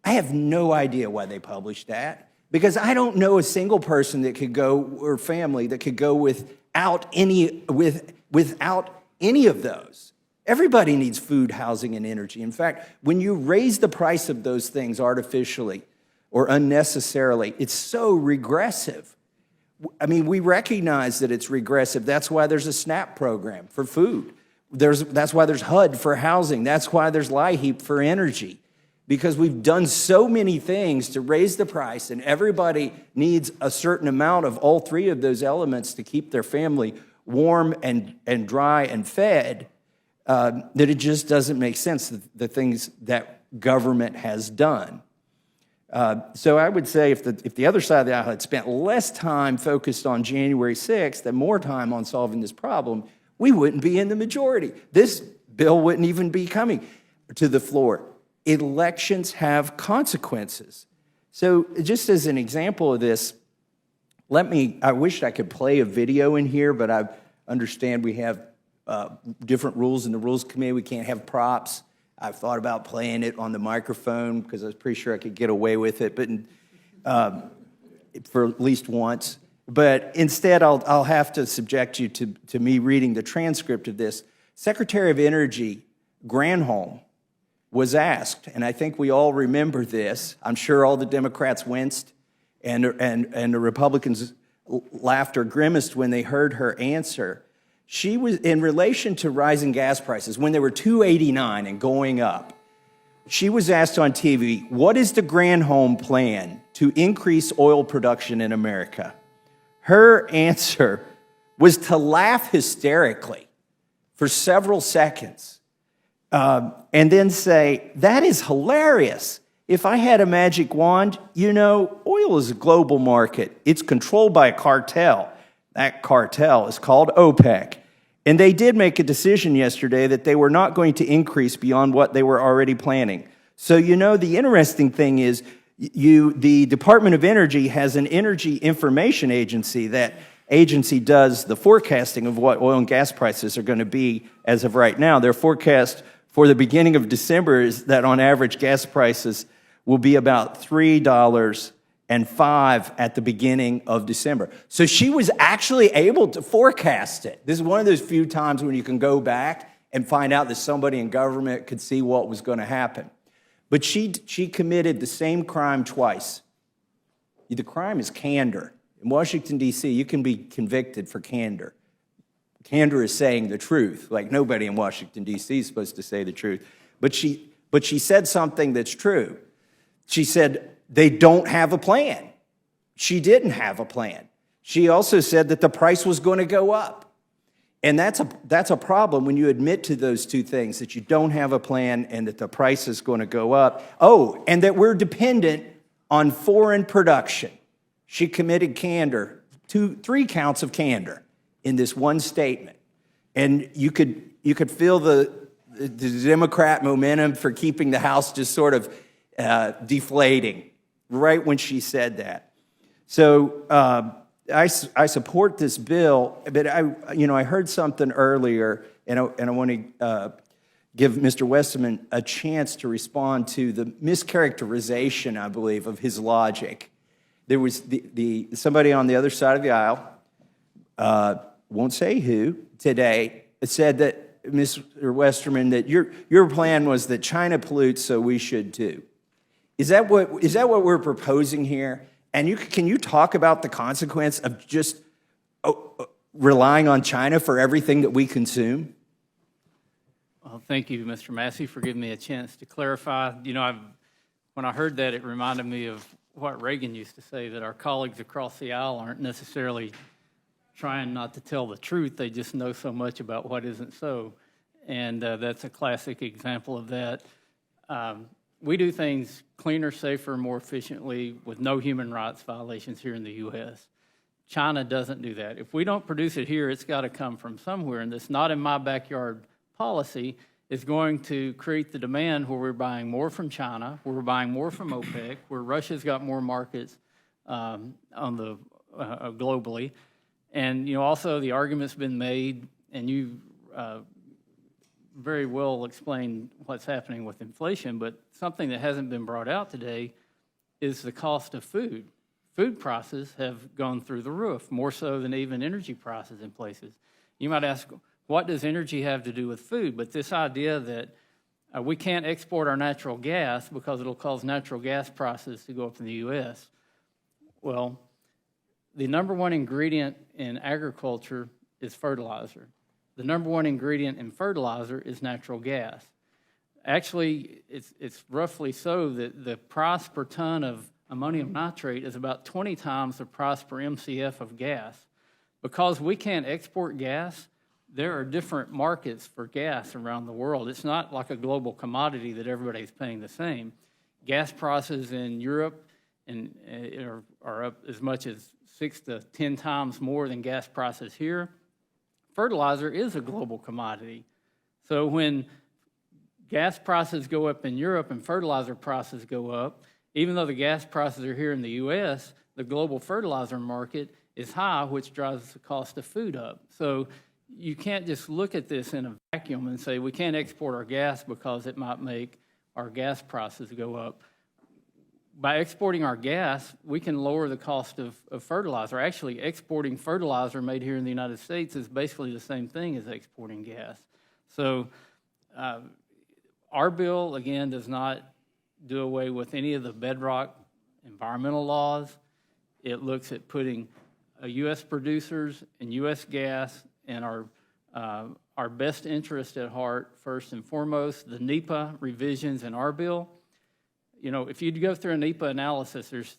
I have no idea why they published that, because I don't know a single person that could go, or family that could go without any of those. Everybody needs food, housing, and energy. In fact, when you raise the price of those things artificially or unnecessarily, it's so regressive. I mean, we recognize that it's regressive. That's why there's a SNAP program for food. That's why there's HUD for housing. That's why there's LIHEAP for energy. Because we've done so many things to raise the price, and everybody needs a certain amount of all three of those elements to keep their family warm and dry and fed, that it just doesn't make sense, the things that government has done. So I would say if the other side of the aisle had spent less time focused on January 6th and more time on solving this problem, we wouldn't be in the majority. This bill wouldn't even be coming to the floor. Elections have consequences. So just as an example of this, I wish I could play a video in here, but I understand we have different rules in the Rules Committee. We can't have props. I've thought about playing it on the microphone because I was pretty sure I could get away with it, but for at least once. But instead, I'll have to subject you to me reading the transcript of this. Secretary of Energy Granholm was asked, and I think we all remember this. I'm sure all the Democrats winced, and the Republicans laughed or grimaced when they heard her answer. She was, in relation to rising gas prices, when they were $2.89 and going up, she was asked on TV, what is the Granholm plan to increase oil production in America? Her answer was to laugh hysterically for several seconds and then say, that is hilarious. If I had a magic wand, oil is a global market. It's controlled by a cartel. That cartel is called OPEC. And they did make a decision yesterday that they were not going to increase beyond what they were already planning. So, the interesting thing is the Department of Energy has an energy information agency. That agency does the forecasting of what oil and gas prices are going to be as of right now. Their forecast for the beginning of December is that on average gas prices will be about $3.05 at the beginning of December. So she was actually able to forecast it. This is one of those few times when you can go back and find out that somebody in government could see what was going to happen. But she committed the same crime twice. The crime is candor. In Washington, D.C., you can be convicted for candor. Candor is saying the truth. Like, nobody in Washington, D.C. is supposed to say the truth. But she said something that's true. She said, they don't have a plan. She didn't have a plan. She also said that the price was going to go up. And that's a problem when you admit to those two things, that you don't have a plan and that the price is going to go up. Oh, and that we're dependent on foreign production. She committed candor, 3 counts of candor in this one statement. And you could feel the Democrat momentum for keeping the House just sort of deflating right when she said that. So I support this bill, but I heard something earlier, and I want to give Mr. Westerman a chance to respond to the mischaracterization, I believe, of his logic. There was somebody on the other side of the aisle, won't say who, today, said that, Mr. Westerman, that your plan was that China pollutes, so we should too. Is that what we're proposing here? And can you talk about the consequence of just relying on China for everything that we consume? Well, thank you, Mr. Massey, for giving me a chance to clarify. When I heard that, it reminded me of what Reagan used to say, that our colleagues across the aisle aren't necessarily trying not to tell the truth. They just know so much about what isn't so. and that's a classic example of that. We do things cleaner, safer, more efficiently with no human rights violations here in the U.S. China doesn't do that. If we don't produce it here, it's got to come from somewhere, and this not in my backyard policy is going to create the demand where we're buying more from China, where we're buying more from OPEC, where Russia's got more markets globally. And, also the argument's been made, and you very well explained what's happening with inflation, but something that hasn't been brought out today is the cost of food. Food prices have gone through the roof, more so than even energy prices in places. You might ask, what does energy have to do with food? But this idea that we can't export our natural gas because it'll cause natural gas prices to go up in the U.S. Well, the number one ingredient in agriculture is fertilizer. The number one ingredient in fertilizer is natural gas. Actually, it's roughly so that the price per ton of ammonium nitrate is about 20 times the price per MCF of gas. Because we can't export gas, there are different markets for gas around the world. It's not like a global commodity that everybody's paying the same. Gas prices in Europe are up as much as 6 to 10 times more than gas prices here. Fertilizer is a global commodity. So when gas prices go up in Europe and fertilizer prices go up, even though the gas prices are here in the U.S., the global fertilizer market is high, which drives the cost of food up. So you can't just look at this in a vacuum and say we can't export our gas because it might make our gas prices go up. By exporting our gas, we can lower the cost of fertilizer. Actually, exporting fertilizer made here in the United States is basically the same thing as exporting gas. So our bill, again, does not do away with any of the bedrock environmental laws. It looks at putting U.S. producers and U.S. gas and our best interest at heart first and foremost. The NEPA revisions in our bill, if you go through a NEPA analysis, there's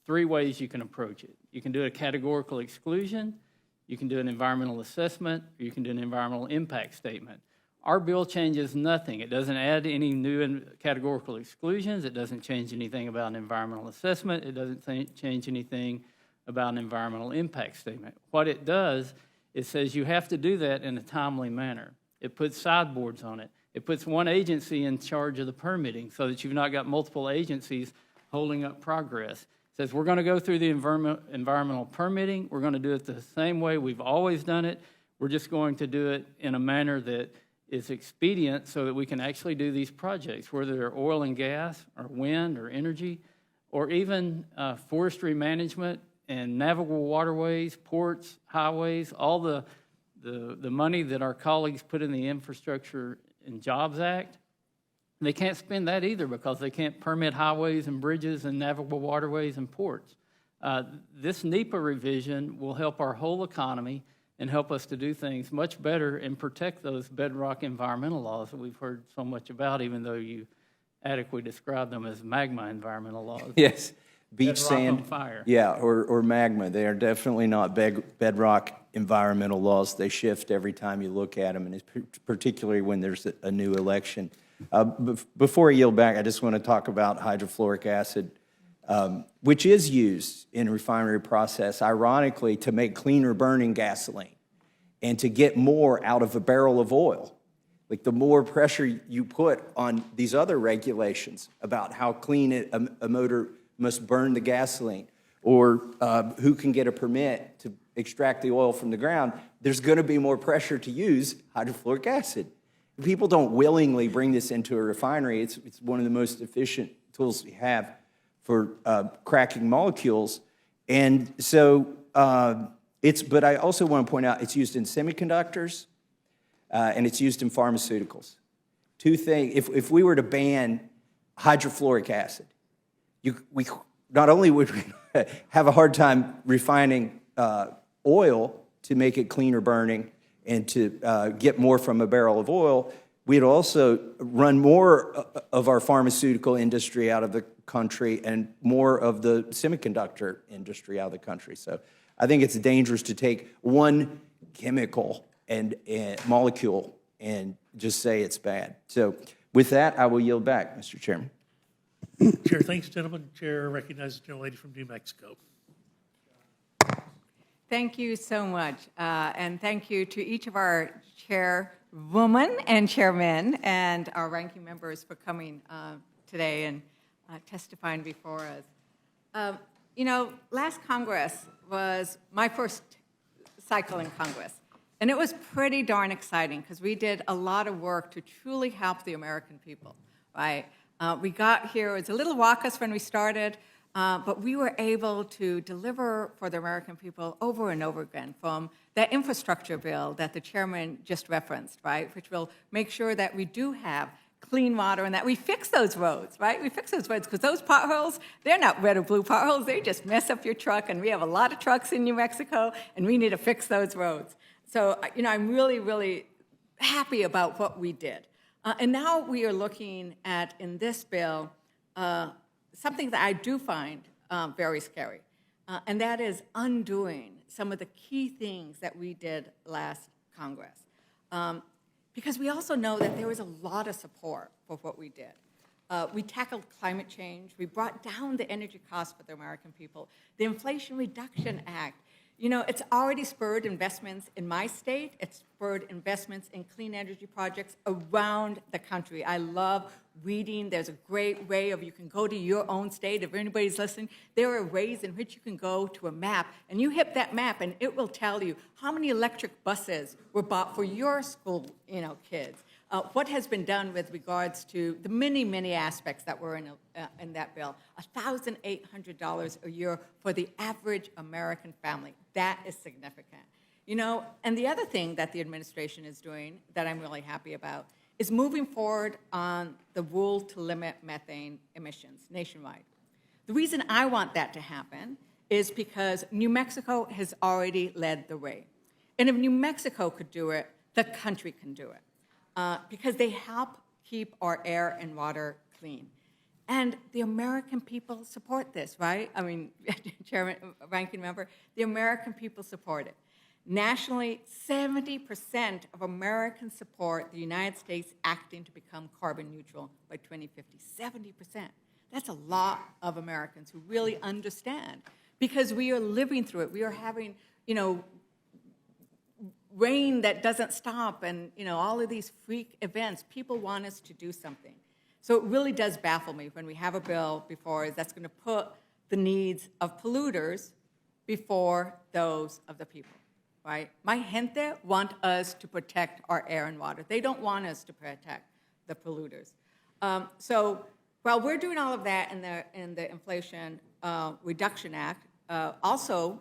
3 ways you can approach it. You can do a categorical exclusion, you can do an environmental assessment, or you can do an environmental impact statement. Our bill changes nothing. It doesn't add any new categorical exclusions. It doesn't change anything about an environmental assessment. It doesn't change anything about an environmental impact statement. What it does, it says you have to do that in a timely manner. It puts sideboards on it. It puts one agency in charge of the permitting so that you've not got multiple agencies holding up progress. It says we're going to go through the environmental permitting. We're going to do it the same way we've always done it. We're just going to do it in a manner that is expedient so that we can actually do these projects, whether they're oil and gas or wind or energy or even forestry management and navigable waterways, ports, highways, all the money that our colleagues put in the Infrastructure and Jobs Act. They can't spend that either because they can't permit highways and bridges and navigable waterways and ports. This NEPA revision will help our whole economy and help us to do things much better and protect those bedrock environmental laws that we've heard so much about, even though you adequately describe them as magma environmental laws. Yes, beach Bedrock sand. on fire. Yeah, or magma. They are definitely not bedrock environmental laws. They shift every time you look at them, and it's particularly when there's a new election. Before I yield back, I just want to talk about hydrofluoric acid, which is used in a refinery process, ironically, to make cleaner burning gasoline and to get more out of a barrel of oil. Like the more pressure you put on these other regulations about how clean a motor must burn the gasoline or who can get a permit to extract the oil from the ground, there's going to be more pressure to use hydrofluoric acid. People don't willingly bring this into a refinery. It's one of the most efficient tools we have for cracking molecules. And so but I also want to point out it's used in semiconductors and it's used in pharmaceuticals. 2 things, if we were to ban hydrofluoric acid, we not only would we have a hard time refining oil to make it cleaner burning and to get more from a barrel of oil, we'd also run more of our pharmaceutical industry out of the country and more of the semiconductor industry out of the country. So I think it's dangerous to take one chemical and molecule and just say it's bad. So with that, I will yield back, Mr. Chairman. Chair, thanks, gentlemen. Chair recognizes the gentlelady from New Mexico. Thank you so much. And thank you to each of our chairwomen and chairmen and our ranking members for coming today and testifying before us. You know, last Congress was my first cycle in Congress. And it was pretty darn exciting because we did a lot of work to truly help the American people, right? We got here, it was a little raucous when we started, but we were able to deliver for the American people over and over again, from that infrastructure bill that the chairman just referenced, right, which will make sure that we do have clean water and that we fix those roads, right? We fix those roads because those potholes, they're not red or blue potholes, they just mess up your truck, and we have a lot of trucks in New Mexico, and we need to fix those roads. So, you know, I'm really, really happy about what we did. And now we are looking at, in this bill, something that I do find very scary, and that is undoing some of the key things that we did last Congress. Because we also know that there was a lot of support for what we did. We tackled climate change. We brought down the energy costs for the American people. The Inflation Reduction Act, you know, it's already spurred investments in my state. It's spurred investments in clean energy projects around the country. I love reading. There's a great way of, you can go to your own state. If anybody's listening, there are ways in which you can go to a map, and you hit that map, and it will tell you how many electric buses were bought for your school, you know, kids. What has been done with regards to the many, many aspects that were in that bill. $1,800 a year for the average American family. That is significant. You know, and the other thing that the administration is doing that I'm really happy about is moving forward on the rule to limit methane emissions nationwide. The reason I want that to happen is because New Mexico has already led the way. And if New Mexico could do it, the country can do it. Because they help keep our air and water clean. And the American people support this, right? I mean, Chairman, Ranking Member, the American people support it. Nationally, 70% of Americans support the United States acting to become carbon neutral by 2050. 70%. That's a lot of Americans who really understand, because we are living through it. We are having, you know, rain that doesn't stop, and, you know, all of these freak events. People want us to do something. So it really does baffle me when we have a bill before us that's going to put the needs of polluters before those of the people, right? My gente want us to protect our air and water. They don't want us to protect the polluters. So while we're doing all of that in the Inflation Reduction Act, also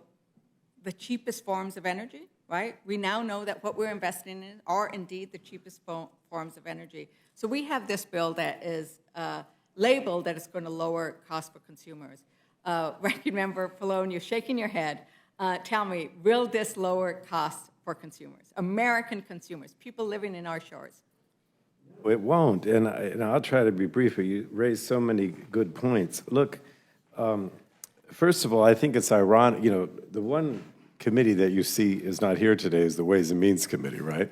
the cheapest forms of energy, right? We now know that what we're investing in are indeed the cheapest forms of energy. So we have this bill that is labeled that it's going to lower costs for consumers. Ranking Member Pallone, you're shaking your head. Tell me, will this lower costs for consumers, American consumers, people living in our shores? It won't, and I'll try to be brief. You raised so many good points. Look, first of all, I think it's ironic, you know, the one committee that you see is not here today is the Ways and Means Committee, right?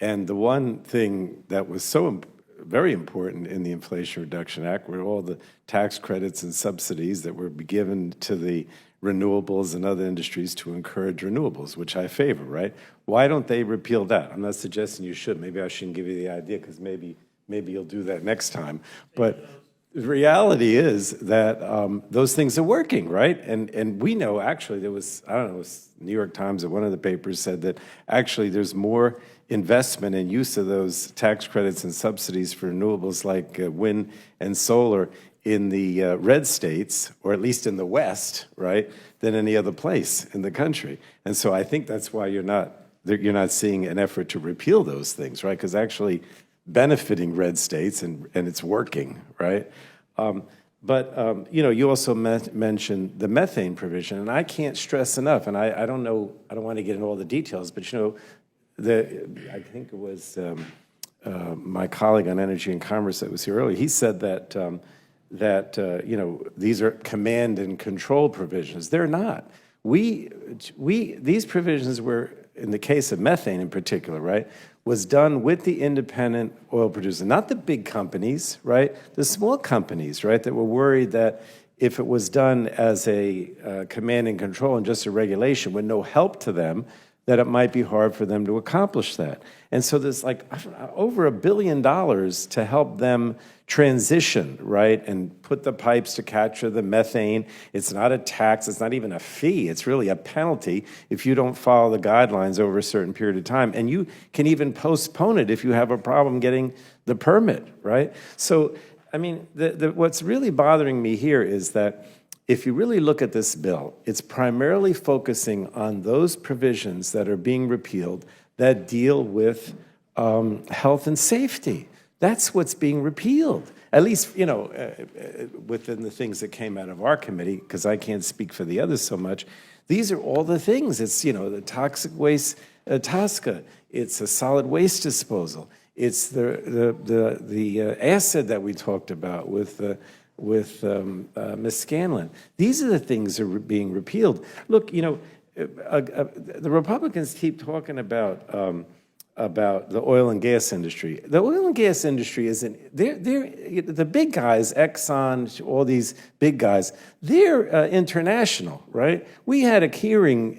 And the one thing that was so very important in the Inflation Reduction Act were all the tax credits and subsidies that were given to the renewables and other industries to encourage renewables, which I favor, right? Why don't they repeal that? I'm not suggesting you should. Maybe I shouldn't give you the idea, because maybe you'll do that next time. But the reality is that those things are working, right? And we know, actually, there was, I don't know, it was New York Times or one of the papers said that actually there's more investment and use of those tax credits and subsidies for renewables like wind and solar in the red states, or at least in the West, right, than any other place in the country. And so I think that's why you're not seeing an effort to repeal those things, right? Because actually benefiting red states, and it's working, right? But you know, you also mentioned the methane provision, and I can't stress enough, and I don't know, I don't want to get into all the details, but you know, I think it was my colleague on Energy and Commerce that was here earlier, he said that, you know, these are command and control provisions. They're not. These provisions were, in the case of methane in particular, right, was done with the independent oil producer, not the big companies, right? The small companies, right, that were worried that if it was done as a command and control and just a regulation with no help to them, that it might be hard for them to accomplish that. And so there's like over $1 billion to help them transition, right, and put the pipes to capture the methane. It's not a tax. It's not even a fee. It's really a penalty if you don't follow the guidelines over a certain period of time. And you can even postpone it if you have a problem getting the permit, right? So, I mean, what's really bothering me here is that if you really look at this bill, it's primarily focusing on those provisions that are being repealed that deal with health and safety. That's what's being repealed. At least, you know, within the things that came out of our committee, because I can't speak for the others so much. These are all the things. It's, you know, the toxic waste TSCA. It's a solid waste disposal. It's the acid that we talked about with Ms. Scanlon. These are the things that are being repealed. Look, you know, the Republicans keep talking about the oil and gas industry. The oil and gas industry isn't, the big guys, Exxon, all these big guys, they're international, right? We had a hearing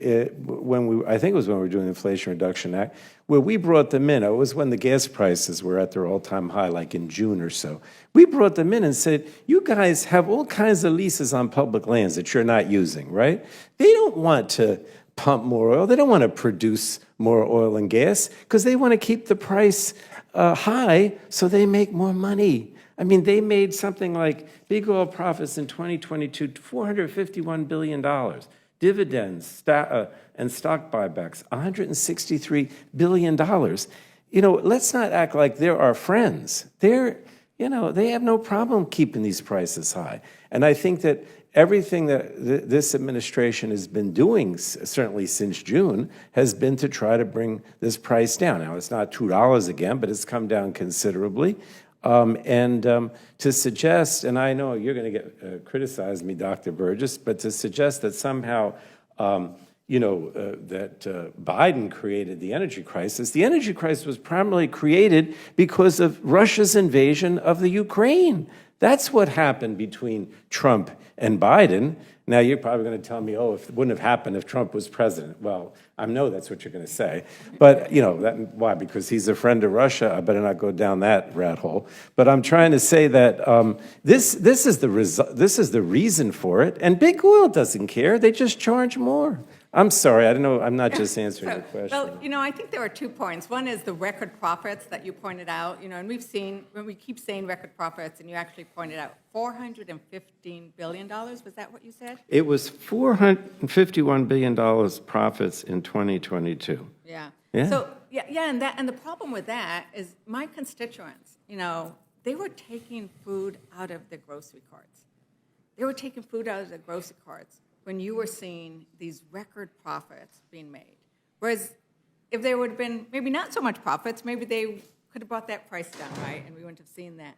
I think it was when we were doing the Inflation Reduction Act, where we brought them in. It was when the gas prices were at their all-time high, like in June or so. We brought them in and said, you guys have all kinds of leases on public lands that you're not using, right? They don't want to pump more oil. They don't want to produce more oil and gas because they want to keep the price high so they make more money. I mean, they made something like big oil profits in 2022, $451 billion. Dividends and stock buybacks, $163 billion. You know, let's not act like they're our friends. They have no problem keeping these prices high. And I think that everything that this administration has been doing, certainly since June, has been to try to bring this price down. Now, it's not $2 again, but it's come down considerably. To suggest, and I know you're going to criticize me, Dr. Burgess, but to suggest that somehow, that Biden created the energy crisis was primarily created because of Russia's invasion of the Ukraine. That's what happened between Trump and Biden. Now, you're probably going to tell me, oh, it wouldn't have happened if Trump was president. Well, I know that's what you're going to say. But, why? Because he's a friend of Russia? I better not go down that rat hole. But I'm trying to say that this is the reason for it. And big oil doesn't care. They just charge more. I'm sorry. I don't know. I'm not just answering your question. Well, I think there are 2 points. One is the record profits that you pointed out, and we've seen, when we keep saying record profits, and you actually pointed out $415 billion. Was that what you said? It was $451 billion profits in 2022. Yeah. Yeah. So, and the problem with that is my constituents, they were taking food out of the grocery carts. They were taking food out of the grocery carts when you were seeing these record profits being made. Whereas if there would have been maybe not so much profits, maybe they could have brought that price down, right? And we wouldn't have seen that.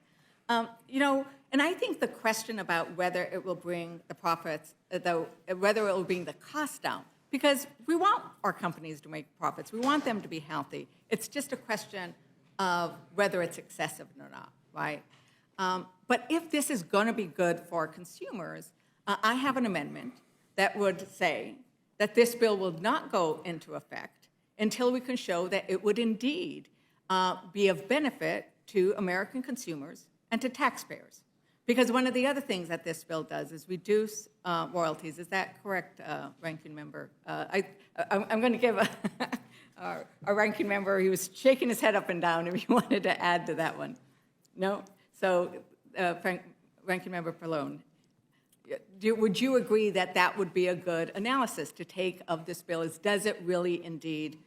And I think the question about whether it will bring the profits, whether it will bring the cost down, because we want our companies to make profits. We want them to be healthy. It's just a question of whether it's excessive or not, right? But if this is going to be good for consumers, I have an amendment that would say that this bill will not go into effect until we can show that it would indeed be of benefit to American consumers and to taxpayers. Because one of the other things that this bill does is reduce royalties. Is that correct, Ranking Member? I'm going to give our Ranking Member, he was shaking his head up and down if you wanted to add to that one. No? So, Ranking Member Pallone, would you agree that that would be a good analysis to take of this bill? Does it really indeed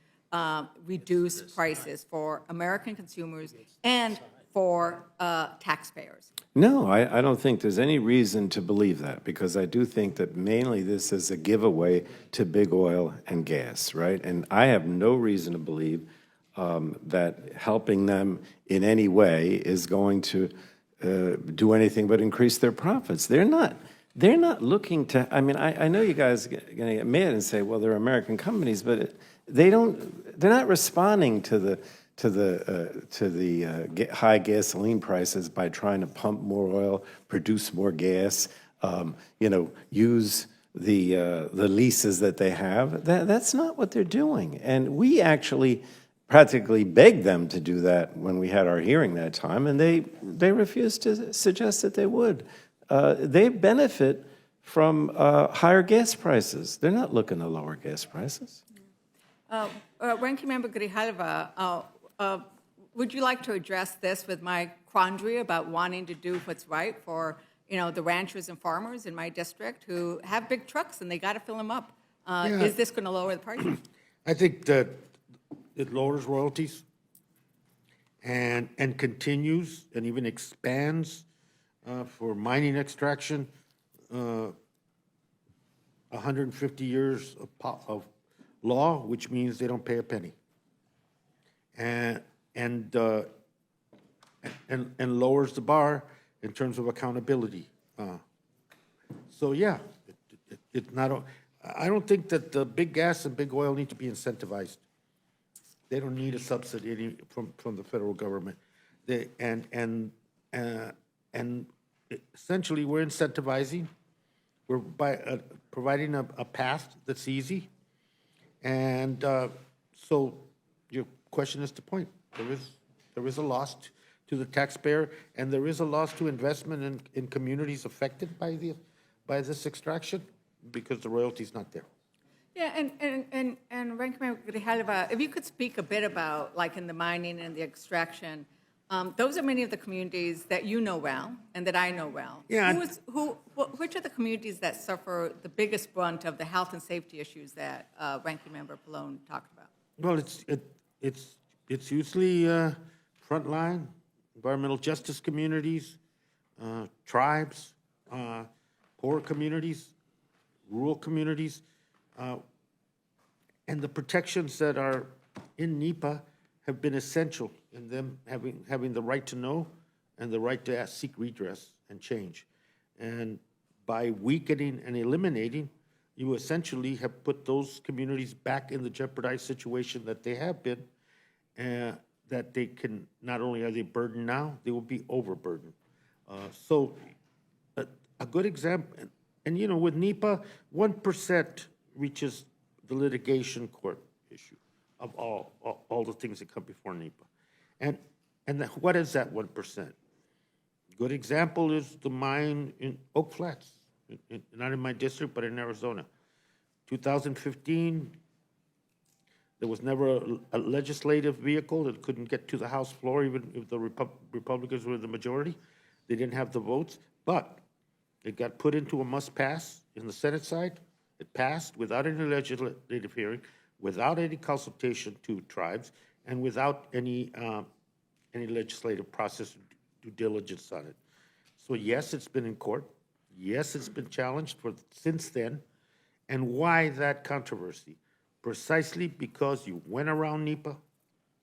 reduce prices for American consumers and for taxpayers? No, I don't think there's any reason to believe that, because I do think that mainly this is a giveaway to big oil and gas, right? And I have no reason to believe that helping them in any way is going to do anything but increase their profits. They're not looking to, I know you guys are going to get mad and say, well, they're American companies, but they're not responding to high gasoline prices by trying to pump more oil, produce more gas, use the leases that they have. That's not what they're doing. And we actually practically begged them to do that when we had our hearing that time, and they refused to suggest that they would. They benefit from higher gas prices. They're not looking to lower gas prices. Ranking Member Grijalva, would you like to address this with my quandary about wanting to do what's right for the ranchers and farmers in my district who have big trucks and they got to fill them up? Is this going to lower the price? I think that it lowers royalties and continues and even expands for mining extraction 150 years of law, which means they don't pay a penny, and lowers the bar in terms of accountability. So yeah, it's not. I don't think that the big gas and big oil need to be incentivized. They don't need a subsidy from the federal government. And essentially, we're incentivizing. We're providing a path that's easy. And so your question is the point. There is a loss to the taxpayer, and there is a loss to investment in communities affected by this extraction because the royalty is not there. Yeah, and Ranking Member Grijalva, if you could speak a bit about, like in the mining and the extraction, those are many of the communities that you know well and that I know well. Yeah. Which are the communities that suffer the biggest brunt of the health and safety issues that Ranking Member Pallone talked about? Well, it's usually frontline, environmental justice communities, tribes, poor communities, rural communities, and the protections that are in NEPA have been essential in them having the right to know and the right to seek redress and change. And by weakening and eliminating, you essentially have put those communities back in the jeopardized situation that they have been, that they can, not only are they burdened now, they will be overburdened. So a good example, and with NEPA, 1% reaches the litigation court issue of all the things that come before NEPA. And what is that 1%? Good example is the mine in Oak Flats, not in my district, but in Arizona. 2015, there was never a legislative vehicle that couldn't get to the House floor, even if the Republicans were the majority. They didn't have the votes, but it got put into a must-pass in the Senate side. It passed without any legislative hearing, without any consultation to tribes, and without any legislative process due diligence on it. So yes, it's been in court. Yes, it's been challenged since then. And why that controversy? Precisely because you went around NEPA,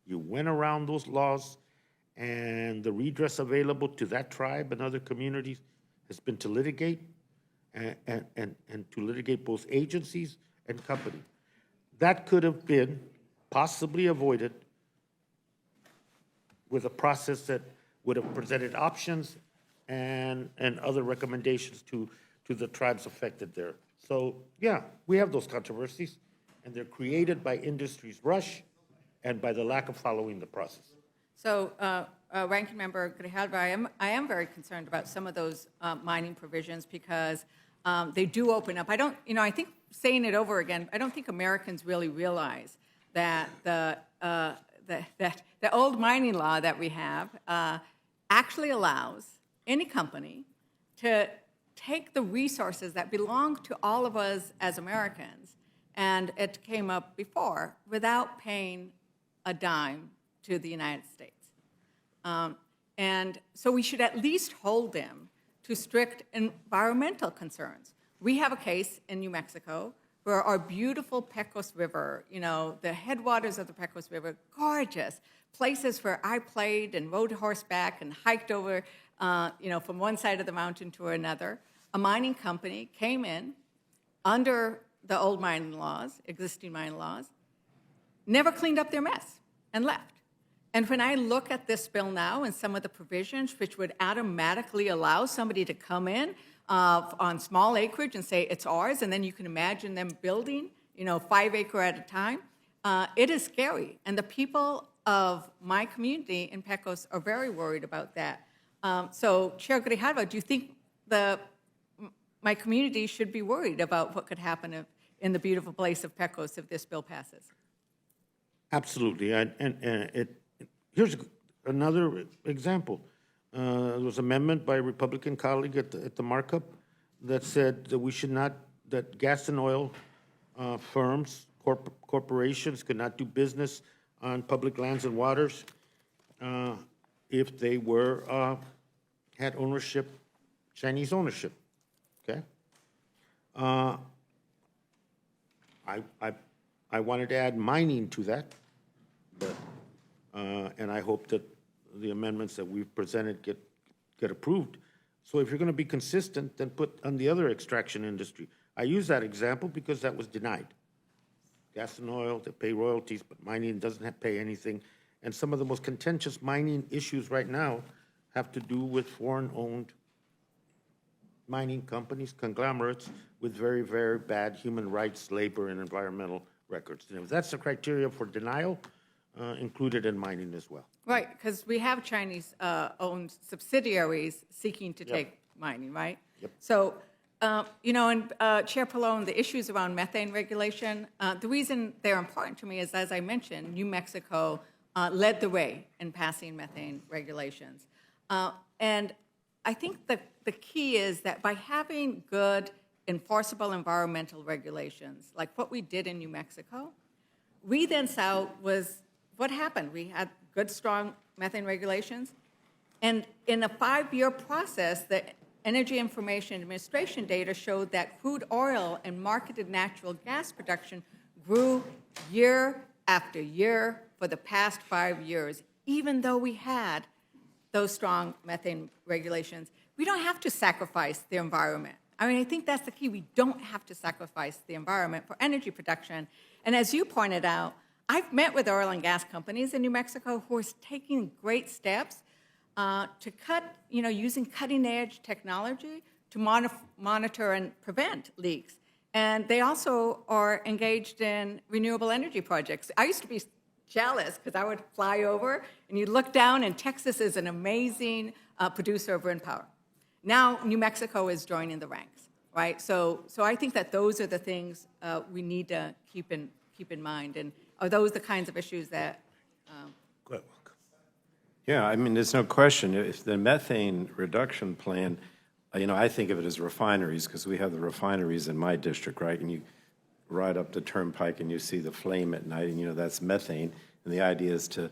you went around those laws, and the redress available to that tribe and other communities has been to litigate and to litigate both agencies and companies. That could have been possibly avoided with a process that would have presented options and other recommendations to the tribes affected there. So, yeah, we have those controversies, and they're created by industry's rush and by the lack of following the process. So, Ranking Member Grijalva, I am very concerned about some of those mining provisions because they do open up. I think saying it over again, I don't think Americans really realize that the old mining law that we have actually allows any company to take the resources that belong to all of us as Americans, and it came up before, without paying a dime to the United States. And so we should at least hold them to strict environmental concerns. We have a case in New Mexico where our beautiful Pecos River, the headwaters of the Pecos River, gorgeous, places where I played and rode horseback and hiked over, from one side of the mountain to another. A mining company came in under the old mining laws, existing mining laws, never cleaned up their mess and left. And when I look at this bill now and some of the provisions which would automatically allow somebody to come in on small acreage and say it's ours, and then you can imagine them building, 5 acre at a time, it is scary. And the people of my community in Pecos are very worried about that. So, Chair Grijalva, do you think my community should be worried about what could happen in the beautiful place of Pecos if this bill passes? Absolutely. Here's another example. There was an amendment by a Republican colleague at the markup that said that we should not, that gas and oil firms, corporations could not do business on public lands and waters if they had ownership, Chinese ownership, okay? I wanted to add mining to that, but, and I hope that the amendments that we've presented get approved. So if you're going to be consistent, then put on the other extraction industry. I use that example because that was denied. Gas and oil, they pay royalties, but mining doesn't pay anything. And some of the most contentious mining issues right now have to do with foreign-owned mining companies, conglomerates, with very, very bad human rights, labor, and environmental records. And if that's the criteria for denial, included in mining as well. Right, because we have Chinese-owned subsidiaries seeking to take mining, right? Yep. So, and Chair Pallone, the issues around methane regulation, the reason they're important to me is, as I mentioned, New Mexico led the way in passing methane regulations. And I think the key is that by having good enforceable environmental regulations, like what we did in New Mexico, we then saw what happened. We had good, strong methane regulations, and in a 5-year process, the Energy Information Administration data showed that crude oil and marketed natural gas production grew year after year for the past 5 years, even though we had those strong methane regulations. We don't have to sacrifice the environment. I mean, I think that's the key. We don't have to sacrifice the environment for energy production. And as you pointed out, I've met with oil and gas companies in New Mexico who are taking great steps to cut, using cutting-edge technology to monitor and prevent leaks. And they also are engaged in renewable energy projects. I used to be jealous because I would fly over and you look down and Texas is an amazing producer of wind power. Now New Mexico is joining the ranks, right? So I think that those are the things we need to keep in mind. And are those the kinds of issues that? Go ahead. Yeah, I mean, there's no question. If the methane reduction plan, I think of it as refineries because we have the refineries in my district, right? And you ride up the turnpike and you see the flame at night, and that's methane. And the idea is to,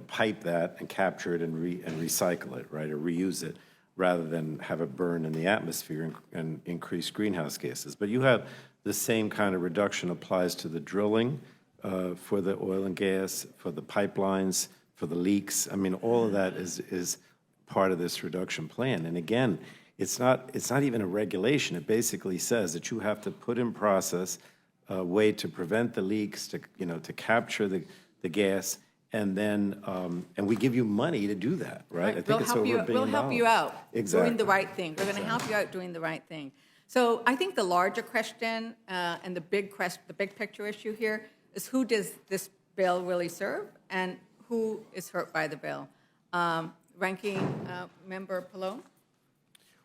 pipe that and capture it and recycle it, right, or reuse it, rather than have it burn in the atmosphere and increase greenhouse gases. But you have the same kind of reduction applies to the drilling for the oil and gas, for the pipelines, for the leaks. I mean, all of that is part of this reduction plan. And again, it's not even a regulation. It basically says that you have to put in process a way to prevent the leaks, to capture the gas, and then and we give you money to do that, right? I think it's over $1 billion. We'll help you out Exactly. doing the right thing. We're going to help you out doing the right thing. So I think the larger question and the big picture issue here is who does this bill really serve and who is hurt by the bill? Ranking Member Pallone?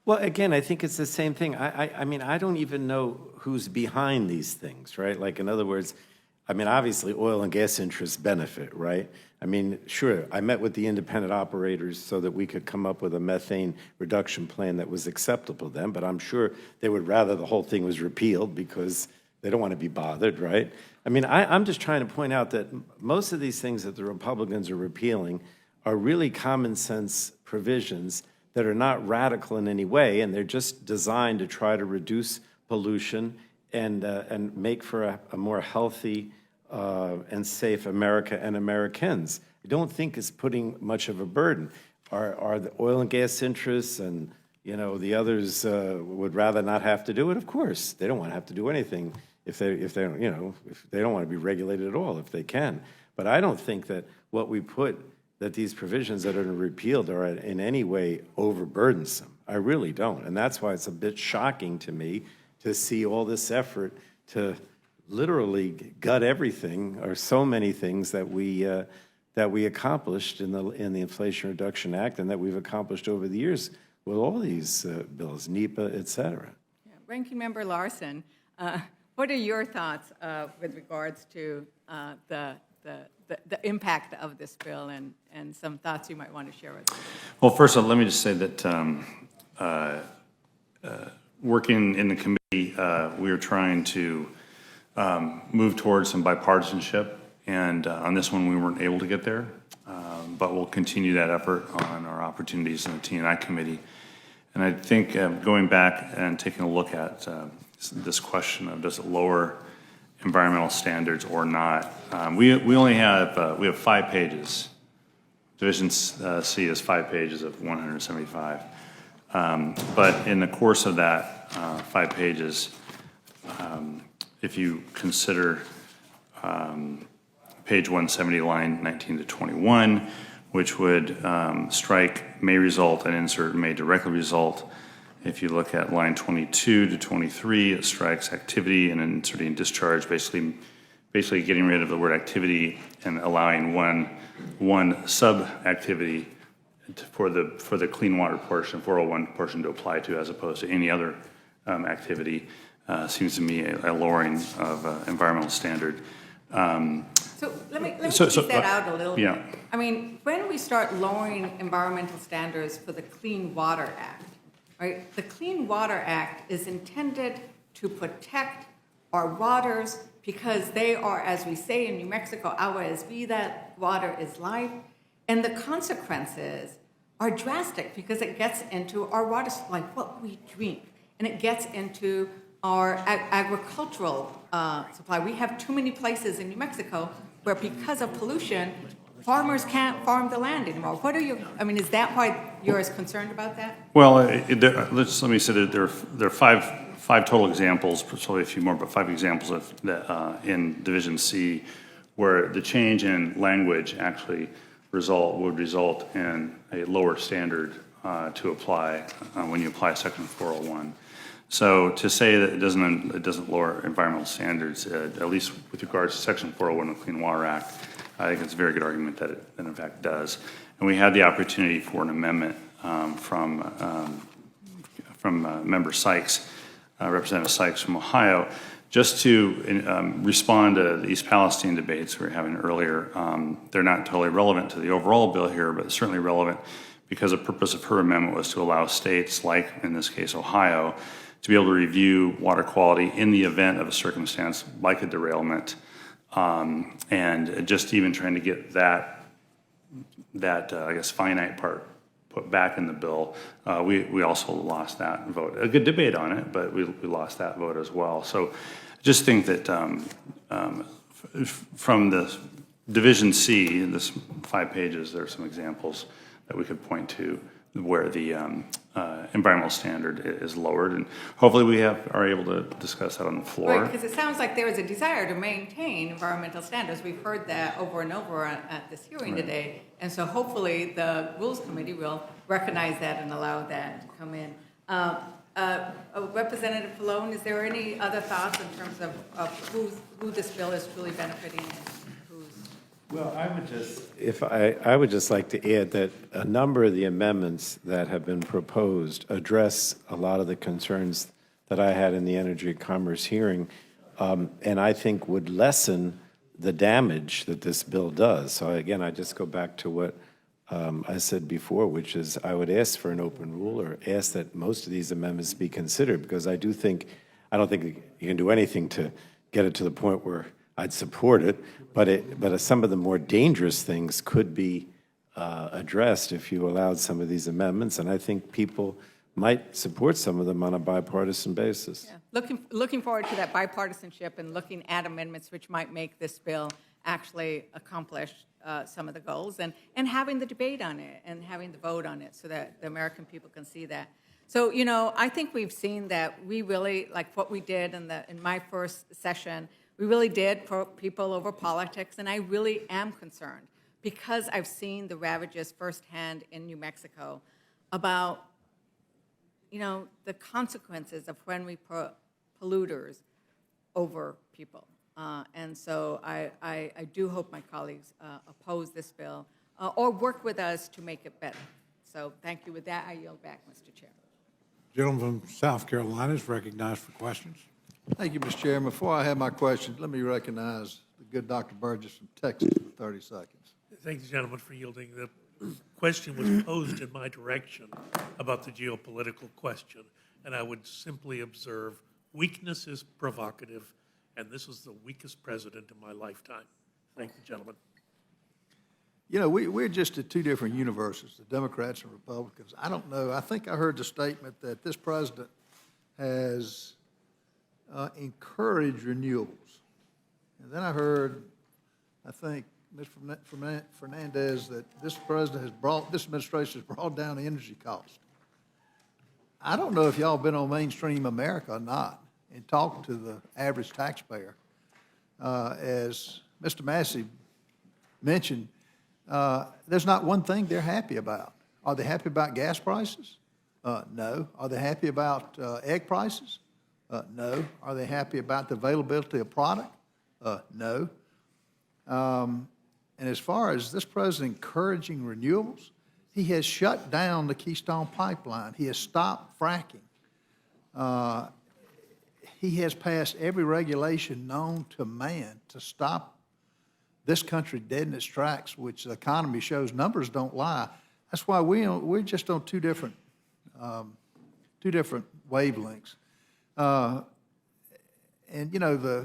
Well, again, I think it's the same thing. I mean, I don't even know who's behind these things, right? Like, in other words, I mean, obviously, oil and gas interests benefit, right? I mean, sure, I met with the independent operators so that we could come up with a methane reduction plan that was acceptable to them, but I'm sure they would rather the whole thing was repealed because they don't want to be bothered, right? I mean, I'm just trying to point out that most of these things that the Republicans are repealing are really common sense provisions that are not radical in any way, and they're just designed to try to reduce pollution and make for a more healthy and safe America and Americans. I don't think it's putting much of a burden. Are the oil and gas interests and the others would rather not have to do it? Of course, they don't want to have to do anything if they don't want to be regulated at all if they can. But I don't think that what we put that these provisions that are repealed are in any way overburdensome. I really don't. And that's why it's a bit shocking to me to see all this effort to literally gut everything, or so many things that we accomplished in the Inflation Reduction Act, and that we've accomplished over the years with all these bills, NEPA, et cetera. Yeah. Ranking Member Larson, what are your thoughts with regards to the impact of this bill, and some thoughts you might want to share with us? Well, first of all, let me just say that working in the committee, we are trying to move towards some bipartisanship, and on this one we weren't able to get there, but we'll continue that effort on our opportunities in the T&I committee. And I think going back and taking a look at this question of does it lower environmental standards or not, we only have we have 5 pages. Division C is 5 pages of 175. But in the course of that 5 pages, if you consider page 170, line 19 to 21, which would strike may result and insert may directly result. If you look at line 22 to 23, it strikes activity and inserting discharge, basically getting rid of the word activity and allowing one sub-activity for the clean water portion, 401 portion to apply to, as opposed to any other activity. Seems to me a lowering of environmental standard. So let me tease that out a little bit. Yeah. I mean, when we start lowering environmental standards for the Clean Water Act, right? The Clean Water Act is intended to protect our waters because they are, as we say in New Mexico, agua es vida, water is life. And the consequences are drastic because it gets into our water supply, what we drink, and it gets into our agricultural supply. We have too many places in New Mexico where, because of pollution, farmers can't farm the land anymore. What are you? I mean, is that why you're as concerned about that? Well, let me say that there are five total examples, probably a few more, but 5 examples of that in Division C, where the change in language actually would result in a lower standard to apply when you apply Section 401. So to say that it doesn't lower environmental standards, at least with regards to Section 401 of the Clean Water Act, I think it's a very good argument that it in fact does. And we had the opportunity for an amendment from Member Sykes, Representative Sykes from Ohio, just to respond to the East Palestine debates we were having earlier. They're not totally relevant to the overall bill here, but certainly relevant because the purpose of her amendment was to allow states, like in this case Ohio, to be able to review water quality in the event of a circumstance like a derailment, and just even trying to get that I guess finite part put back in the bill. We also lost that vote. A good debate on it, but we lost that vote as well. So I just think that from the Division C, this 5 pages, there are some examples that we could point to where the environmental standard is lowered, and hopefully we are able to discuss that on the floor. Right, because it sounds like there is a desire to maintain environmental standards. We've heard that over and over at this hearing today, and so hopefully the Rules Committee will recognize that and allow that to come in. Representative Pallone, is there any other thoughts in terms of who this bill is truly benefiting and who's? Well, I would just like to add that a number of the amendments that have been proposed address a lot of the concerns that I had in the Energy and Commerce hearing, and I think would lessen the damage that this bill does. So again, I just go back to what I said before, which is I would ask for an open rule or ask that most of these amendments be considered, because I don't think you can do anything to get it to the point where I'd support it, but some of the more dangerous things could be addressed if you allowed some of these amendments, and I think people might support some of them on a bipartisan basis. Yeah. Looking forward to that bipartisanship and looking at amendments which might make this bill actually accomplish some of the goals, and having the debate on it and having the vote on it so that the American people can see that. So, I think we've seen that we really, like what we did in my first session, we really did put people over politics, and I really am concerned because I've seen the ravages firsthand in New Mexico about, the consequences of when we put polluters over people. And so I do hope my colleagues oppose this bill or work with us to make it better. So thank you. With that, I yield back, Mr. Chair. Gentleman from South Carolina is recognized for questions. Thank you, Mr. Chairman. Before I have my question, let me recognize the good Dr. Burgess from Texas for 30 seconds. Thank the gentleman for yielding. The question was posed in my direction about the geopolitical question, and I would simply observe weakness is provocative, and this is the weakest president in my lifetime. Thank you, gentlemen. We're just at two different universes, the Democrats and Republicans. I don't know. I think I heard the statement that this president has encouraged renewables. And then I heard, I think, Mr. Fernandez, that this administration has brought down the energy cost. I don't know if y'all been on mainstream America or not and talked to the average taxpayer. As Mr. Massey mentioned, there's not one thing they're happy about. Are they happy about gas prices? No. Are they happy about egg prices? No. Are they happy about the availability of product? No. And as far as this president encouraging renewables, he has shut down the Keystone Pipeline. He has stopped fracking. He has passed every regulation known to man to stop this country dead in its tracks, which the economy shows numbers don't lie. That's why we're just on two different wavelengths. And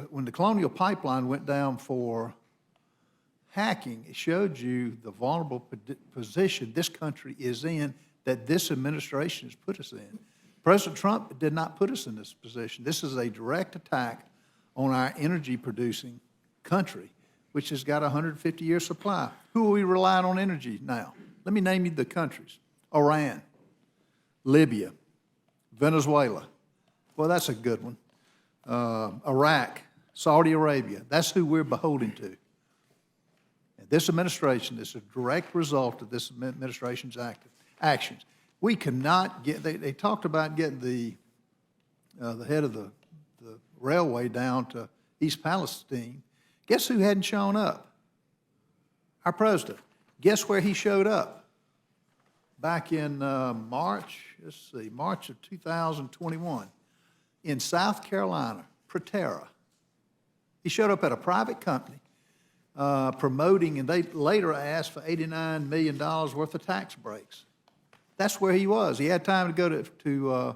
when the Colonial Pipeline went down for hacking, it showed you the vulnerable position this country is in, that this administration has put us in. President Trump did not put us in this position. This is a direct attack on our energy-producing country, which has got a 150-year supply. Who are we relying on energy now? Let me name you the countries. Iran, Libya, Venezuela. Well, that's a good one. Iraq, Saudi Arabia. That's who we're beholden to. And this administration is a direct result of this administration's actions. We cannot get, they talked about getting the head of the railway down to East Palestine. Guess who hadn't shown up? Our president. Guess where he showed up? Back in March of 2021, in South Carolina, Proterra. He showed up at a private company promoting, and they later asked for $89 million worth of tax breaks. That's where he was. He had time to go to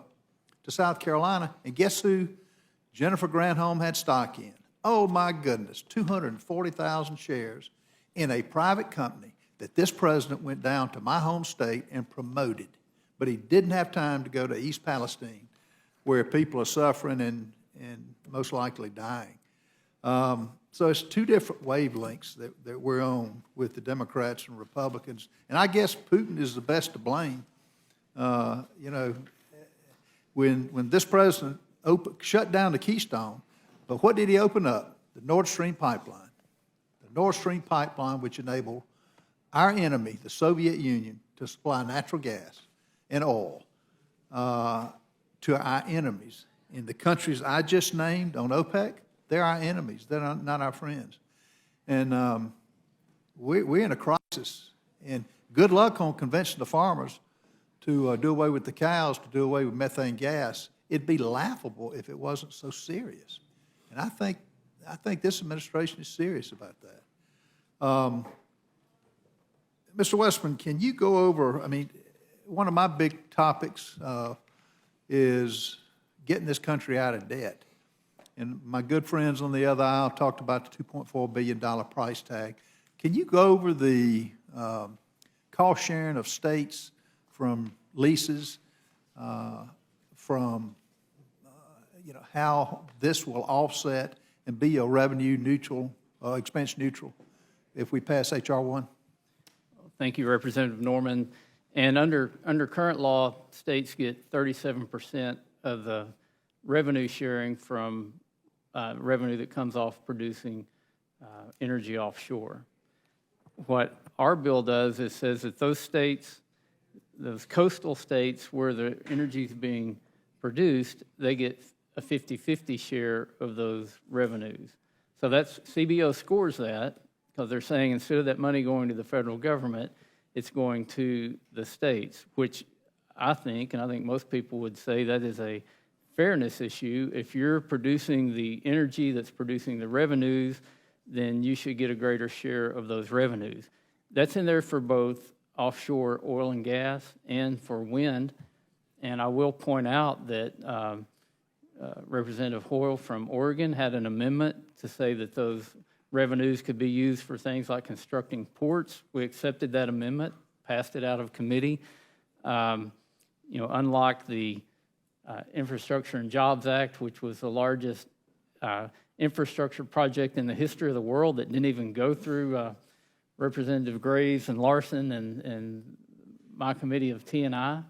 South Carolina, and guess who Jennifer Granholm had stock in? Oh, my goodness, 240,000 shares in a private company that this president went down to my home state and promoted. But he didn't have time to go to East Palestine, where people are suffering and most likely dying. So it's two different wavelengths that we're on with the Democrats and Republicans. And I guess Putin is the best to blame. When this president shut down the Keystone, but what did he open up? The Nord Stream pipeline. The Nord Stream pipeline, which enabled our enemy, the Soviet Union, to supply natural gas and oil to our enemies. In the countries I just named on OPEC, they're our enemies. They're not our friends. And we're in a crisis. And good luck on convincing the farmers to do away with the cows, to do away with methane gas. It'd be laughable if it wasn't so serious. And I think this administration is serious about that. Mr. Westerman, can you go over, one of my big topics is getting this country out of debt. And my good friends on the other aisle talked about the $2.4 billion price tag. Can you go over the cost sharing of states from leases, from how this will offset and be a revenue neutral, expense neutral if we pass H.R. 1? Thank you, Representative Norman. And under current law, states get 37% of the revenue sharing from revenue that comes off producing energy offshore. what our bill does is says that those states, those coastal states where the energy is being produced, they get a 50-50 share of those revenues. So that's, CBO scores that because they're saying instead of that money going to the federal government, it's going to the states, which I think, and I think most people would say that is a fairness issue. If you're producing the energy that's producing the revenues, then you should get a greater share of those revenues. That's in there for both offshore oil and gas and for wind. And I will point out that Representative Hoyle from Oregon had an amendment to say that those revenues could be used for things like constructing ports. We accepted that amendment, passed it out of committee. Unlike the Infrastructure and Jobs Act, which was the largest infrastructure project in the history of the world that didn't even go through Representative Graves and Larson and my committee of T&I.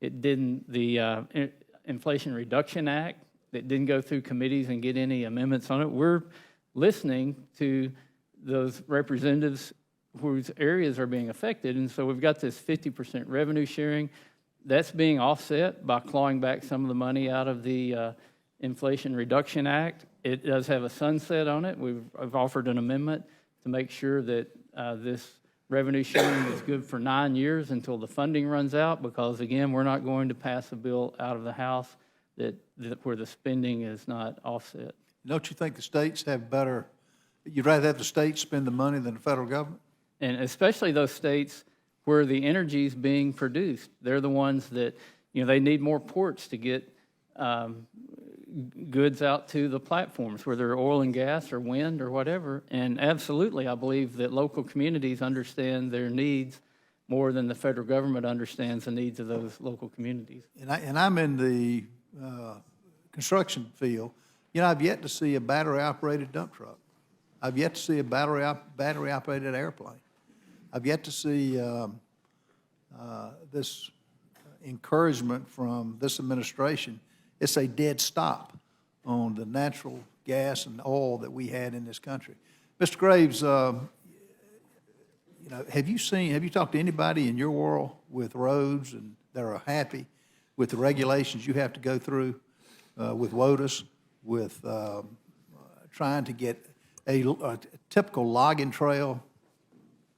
It didn't, the Inflation Reduction Act, that didn't go through committees and get any amendments on it. We're listening to those representatives whose areas are being affected, and so we've got this 50% revenue sharing. That's being offset by clawing back some of the money out of the Inflation Reduction Act. It does have a sunset on it. I've offered an amendment to make sure that this revenue sharing is good for 9 years until the funding runs out, because again, we're not going to pass a bill out of the House that where the spending is not offset. Don't you think the states have better, you'd rather have the states spend the money than the federal government? And especially those states where the energy is being produced. They're the ones that, they need more ports to get goods out to the platforms, whether oil and gas or wind or whatever. And absolutely, I believe that local communities understand their needs more than the federal government understands the needs of those local communities. And I'm in the construction field. I've yet to see a battery-operated dump truck. I've yet to see a battery-operated airplane. I've yet to see this encouragement from this administration. It's a dead stop on the natural gas and oil that we had in this country. Mr. Graves, have you talked to anybody in your world with roads and that are happy with the regulations you have to go through with WOTUS, with trying to get a typical logging trail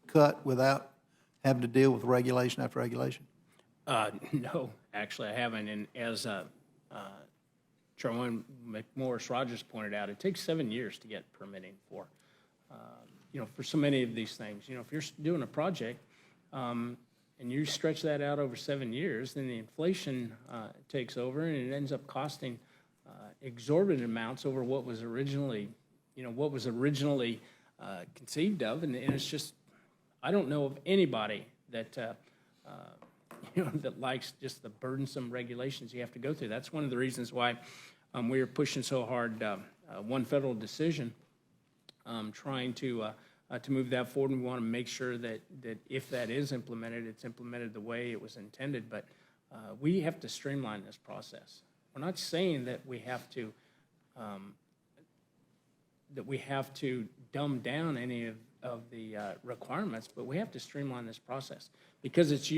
cut without having to deal with regulation after regulation? No, actually, I haven't. And as Chairwoman McMorris Rogers pointed out, it takes 7 years to get permitting for, for so many of these things. If you're doing a project and you stretch that out over 7 years, then the inflation takes over and it ends up costing exorbitant amounts over what was originally, conceived of. And it's just, I don't know of anybody that, that likes just the burdensome regulations you have to go through. That's one of the reasons why we are pushing so hard, one federal decision, trying to move that forward. And we want to make sure that if that is implemented, it's implemented the way it was intended. But we have to streamline this process. We're not saying that we have to dumb down any of the requirements, but we have to streamline this process because it's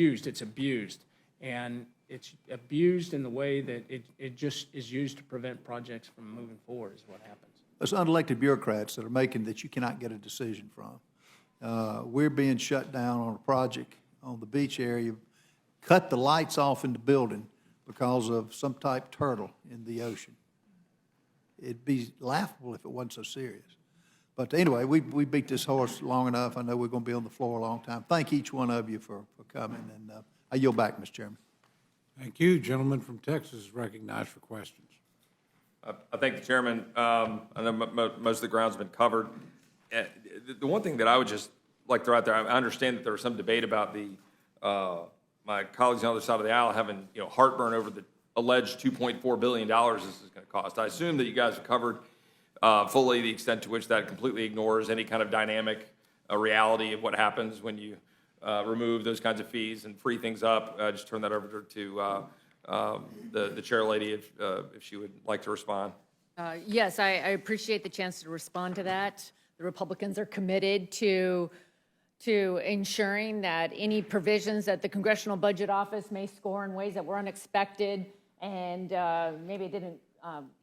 abused, and it's abused in the way that it just is used to prevent projects from moving forward is what happens. Those unelected bureaucrats that are making that you cannot get a decision from. We're being shut down on a project on the beach area, cut the lights off in the building because of some type turtle in the ocean. It'd be laughable if it wasn't so serious. But anyway, we beat this horse long enough. I know we're going to be on the floor a long time. Thank each one of you for coming, and I yield back, Mr. Chairman. Thank you. Gentleman from Texas is recognized for questions. I thank the chairman. I know most of the ground's been covered. The one thing that I would just like to throw out there, I understand that there was some debate about my colleagues on the other side of the aisle having heartburn over the alleged $2.4 billion this is going to cost. I assume that you guys have covered fully the extent to which that completely ignores any kind of dynamic reality of what happens when you remove those kinds of fees and free things up. Just turn that over to the chair lady if she would like to respond. Yes, I appreciate the chance to respond to that. The Republicans are committed to to ensuring that any provisions that the Congressional Budget Office may score in ways that were unexpected and maybe it didn't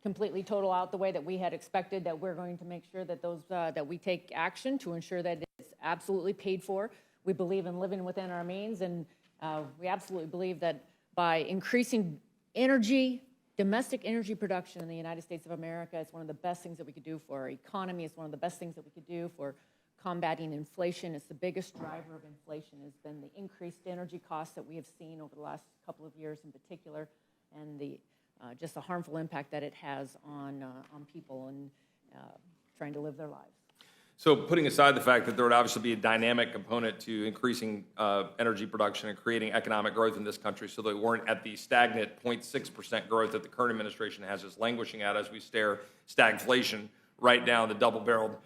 completely total out the way that we had expected, that we're going to make sure that those that we take action to ensure that it's absolutely paid for. We believe in living within our means, and we absolutely believe that by increasing domestic energy production in the United States of America, it's one of the best things that we could do for our economy. It's one of the best things that we could do for combating inflation. It's the biggest driver of inflation has been the increased energy costs that we have seen over the last couple of years in particular, and the just the harmful impact that it has on people and trying to live their lives. So putting aside the fact that there would obviously be a dynamic component to increasing energy production and creating economic growth in this country so that we weren't at the stagnant 0.6% growth that the current administration has us languishing at as we stare stagflation right down the double-barreled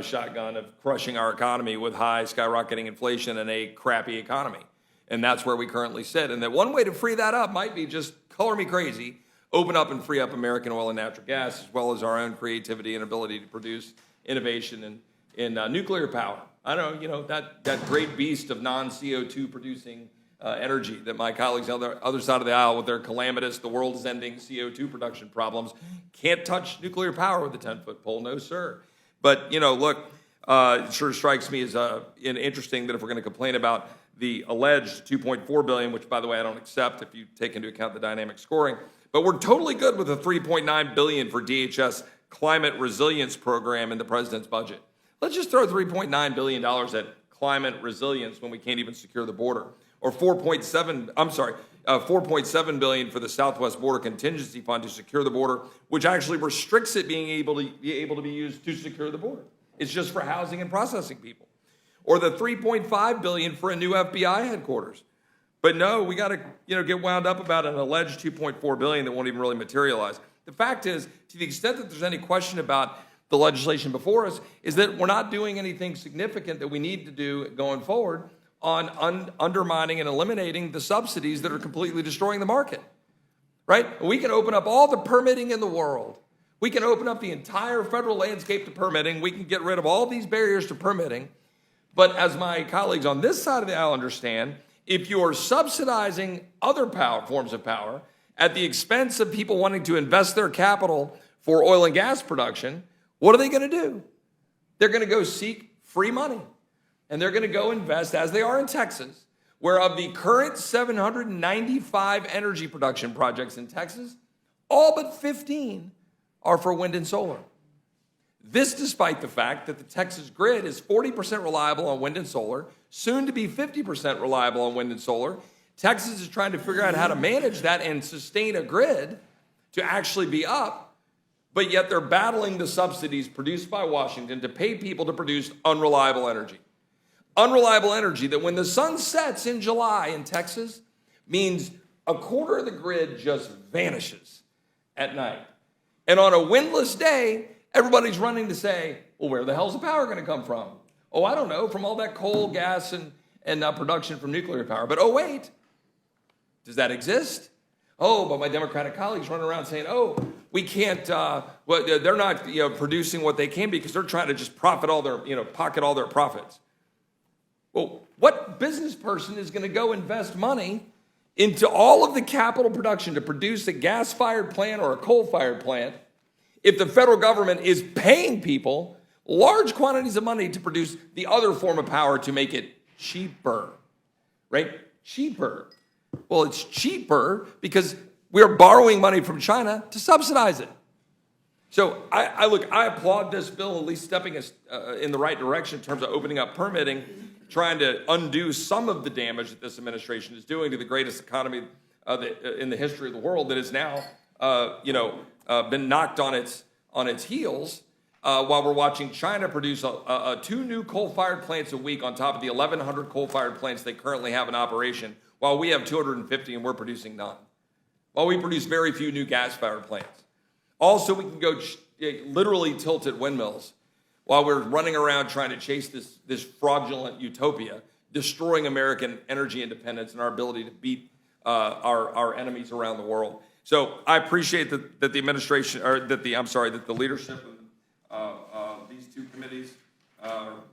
shotgun of crushing our economy with high skyrocketing inflation and a crappy economy. And that's where we currently sit. And that one way to free that up might be just color me crazy, open up and free up American oil and natural gas, as well as our own creativity and ability to produce innovation in nuclear power. I don't know, that great beast of non-CO2 producing energy that my colleagues on the other side of the aisle with their calamitous, the world is ending CO2 production problems can't touch nuclear power with a 10-foot pole, no sir. But, look, it sure strikes me as interesting that if we're going to complain about the alleged $2.4 billion, which, by the way, I don't accept if you take into account the dynamic scoring, but we're totally good with the $3.9 billion for DHS climate resilience program in the president's budget. Let's just throw $3.9 billion at climate resilience when we can't even secure the border, or $4.7 billion for the Southwest Border Contingency Fund to secure the border, which actually restricts it being able to be used to secure the border. It's just for housing and processing people. Or the $3.5 billion for a new FBI headquarters. But no, we got to get wound up about an alleged $2.4 billion that won't even really materialize. The fact is, to the extent that there's any question about the legislation before us, is that we're not doing anything significant that we need to do going forward on undermining and eliminating the subsidies that are completely destroying the market, right? We can open up all the permitting in the world. We can open up the entire federal landscape to permitting. We can get rid of all these barriers to permitting. But as my colleagues on this side of the aisle understand, if you're subsidizing other forms of power at the expense of people wanting to invest their capital for oil and gas production, what are they going to do? They're going to go seek free money. And they're going to go invest, as they are in Texas, where of the current 795 energy production projects in Texas, all but 15 are for wind and solar. This despite the fact that the Texas grid is 40% reliable on wind and solar, soon to be 50% reliable on wind and solar. Texas is trying to figure out how to manage that and sustain a grid to actually be up, but yet they're battling the subsidies produced by Washington to pay people to produce unreliable energy. Unreliable energy that when the sun sets in July in Texas means a quarter of the grid just vanishes at night. And on a windless day, everybody's running to say, well, where the hell's the power going to come from? Oh, I don't know, from all that coal, gas, and production from nuclear power. But oh, wait, does that exist? Oh, but my Democratic colleagues running around saying, oh, we can't, they're not producing what they can because they're trying to just pocket all their profits. Well, what business person is going to go invest money into all of the capital production to produce a gas-fired plant or a coal-fired plant if the federal government is paying people large quantities of money to produce the other form of power to make it cheaper, right? Cheaper. Well, it's cheaper because we're borrowing money from China to subsidize it. So I applaud this bill, at least stepping us in the right direction in terms of opening up permitting, trying to undo some of the damage that this administration is doing to the greatest economy in the history of the world that is now, been knocked on its heels while we're watching China produce 2 new coal-fired plants a week on top of the 1,100 coal-fired plants they currently have in operation, while we have 250 and we're producing none. While we produce very few new gas-fired plants. Also, we can go literally tilted windmills while we're running around trying to chase this fraudulent utopia, destroying American energy independence and our ability to beat our enemies around the world. So I appreciate that the administration, or that the leadership of these two committees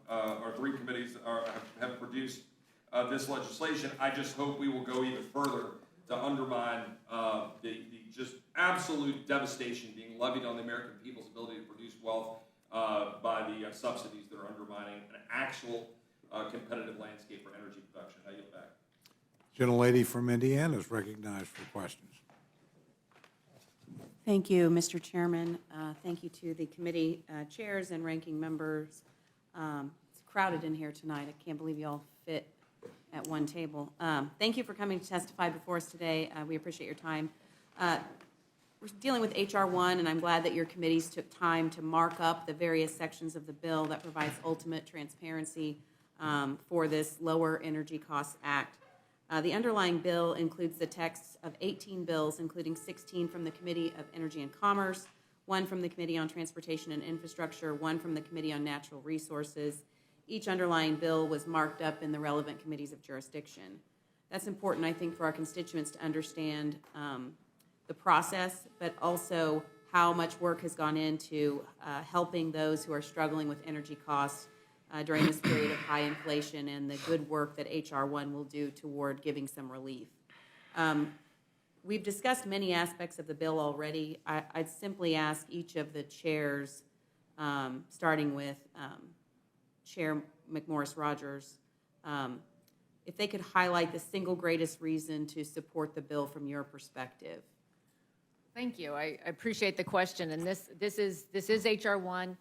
our three committees have produced this legislation. I just hope we will go even further to undermine the just absolute devastation being levied on the American people's ability to produce wealth by the subsidies that are undermining an actual competitive landscape for energy production. I yield back. Gentlelady from Indiana is recognized for questions. Thank you, Mr. Chairman. Thank you to the committee chairs and ranking members. It's crowded in here tonight. I can't believe you all fit at one table. Thank you for coming to testify before us today. We appreciate your time. We're dealing with H.R. 1, and I'm glad that your committees took time to mark up the various sections of the bill that provides ultimate transparency for this Lower Energy Costs Act. The underlying bill includes the texts of 18 bills, including 16 from the Committee of Energy and Commerce, 1 from the Committee on Transportation and Infrastructure, 1 from the Committee on Natural Resources. Each underlying bill was marked up in the relevant committees of jurisdiction. That's important, I think, for our constituents to understand the process, but also how much work has gone into helping those who are struggling with energy costs during this period of high inflation, and the good work that H.R. 1 will do toward giving some relief. We've discussed many aspects of the bill already. I'd simply ask each of the chairs, starting with Chair McMorris Rogers, if they could highlight the single greatest reason to support the bill from your perspective. Thank you. I appreciate the question. And this is H.R. 1.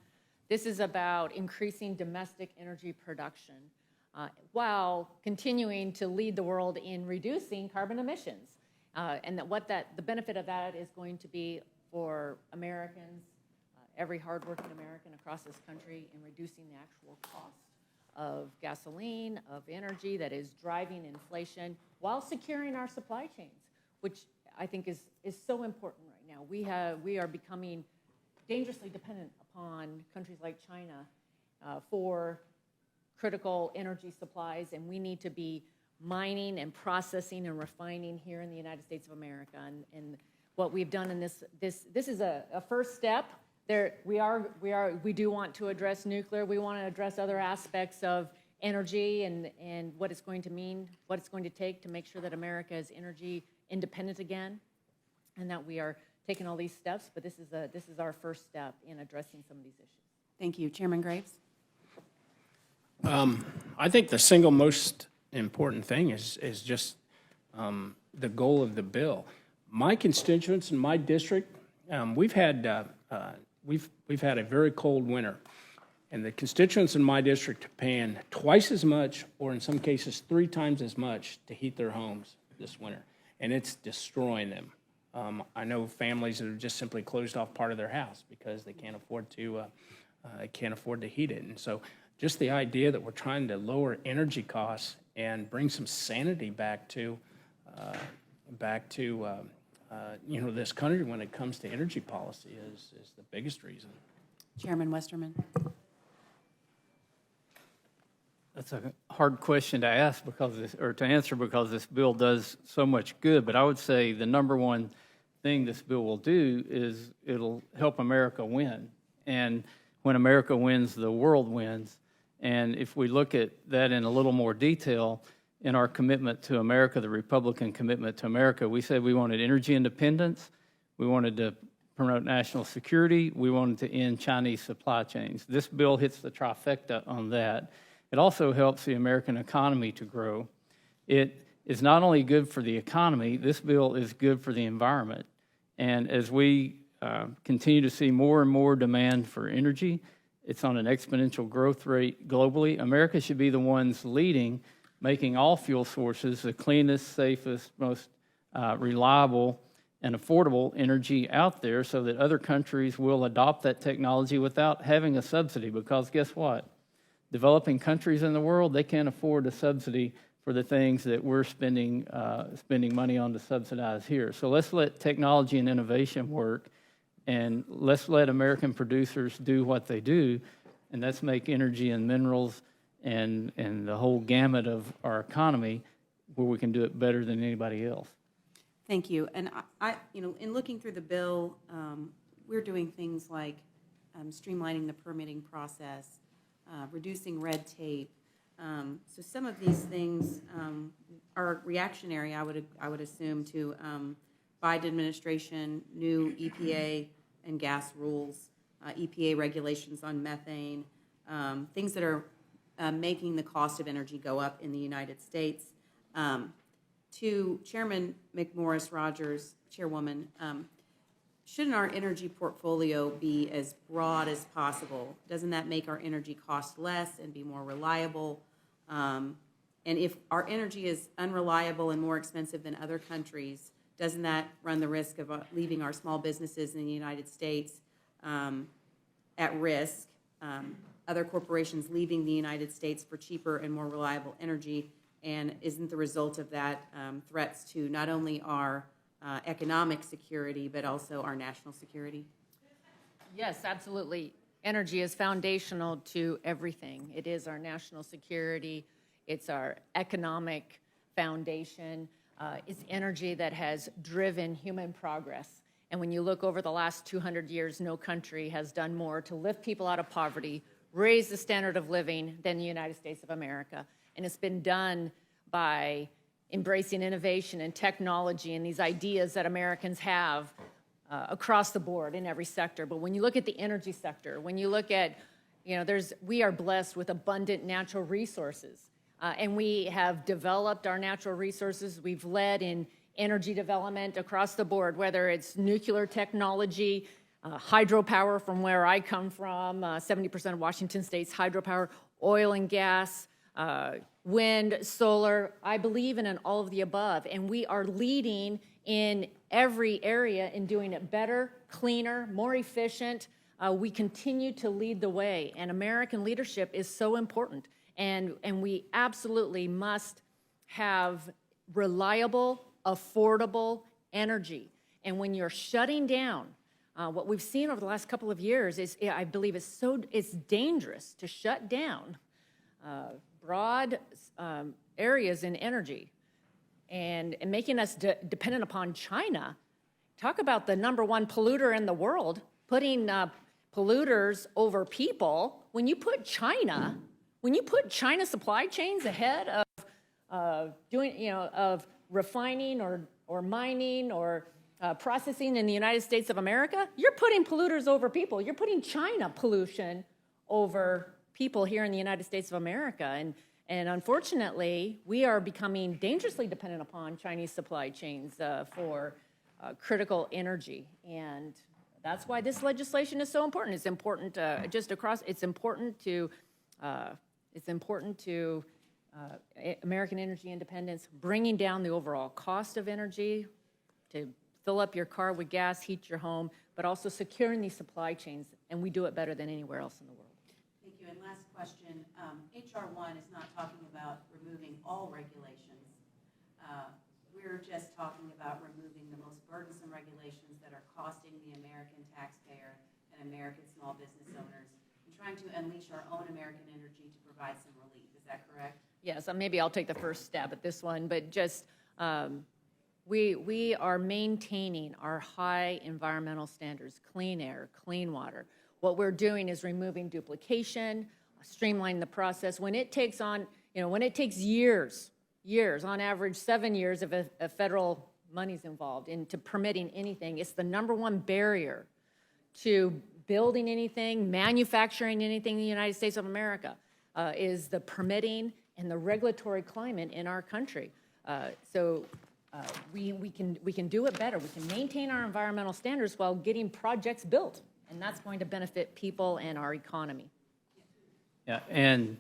This is about increasing domestic energy production while continuing to lead the world in reducing carbon emissions. And the benefit of that is going to be for Americans, every hardworking American across this country, in reducing the actual cost of gasoline, of energy that is driving inflation while securing our supply chains, which I think is so important right now. We are becoming dangerously dependent upon countries like China for critical energy supplies, and we need to be mining and processing and refining here in the United States of America. And what we've done in this is a first step. We do want to address nuclear. We want to address other aspects of energy and what it's going to mean, what it's going to take to make sure that America is energy independent again, and that we are taking all these steps. But this is our first step in addressing some of these issues. Thank you. Chairman Graves? I think the single most important thing is just the goal of the bill. My constituents in my district, we've had a very cold winter, and the constituents in my district are paying twice as much, or in some cases 3 times as much, to heat their homes this winter, and it's destroying them. I know families that have just simply closed off part of their house because they can't afford to heat it. And so just the idea that we're trying to lower energy costs and bring some sanity back to this country when it comes to energy policy is the biggest reason. Chairman Westerman? That's a hard question to ask to answer because this bill does so much good. But I would say the number one thing this bill will do is it'll help America win. And when America wins, the world wins. And if we look at that in a little more detail, in our commitment to America, the Republican commitment to America, we said we wanted energy independence, we wanted to promote national security, we wanted to end Chinese supply chains. This bill hits the trifecta on that. It also helps the American economy to grow. It is not only good for the economy, this bill is good for the environment. And as we continue to see more and more demand for energy, it's on an exponential growth rate globally. America should be the ones leading, making all fuel sources the cleanest, safest, most reliable and affordable energy out there so that other countries will adopt that technology without having a subsidy. Because guess what? Developing countries in the world, they can't afford a subsidy for the things that we're spending money on to subsidize here. So let's let technology and innovation work, and let's let American producers do what they do, and let's make energy and minerals and the whole gamut of our economy where we can do it better than anybody else. Thank you. And in looking through the bill, we're doing things like streamlining the permitting process, reducing red tape. So some of these things are reactionary, I would assume, to Biden administration, new EPA and gas rules, EPA regulations on methane, things that are making the cost of energy go up in the United States. To Chairman McMorris Rogers, Chairwoman, shouldn't our energy portfolio be as broad as possible? Doesn't that make our energy cost less and be more reliable? And if our energy is unreliable and more expensive than other countries, doesn't that run the risk of leaving our small businesses in the United States at risk? Other corporations leaving the United States for cheaper and more reliable energy, and isn't the result of that threats to not only our economic security, but also our national security? Yes, absolutely. Energy is foundational to everything. It is our national security. It's our economic foundation. It's energy that has driven human progress. And when you look over the last 200 years, no country has done more to lift people out of poverty, raise the standard of living than the United States of America. And it's been done by embracing innovation and technology and these ideas that Americans have across the board in every sector. But when you look at the energy sector, when you look at, we are blessed with abundant natural resources. And we have developed our natural resources. We've led in energy development across the board, whether it's nuclear technology, hydropower from where I come from, 70% of Washington State's hydropower, oil and gas, wind, solar. I believe in all of the above, and we are leading in every area in doing it better, cleaner, more efficient. We continue to lead the way, and American leadership is so important, and we absolutely must have reliable, affordable energy. And when you're shutting down, what we've seen over the last couple of years is, I believe, it's dangerous to shut down broad areas in energy and making us dependent upon China. Talk about the number one polluter in the world, putting polluters over people. When you put China supply chains ahead of of refining or mining or processing in the United States of America, you're putting polluters over people. You're putting China pollution over people here in the United States of America. And unfortunately, we are becoming dangerously dependent upon Chinese supply chains for critical energy. And that's why this legislation is so important. It's important it's important to American energy independence, bringing down the overall cost of energy, to fill up your car with gas, heat your home, but also securing these supply chains, and we do it better than anywhere else in the world. Thank you. And last question, H.R. 1 is not talking about removing all regulations. We're just talking about removing the most burdensome regulations that are costing the American taxpayer and American small business owners, and trying to unleash our own American energy to provide some relief. Is that correct? Yes, maybe I'll take the first stab at this one, but just we are maintaining our high environmental standards, clean air, clean water. What we're doing is removing duplication, streamlining the process. When it takes years, on average 7 years if a federal money's involved into permitting anything, it's the number one barrier to building anything, manufacturing anything in the United States of America, is the permitting and the regulatory climate in our country. We can do it better. We can maintain our environmental standards while getting projects built, and that's going to benefit people and our economy. Yeah, and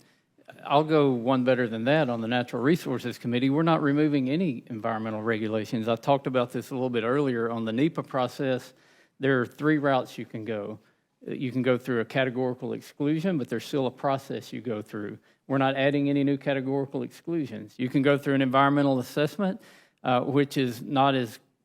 I'll go one better than that on the Natural Resources Committee. We're not removing any environmental regulations. I talked about this a little bit earlier. On the NEPA process, there are 3 routes you can go. You can go through a categorical exclusion, but there's still a process you go through. We're not adding any new categorical exclusions. You can go through an environmental assessment, which is not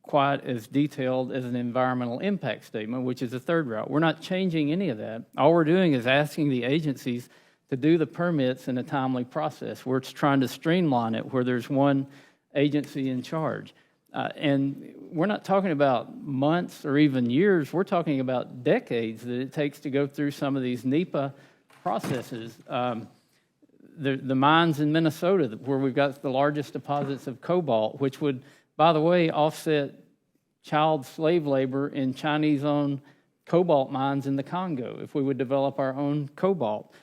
quite as detailed as an environmental impact statement, which is the 3rd route. We're not changing any of that. All we're doing is asking the agencies to do the permits in a timely process. We're trying to streamline it where there's one agency in charge. And we're not talking about months or even years. We're talking about decades that it takes to go through some of these NEPA processes. The mines in Minnesota, where we've got the largest deposits of cobalt, which would, by the way, offset child slave labor in Chinese-owned cobalt mines in the Congo if we would develop our own cobalt.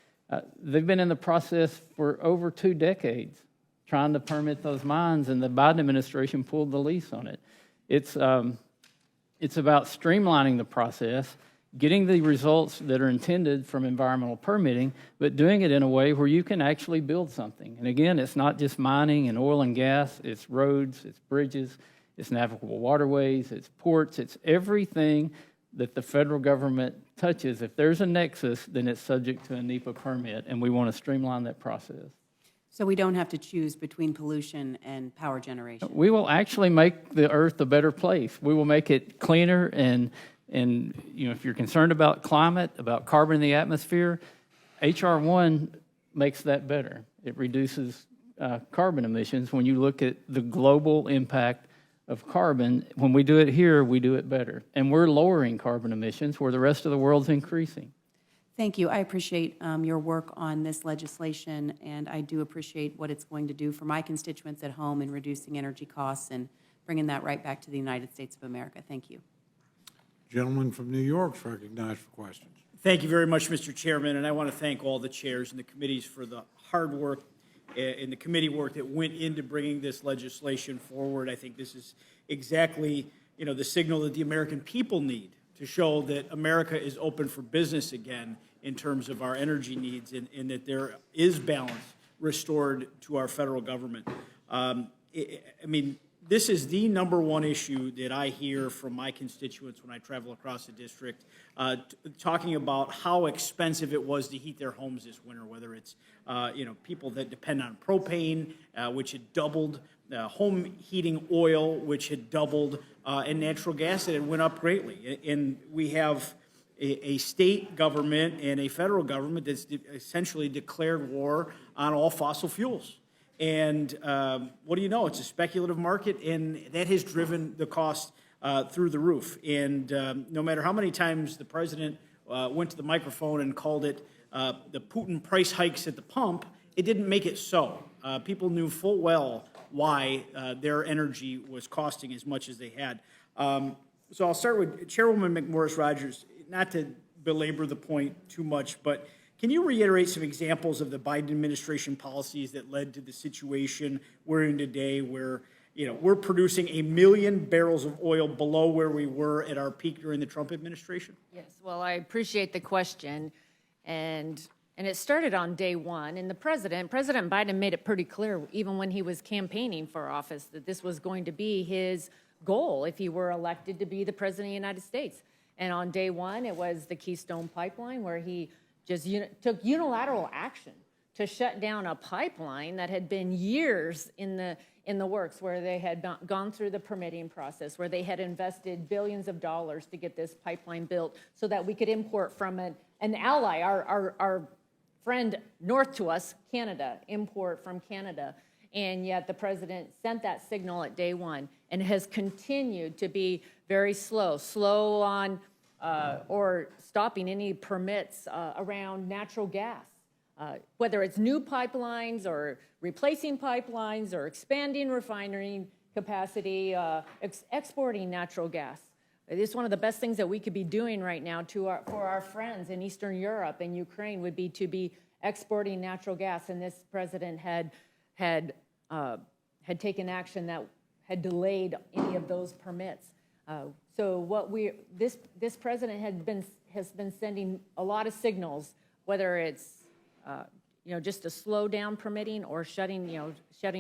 They've been in the process for over 2 decades trying to permit those mines, and the Biden administration pulled the lease on it. It's about streamlining the process, getting the results that are intended from environmental permitting, but doing it in a way where you can actually build something. And again, it's not just mining and oil and gas, it's roads, it's bridges, it's navigable waterways, it's ports, it's everything that the federal government touches. If there's a nexus, then it's subject to a NEPA permit, and we want to streamline that process. So we don't have to choose between pollution and power generation? We will actually make the earth a better place. We will make it cleaner, and if you're concerned about climate, about carbon in the atmosphere, H.R. 1 makes that better. It reduces carbon emissions. When you look at the global impact of carbon, when we do it here, we do it better. And we're lowering carbon emissions where the rest of the world's increasing. Thank you. I appreciate your work on this legislation, and I do appreciate what it's going to do for my constituents at home in reducing energy costs and bringing that right back to the United States of America. Thank you. Gentleman from New York is recognized for questions. Thank you very much, Mr. Chairman, and I want to thank all the chairs and the committees for the hard work and the committee work that went into bringing this legislation forward. I think this is exactly, the signal that the American people need to show that America is open for business again in terms of our energy needs, and that there is balance restored to our federal government. This is the #1 issue that I hear from my constituents when I travel across the district, talking about how expensive it was to heat their homes this winter, whether it's people that depend on propane, which had doubled, home heating oil, which had doubled, and natural gas that had went up greatly. And we have a state government and a federal government that's essentially declared war on all fossil fuels. And what do you know? It's a speculative market, and that has driven the cost through the roof. And no matter how many times the president went to the microphone and called it the Putin price hikes at the pump, it didn't make it so. People knew full well why their energy was costing as much as they had. So I'll start with Chairwoman McMorris Rogers, not to belabor the point too much, but can you reiterate some examples of the Biden administration policies that led to the situation we're in today, where we're producing 1 million barrels of oil below where we were at our peak during the Trump administration? Yes, well, I appreciate the question, and it started on day one. And President Biden made it pretty clear, even when he was campaigning for office, that this was going to be his goal if he were elected to be the president of the United States. And on day one, it was the Keystone Pipeline, where he just took unilateral action to shut down a pipeline that had been years in the works, where they had gone through the permitting process, where they had invested billions of dollars to get this pipeline built so that we could import from an ally, our friend north to us, Canada, import from Canada. And yet the president sent that signal at day one and has continued to be very slow on or stopping any permits around natural gas, whether it's new pipelines or replacing pipelines or expanding refinery capacity, exporting natural gas. It is one of the best things that we could be doing right now for our friends in Eastern Europe and Ukraine would be to be exporting natural gas, and this president had taken action that had delayed any of those permits. So this president has been sending a lot of signals, whether it's just to slow down permitting or shutting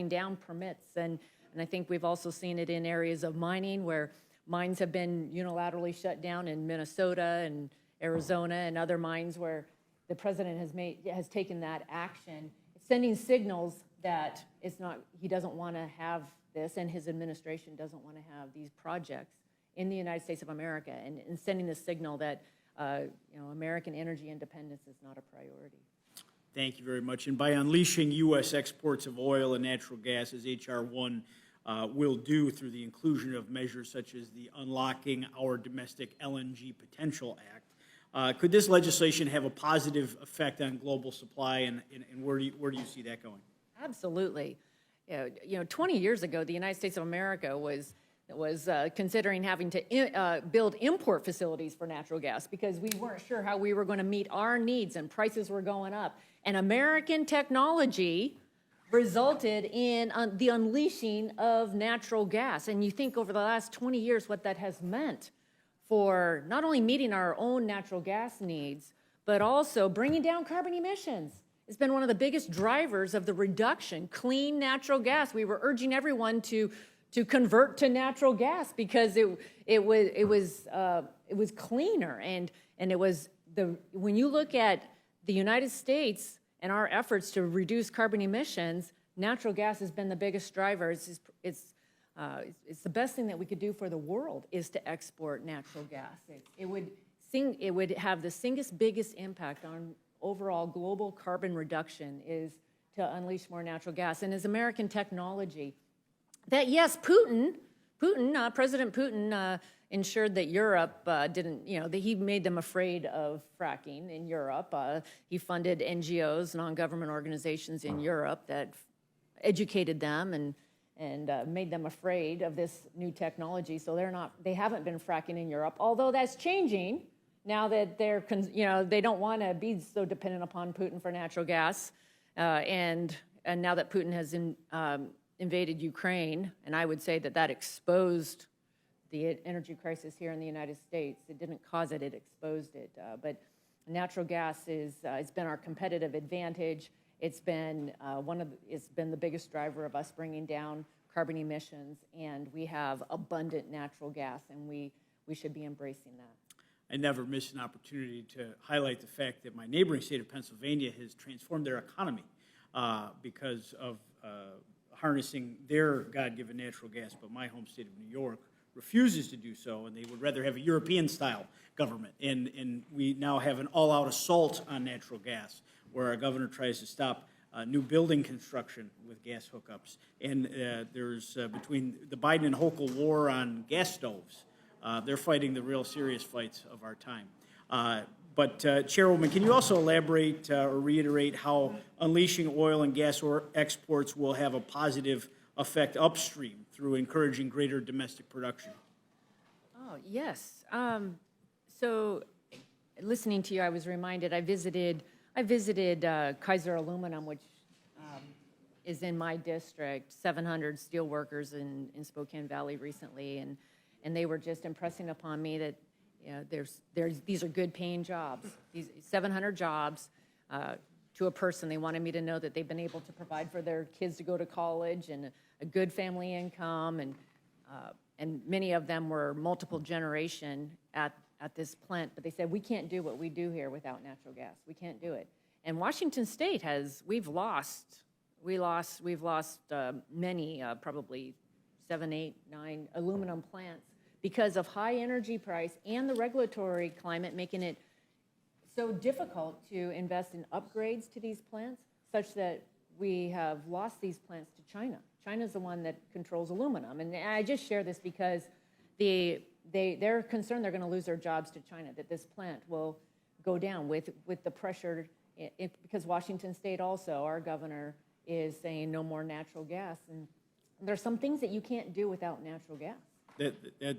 down permits, and I think we've also seen it in areas of mining, where mines have been unilaterally shut down in Minnesota and Arizona and other mines, where the president has taken that action, sending signals that he doesn't want to have this, and his administration doesn't want to have these projects in the United States of America, and sending the signal that American energy independence is not a priority. Thank you very much. And by unleashing U.S. exports of oil and natural gas, as H.R. 1 will do through the inclusion of measures such as the Unlocking Our Domestic LNG Potential Act, Could this legislation have a positive effect on global supply, and where do you see that going? Absolutely. 20 years ago, the United States of America was considering having to build import facilities for natural gas because we weren't sure how we were going to meet our needs and prices were going up. And American technology resulted in the unleashing of natural gas. And you think over the last 20 years what that has meant for not only meeting our own natural gas needs, but also bringing down carbon emissions. It's been one of the biggest drivers of the reduction, clean natural gas. We were urging everyone to convert to natural gas because it was cleaner, and it was when you look at the United States and our efforts to reduce carbon emissions, natural gas has been the biggest driver. It's the best thing that we could do for the world is to export natural gas. It would have the single biggest impact on overall global carbon reduction is to unleash more natural gas. And as American technology, that yes, President Putin ensured that Europe didn't, that he made them afraid of fracking in Europe. He funded NGOs, non-government organizations in Europe that educated them and made them afraid of this new technology. So they haven't been fracking in Europe, although that's changing now that they don't want to be so dependent upon Putin for natural gas. And now that Putin has invaded Ukraine, and I would say that exposed the energy crisis here in the United States. It didn't cause it, it exposed it. But natural gas it's been our competitive advantage. It's been the biggest driver of us bringing down carbon emissions, and we have abundant natural gas, and we should be embracing that. I never miss an opportunity to highlight the fact that my neighboring state of Pennsylvania has transformed their economy because of harnessing their God-given natural gas, but my home state of New York refuses to do so, and they would rather have a European-style government. And we now have an all-out assault on natural gas, where our governor tries to stop new building construction with gas hookups. And there's, between the Biden and Hochul war on gas stoves, they're fighting the real serious fights of our time. But Chairwoman, can you also elaborate or reiterate how unleashing oil and gas exports will have a positive effect upstream through encouraging greater domestic production? Oh, yes. So listening to you, I was reminded, I visited Kaiser Aluminum, which is in my district, 700 steel workers in Spokane Valley recently, and they were just impressing upon me that these are good paying jobs. These 700 jobs to a person. They wanted me to know that they've been able to provide for their kids to go to college and a good family income, and many of them were multiple generation at this plant. But they said, we can't do what we do here without natural gas. We can't do it. And Washington State we've lost many, probably 7, 8, 9 aluminum plants because of high energy price and the regulatory climate making it so difficult to invest in upgrades to these plants, such that we have lost these plants to China. China's the one that controls aluminum. And I just share this because they're concerned they're going to lose their jobs to China, that this plant will go down with the pressure, because Washington State also, our governor, is saying no more natural gas. And there's some things that you can't do without natural gas.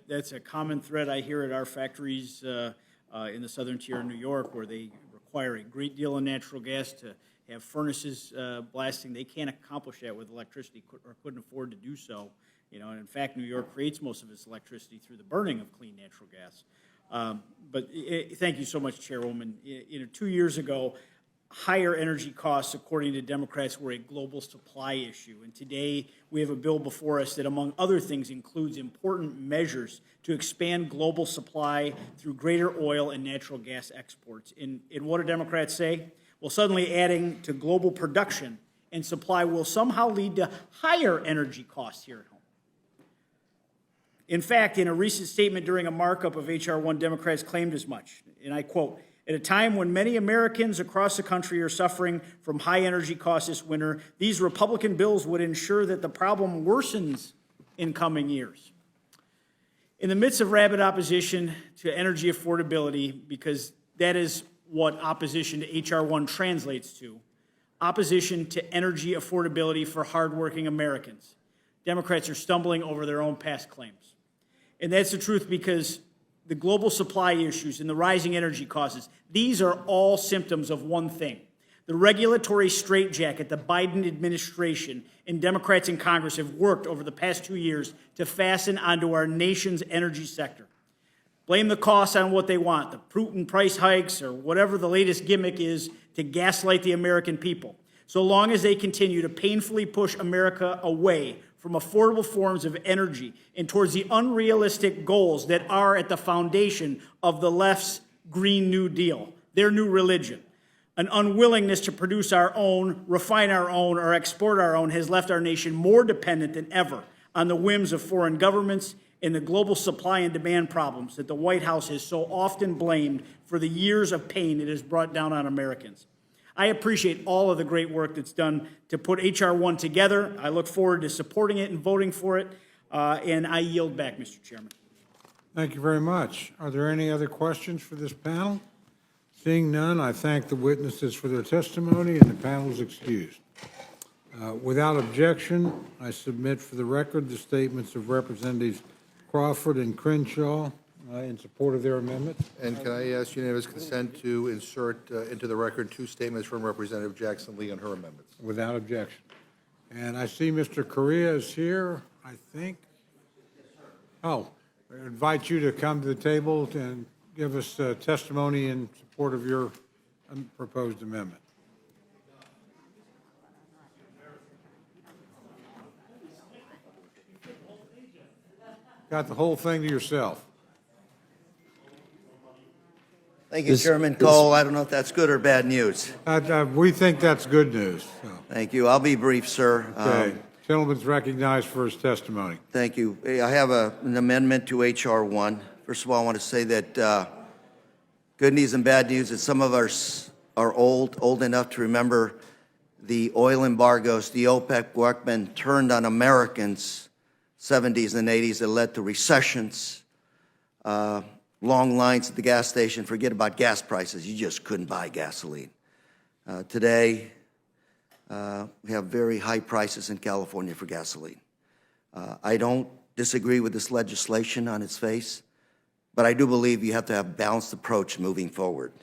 That's a common thread I hear at our factories in the southern tier of New York, where they require a great deal of natural gas to have furnaces blasting. They can't accomplish that with electricity, or couldn't afford to do so. And in fact, New York creates most of its electricity through the burning of clean natural gas. But thank you so much, Chairwoman. 2 years ago, higher energy costs, according to Democrats, were a global supply issue. And today, we have a bill before us that, among other things, includes important measures to expand global supply through greater oil and natural gas exports. And what do Democrats say? Well, suddenly adding to global production and supply will somehow lead to higher energy costs here at home. In fact, in a recent statement during a markup of H.R. 1, Democrats claimed as much, and I quote, "At a time when many Americans across the country are suffering from high energy costs this winter, these Republican bills would ensure that the problem worsens in coming years." In the midst of rabid opposition to energy affordability, because That is what opposition to H.R. 1 translates to. Opposition to energy affordability for hardworking Americans. Democrats are stumbling over their own past claims. And that's the truth because the global supply issues and the rising energy costs, these are all symptoms of one thing. The regulatory straitjacket the Biden administration and Democrats in Congress have worked over the past 2 years to fasten onto our nation's energy sector. Blame the costs on what they want, the Putin price hikes or whatever the latest gimmick is to gaslight the American people. So long as they continue to painfully push America away from affordable forms of energy and towards the unrealistic goals that are at the foundation of the left's Green New Deal, their new religion. An unwillingness to produce our own, refine our own, or export our own has left our nation more dependent than ever on the whims of foreign governments and the global supply and demand problems that the White House has so often blamed for the years of pain it has brought down on Americans. I appreciate all of the great work that's done to put H.R. 1 together. I look forward to supporting it and voting for it, and I yield back, Mr. Chairman. Thank you very much. Are there any other questions for this panel? Seeing none, I thank the witnesses for their testimony, and the panel is excused. Without objection, I submit for the record the statements of Representatives Crawford and Crenshaw in support of their amendments. And can I ask unanimous consent to insert into the record 2 statements from Representative Jackson Lee on her amendments? Without objection. And I see Mr. Correa is here, I think. Oh, I invite you to come to the table and give us testimony in support of your proposed amendment. Got the whole thing to yourself. Thank you, Chairman Cole. I don't know if that's good or bad news. We think that's good news. So. Thank you. I'll be brief, sir. Okay. Gentleman's recognized for his testimony. Thank you. I have an amendment to H.R. 1. First of all, I want to say that good news and bad news is some of us are old enough to remember the oil embargoes the OPEC workmen turned on Americans 70s and 80s that led to recessions, long lines at the gas station. Forget about gas prices. You just couldn't buy gasoline. Today, we have very high prices in California for gasoline. I don't disagree with this legislation on its face, but I do believe you have to have a balanced approach moving forward.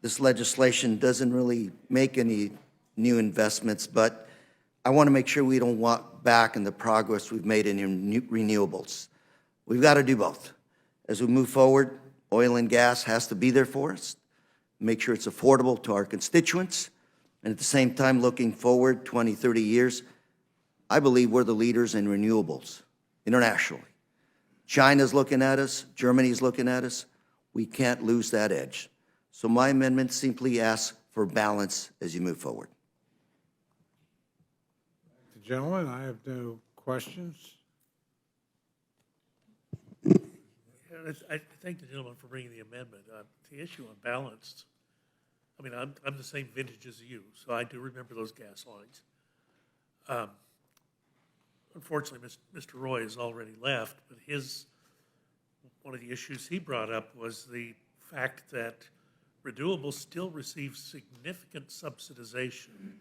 This legislation doesn't really make any new investments, but I want to make sure we don't walk back in the progress we've made in renewables. We've got to do both. As we move forward, oil and gas has to be there for us, make sure it's affordable to our constituents, and at the same time, looking forward 20, 30 years, I believe we're the leaders in renewables internationally. China's looking at us, Germany's looking at us. We can't lose that edge. So my amendment simply asks for balance as you move forward. Gentlemen, I have no questions. I thank the gentleman for bringing the amendment. The issue on balance, I mean, I'm the same vintage as you, so I do remember those gas lines. Unfortunately, Mr. Roy has already left, but one of the issues he brought up was the fact that renewables still receive significant subsidization,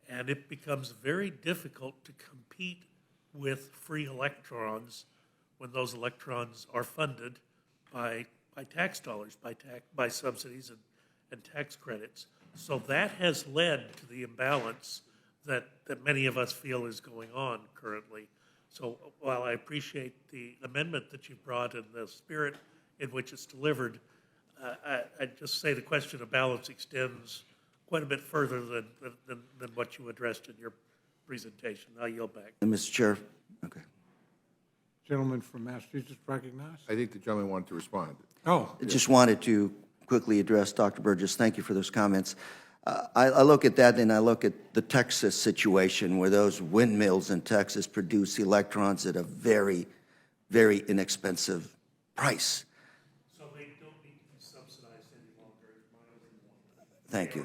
and it becomes very difficult to compete with free electrons when those electrons are funded by tax dollars, by subsidies and tax credits. So that has led to the imbalance that many of us feel is going on currently. So while I appreciate the amendment that you brought and the spirit in which it's delivered, I'd just say the question of balance extends quite a bit further than what you addressed in your presentation. I'll yield back. Mr. Chair, okay. Gentleman from Massachusetts recognized. I think the gentleman wanted to respond. Oh. I just wanted to quickly address Dr. Burgess. Thank you for those comments. I look at that and I look at the Texas situation where those windmills in Texas produce electrons at a very, very inexpensive price. So they don't need to be subsidized any longer. Thank you.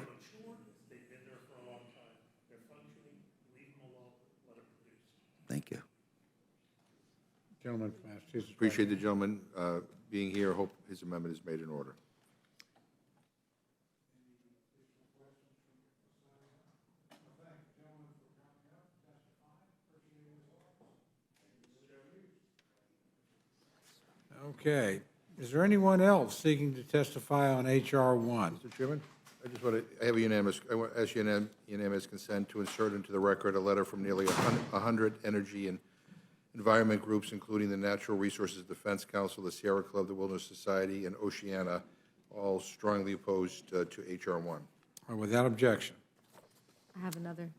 They've been there for a long time. They're functioning. Leave them alone. Let them produce. Thank you. Gentleman from Massachusetts. Appreciate the gentleman being here. Hope his amendment is made in order. Okay. Is there anyone else seeking to testify on H.R. 1? Mr. Chairman, I have I want to ask unanimous consent to insert into the record a letter from nearly 100 energy and environment groups, including the Natural Resources Defense Council, the Sierra Club, the Wilderness Society, and Oceana, all strongly opposed to H.R. 1. Without objection. I have another.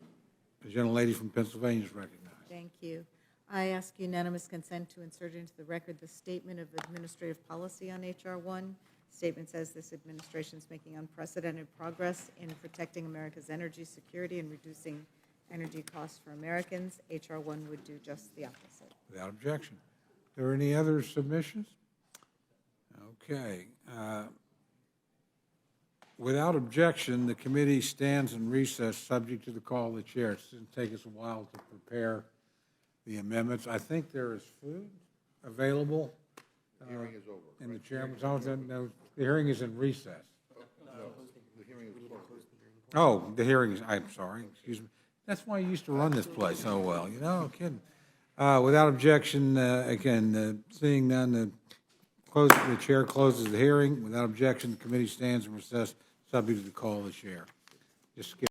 The gentlelady from Pennsylvania is recognized. Thank you. I ask unanimous consent to insert into the record the statement of administrative policy on H.R. 1. Statement says this administration is making unprecedented progress in protecting America's energy security and reducing energy costs for Americans. H.R. 1 would do just the opposite. Without objection. Are there any other submissions? Okay. Without objection, the committee stands in recess, subject to the call of the chair. It's going to take us a while to prepare the amendments. I think there is food available. The hearing is over. In the chairman's office. No, the hearing is in recess. The hearing is closed. Oh, the hearing is, I'm sorry, excuse me. That's why you used to run this place so well, you know, kidding. Without objection, again, seeing none, the chair closes the hearing. Without objection, the committee stands in recess, subject to the call of the chair. Just skip.